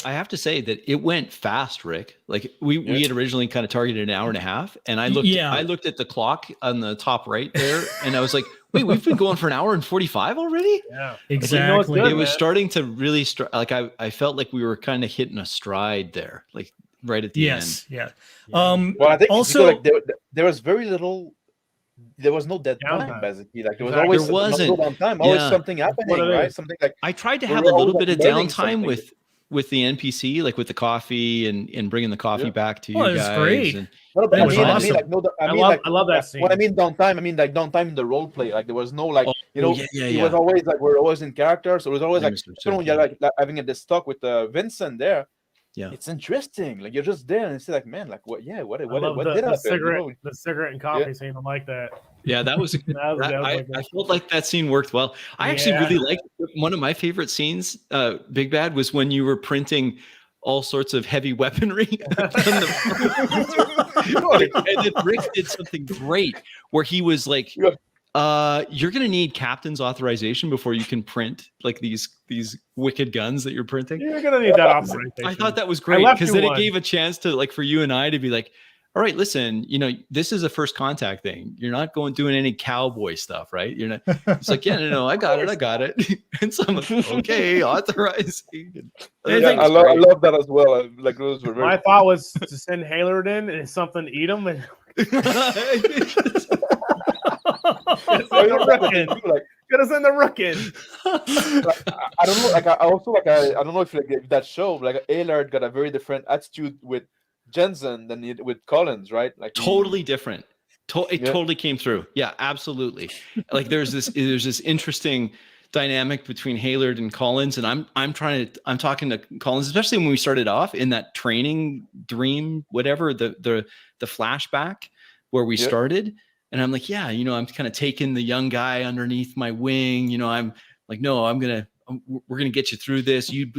have to say that it went fast, Rick. Like we had originally kind of targeted an hour and a half, and I looked at the clock on the top right there, and I was like, wait, we've been going for an hour and 45 already? Yeah, exactly. It was starting to really like I felt like we were kind of hitting a stride there, like right at the end. Yeah. Well, I think also like there was very little. There was no dead time, basically. Like there was always no downtime, always something happening, right? Something like I tried to have a little bit of downtime with the NPC, like with the coffee and bringing the coffee back to you guys. That's great. I love that scene. When I mean downtime, I mean like downtime in the role play. Like there was no like it was always like we're always in character, so it was always like you're like having this talk with Vincent there. Yeah, it's interesting. Like you're just there, and it's like, man, like what? Yeah, what did happen? The cigarette and coffee scene. I like that. Yeah, that was. I felt like that scene worked well. I actually really liked one of my favorite scenes. Big Bad was when you were printing all sorts of heavy weaponry. And then Rick did something great where he was like, you're gonna need captain's authorization before you can print like these wicked guns that you're printing. You're gonna need that authorization. I thought that was great because then it gave a chance to like for you and I to be like, all right, listen, this is a first contact thing. You're not doing any cowboy stuff, right? You're not. It's like, no, I got it. And so I'm like, okay, authorizing. I love that as well. Like those were my thought was to send Haylard in and something to eat him and. Get us in the rook in. I don't know. Like I don't know if like that show like Haylard got a very different attitude with Jensen than with Collins, right? Like Totally different. It totally came through. Yeah, absolutely. Like there's this interesting dynamic between Haylard and Collins, and I'm talking to Collins, especially when we started off in that training dream, whatever the flashback where we started, and I'm like, yeah, I'm kind of taking the young guy underneath my wing. I'm like, no, we're gonna get you through this. You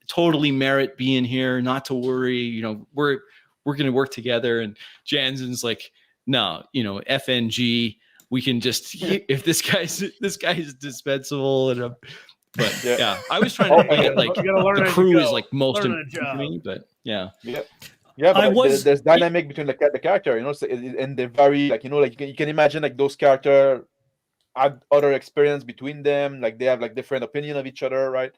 totally merit being here. Not to worry. We're gonna work together. And Jansen's like, no, FNG. We can just if this guy's dispensable. And but yeah, I was trying to make it like the crew is like most important to me. But yeah. Yeah, but there's dynamic between the character, and they're very like you can imagine like those characters had other experience between them, like they have like different opinion of each other, right?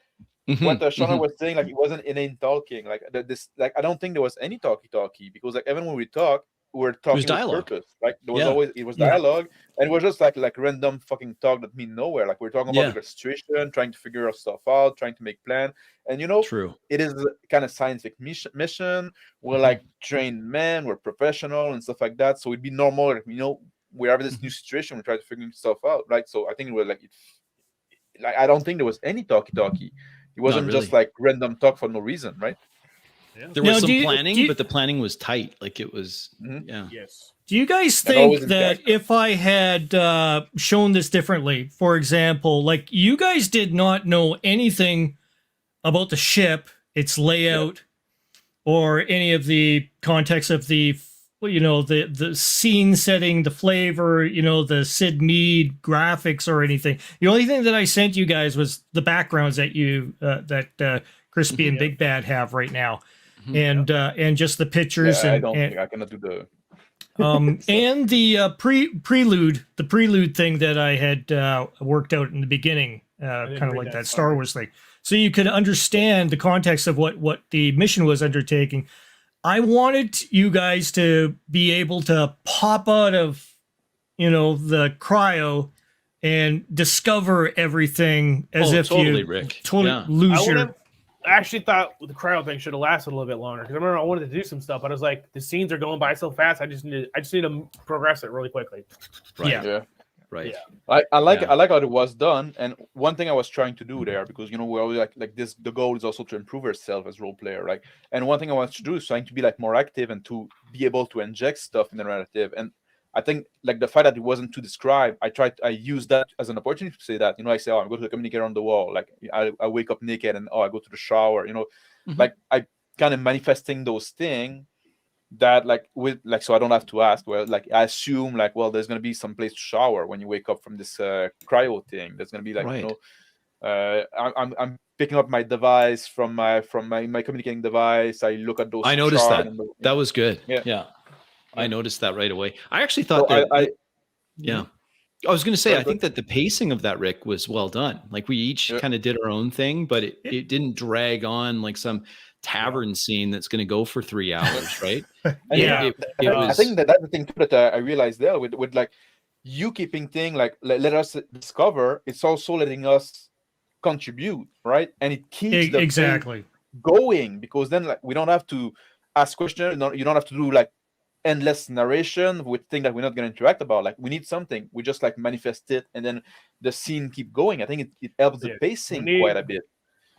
What Shauna was saying, like it wasn't inane talking, like this, like I don't think there was any talkie because like even when we talk, we're talking with purpose. Like there was always dialogue, and it was just like random fucking talk that mean nowhere. Like we're talking about the situation, trying to figure our stuff out, trying to make plan, and True. It is kind of scientific mission. We're like trained men, we're professional and stuff like that. So it'd be normal, we have this new situation, we try to figure stuff out, right? So I think it was like I don't think there was any talkie. It wasn't just like random talk for no reason, right? Yeah. There was some planning, but the planning was tight. Like it was, Yes. Do you guys think that if I had shown this differently, for example, like you guys did not know anything about the ship, its layout, or any of the context of the scene setting, the flavor, the Sid Mead graphics or anything. The only thing that I sent you guys was the backgrounds that Crispy and Big Bad have right now, and just the pictures. I don't think I cannot do the. And the prelude thing that I had worked out in the beginning, kind of like that Star Wars thing, so you could understand the context of what the mission was undertaking. I wanted you guys to be able to pop out of, the cryo and discover everything as if totally, you Rick. totally lose your. I actually thought the cryo thing should have lasted a little bit longer because I remember I wanted to do some stuff, but I was like, the scenes are going by so fast. I just need to progress it really quickly. Right. Yeah. Right. Yeah. I like how it was done, and one thing I was trying to do there, because we're always like this. The goal is also to improve yourself as role player, like. And one thing I wanted to do is trying to be like more active and to be able to inject stuff in the narrative. And I think like the fact that it wasn't too described, I used that as an opportunity to say that. I say, I go to the communicator on the wall, like I wake up naked, and I go to the shower. Like I kind of manifesting those things. That so I don't have to ask. Well, like I assume there's gonna be some place to shower when you wake up from this cryo thing. There's gonna be I'm picking up my device from my communicating device. I look at those. I noticed that. That was good. Yeah. I noticed that right away. I actually thought I was going to say, I think that the pacing of that, Rick, was well done. Like we each kind of did our own thing, but it didn't drag on like some tavern scene that's going to go for 3 hours, right? It was... I think that's the thing too that I realized there with like you keeping thing like let us discover. It's also letting us contribute, right? And it keeps the thing going, because then like we don't have to ask questions. You don't have to do like endless narration with things that we're not going to interact about. Like we need something, we just like manifest it, and then the scene keep going. I think it helps the pacing quite a bit.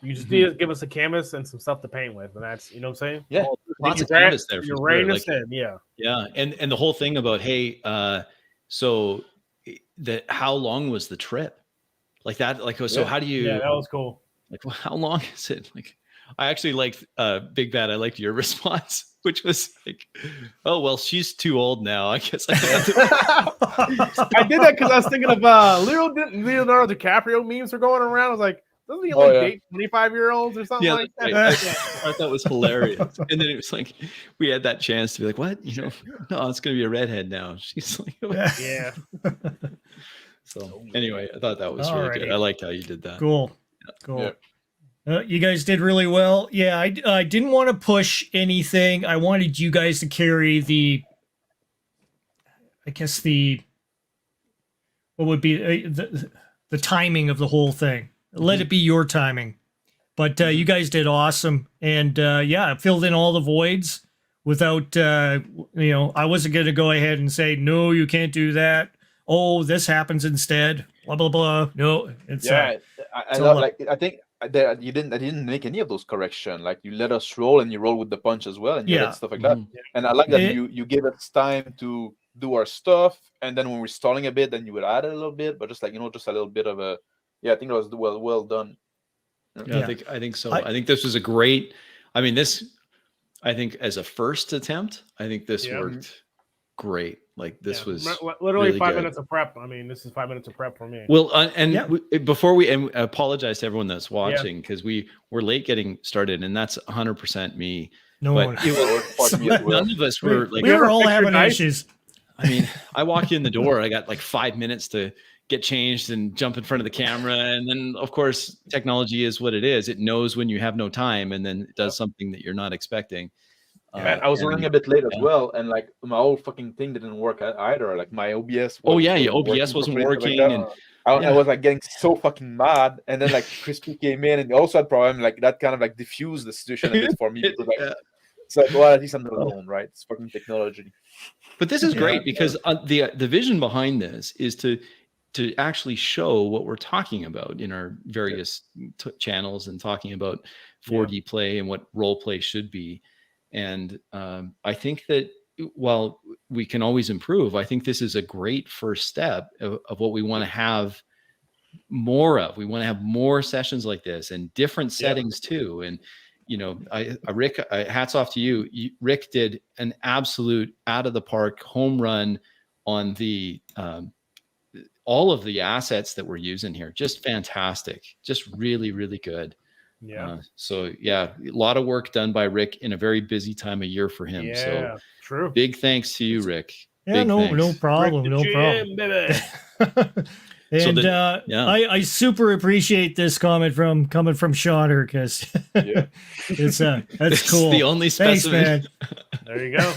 You just need to give us a canvas and some stuff to paint with, and that's what I'm saying. Yeah, lots of canvas there. You're right in yeah, and the whole thing about so how long was the trip? Like that, like so how do you? Yeah, that was cool. Like how long is it? Like I actually liked Big Bad. I liked your response, which was like, "Oh well, she's too old now. I guess." I did that because I was thinking of Leonardo DiCaprio memes are going around. I was like, doesn't he date 25-year-olds or something like that? I thought that was hilarious. And then it was like we had that chance to be like, "What? No, it's gonna be a redhead now." She's like, "Yeah." So anyway, I thought that was really good. I liked how you did that. Cool. You guys did really well. Yeah, I didn't want to push anything. I wanted you guys to carry what would be the timing of the whole thing. Let it be your timing. But you guys did awesome. And it filled in all the voids without, I wasn't going to go ahead and say, no, you can't do that. Oh, this happens instead. Blah, blah, blah. No, it's, I it's love, all like, I think that I didn't make any of those correction. Like, you let us roll and you roll with the punch as well, and you did stuff like that. And I like that you gave us time to do our stuff, and then when we're stalling a bit, then you would add it a little bit, but just like, just a little bit of a, I think that was well done. Yeah, I think so. I think this was a great. I mean, I think as a first attempt, I think this worked great. Like, this was literally really 5 good. minutes of prep. I mean, this is 5 minutes of prep for me. Well, before we, and I apologize to everyone that's watching, because we were late getting started, and that's 100% me. No, but none of us were like, we were all having issues. I mean, I walk in the door, I got like 5 minutes to get changed and jump in front of the camera. And then, of course, technology is what it is. It knows when you have no time, and then it does something that you're not expecting. Man, I was running a bit late as well, and like my whole fucking thing didn't work either. Like, my OBS. Your OBS wasn't working, and I was like getting so fucking mad. And then like Crispy came in, and he also had problem. Like, that kind of like diffused the situation a bit for me. Because, like, it's like, well, at least I'm not alone, right? It's fucking technology. But this is great because the vision behind this is to actually show what we're talking about in our various channels, and talking about 4D play and what role play should be. And I think that while we can always improve, I think this is a great first step of what we want to have more of. We want to have more sessions like this, and different settings too. And, Rick, hats off to you. Rick did an absolute out of the park home run on the all of the assets that we're using here. Just fantastic. Just really, really good. A lot of work done by Rick in a very busy time of year for him. So true. Big thanks to you, Rick. Yeah, no problem. No problem. And I super appreciate this comment coming from Shawner, because it's that's cool. The only specimen. Thanks, man. There you go.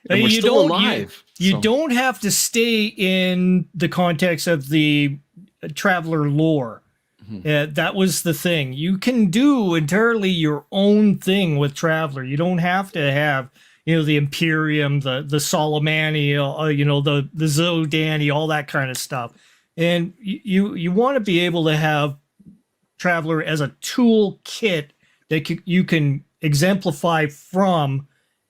And we're still alive. You don't have to stay in the context of the Traveler lore. That was the thing. You can do entirely your own thing with Traveler. You don't have to have, the Imperium, the Solomani, the Zodani, all that kind of stuff. And you want to be able to have Traveler as a tool kit that you can exemplify from,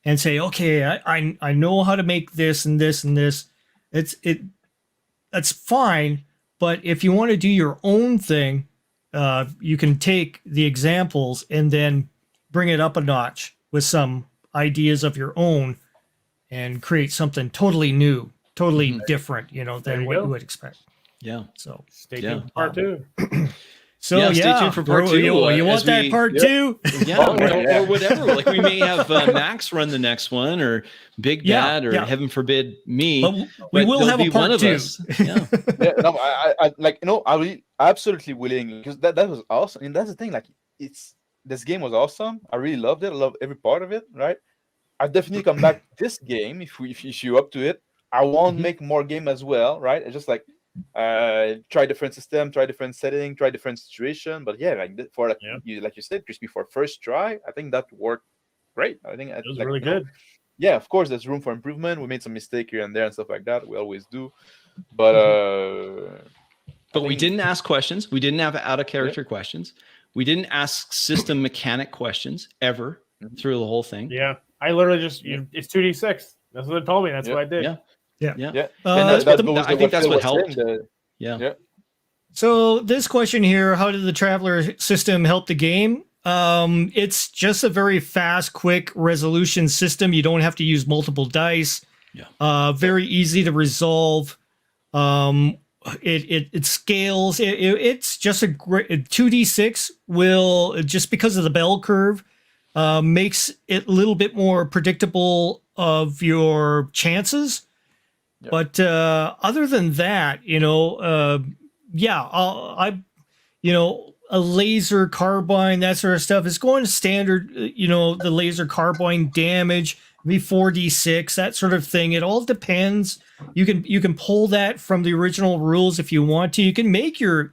and say, okay, I know how to make this and this and this. That's fine. But if you want to do your own thing, you can take the examples and then bring it up a notch with some ideas of your own, and create something totally new, totally different, than what you would expect. Yeah. So stay tuned for part 2. So stay tuned for part 2. You want that part 2? Yeah, or whatever. Like, we may have Max run the next one, or Big Bad, or heaven forbid me. But we will have a part 2. I'll be absolutely willing, because that was awesome. And that's the thing. Like, this game was awesome. I really loved it. I love every part of it. Right. I definitely come back to this game if you're up to it. I want to make more game as well. Right. It's just like, try different system, try different setting, try different situation. But like you said, Crispy, for first try, I think that worked great. I think it was really good. Yeah, of course, there's room for improvement. We made some mistake here and there and stuff like that. We always do. But we didn't ask questions. We didn't have out of character questions. We didn't ask system mechanic questions ever through the whole thing. Yeah, I literally just it's 2d6. That's what they told me. That's what I did. Yeah. And I think that's what helped. So this question here, how did the Traveler system help the game? It's just a very fast, quick resolution system. You don't have to use multiple dice. Very easy to resolve. It scales. It's just a great 2d6 will, just because of the bell curve, makes it a little bit more predictable of your chances. But other than that, a laser carbine, that sort of stuff is going to standard. The laser carbine damage, maybe 4d6, that sort of thing. It all depends. You can pull that from the original rules if you want to. You can make your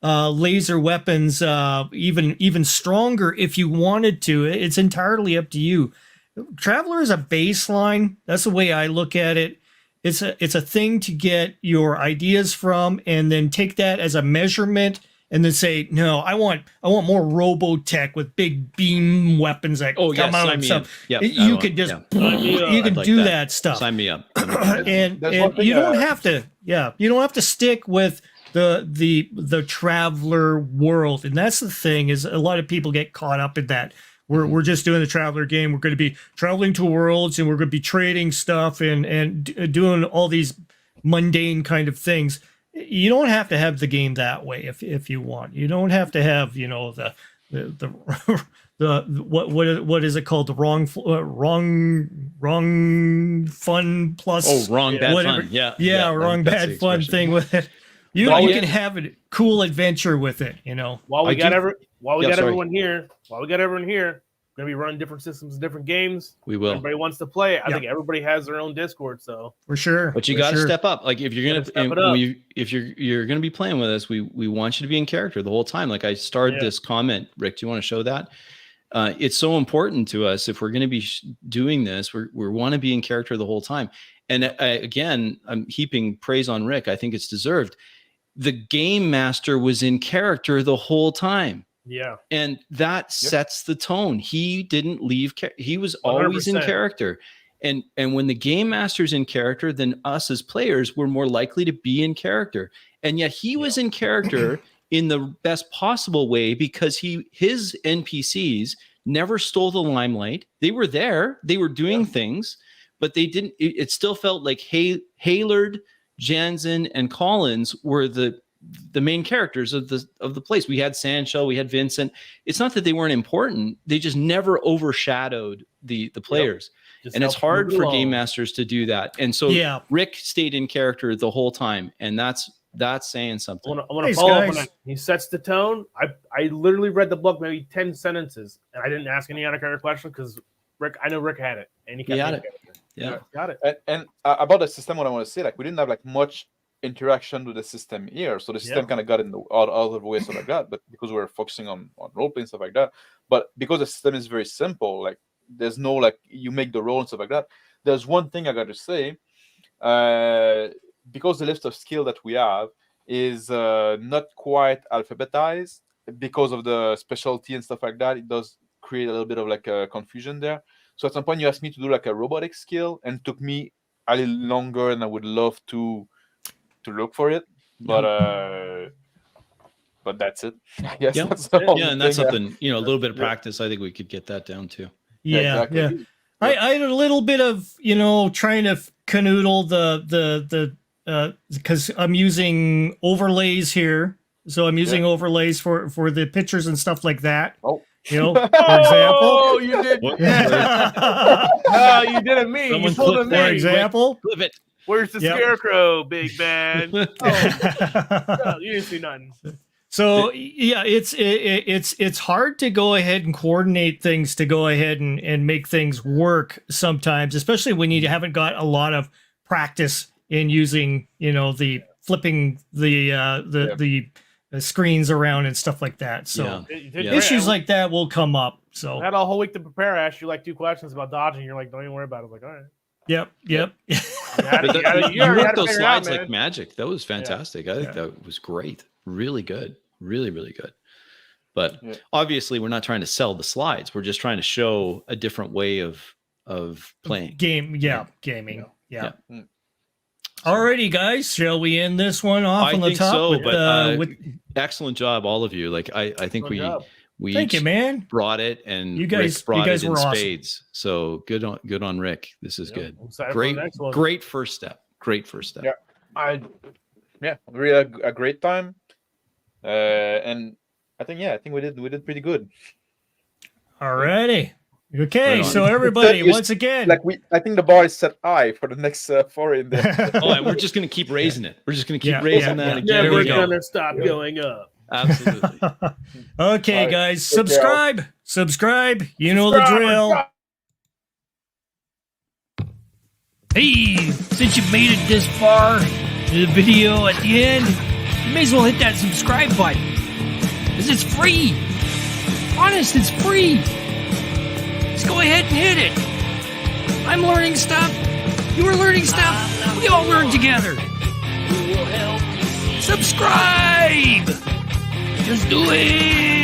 laser weapons even stronger if you wanted to. It's entirely up to you. Traveler is a baseline. That's the way I look at it. It's a thing to get your ideas from, and then take that as a measurement, and then say, no, I want more Robotech with big beam weapons that come out and stuff. Yeah, you could just you can do that stuff. Sign me up. and you don't have to. Yeah, you don't have to stick with the Traveler world, and that's the thing is a lot of people get caught up in that. We're just doing the Traveler game. We're going to be traveling to worlds, and we're going to be trading stuff and doing all these mundane kind of things. You don't have to have the game that way if you want. You don't have to have the what is it called, the wrong fun plus wrong bad fun wrong bad fun thing with it. You can have a cool adventure with it. While we got everyone here, we're gonna be running different systems, different games. We will. Everybody wants to play. I think everybody has their own Discord, so for sure. But you got to step up. Like if you're gonna if you're gonna be playing with us, we want you to be in character the whole time. Like I started this comment, Rick. Do you want to show that? It's so important to us if we're going to be doing this. We want to be in character the whole time. And again, I'm heaping praise on Rick. I think it's deserved. The game master was in character the whole time. Yeah. And that sets the tone. He didn't leave. He was always 100%. In character. And when the game master's in character, then us as players, we're more likely to be in character. And yet he was in character in the best possible way because his NPCs never stole the limelight. They were there. They were doing things, but they didn't. It still felt like 𝗖𝗘𝗡𝗧𝗔𝗨𝗥𝗜, Jansen, and Collins were the main characters of the place. We had Sancho, we had Vincent. It's not that they weren't important. They just never overshadowed the players. And it's hard for game masters to do that. And so Rick stayed in character the whole time. And that's saying something. I want to follow up on that. He sets the tone. I literally read the book maybe 10 sentences, and I didn't ask any other character question because I know Rick had it, and he kept it. Yeah, got it. And about the system, what I want to say, like we didn't have like much interaction with the system here, so the system kind of got in the out of the way, stuff like that. But because we were focusing on role playing stuff like that, but because the system is very simple, like there's no like you make the roll and stuff like that. There's one thing I got to say. Because the list of skill that we have is not quite alphabetized because of the specialty and stuff like that, it does create a little bit of like a confusion there. So at some point you asked me to do like a robotic skill, and it took me a little longer than I would love to look for it. But that's it. Yes, that's and that's something, a little bit of practice. I think we could get that down too. Yeah. I had a little bit of, trying to canoodle the because I'm using overlays here. So I'm using overlays for the pictures and stuff like that. Oh. For example. Oh, you did. No, you didn't mean. You pulled for example. Flip it. Where's the scarecrow, big man? No, you didn't see nothing. So it's hard to go ahead and coordinate things to go ahead and make things work sometimes, especially when you haven't got a lot of practice in using the flipping the screens around and stuff like that. So issues like that will come up. So I had a whole week to prepare. I asked you like 2 questions about dodging. You're like, don't even worry about it. I was like, all right. Yep. You wrote those slides like magic. That was fantastic. I think that was great. Really good. Really, really good. But obviously we're not trying to sell the slides. We're just trying to show a different way of playing. Gaming. Yeah. Alrighty, guys. Shall we end this one off on the top? So, with excellent job, all of you. Like I think we thank you, man. Brought it, and you guys Rick brought it in awesome. spades. So good on Rick. This is good. Great first step. Great first step. Really a great time. And I think we did pretty good. Alrighty. Okay, so everybody, once again, I think the bar is set high for the next foray in there. And we're just going to keep raising it. We're just going to keep raising that again. Never going to stop going up. Absolutely. Okay, guys, subscribe. You know the drill. Hey, since you made it this far to the video at the end, you may as well hit that subscribe button, because it's free. Honest, it's free. Just go ahead and hit it. I'm learning stuff. You are learning stuff. We all learn together. Subscribe. Just do it.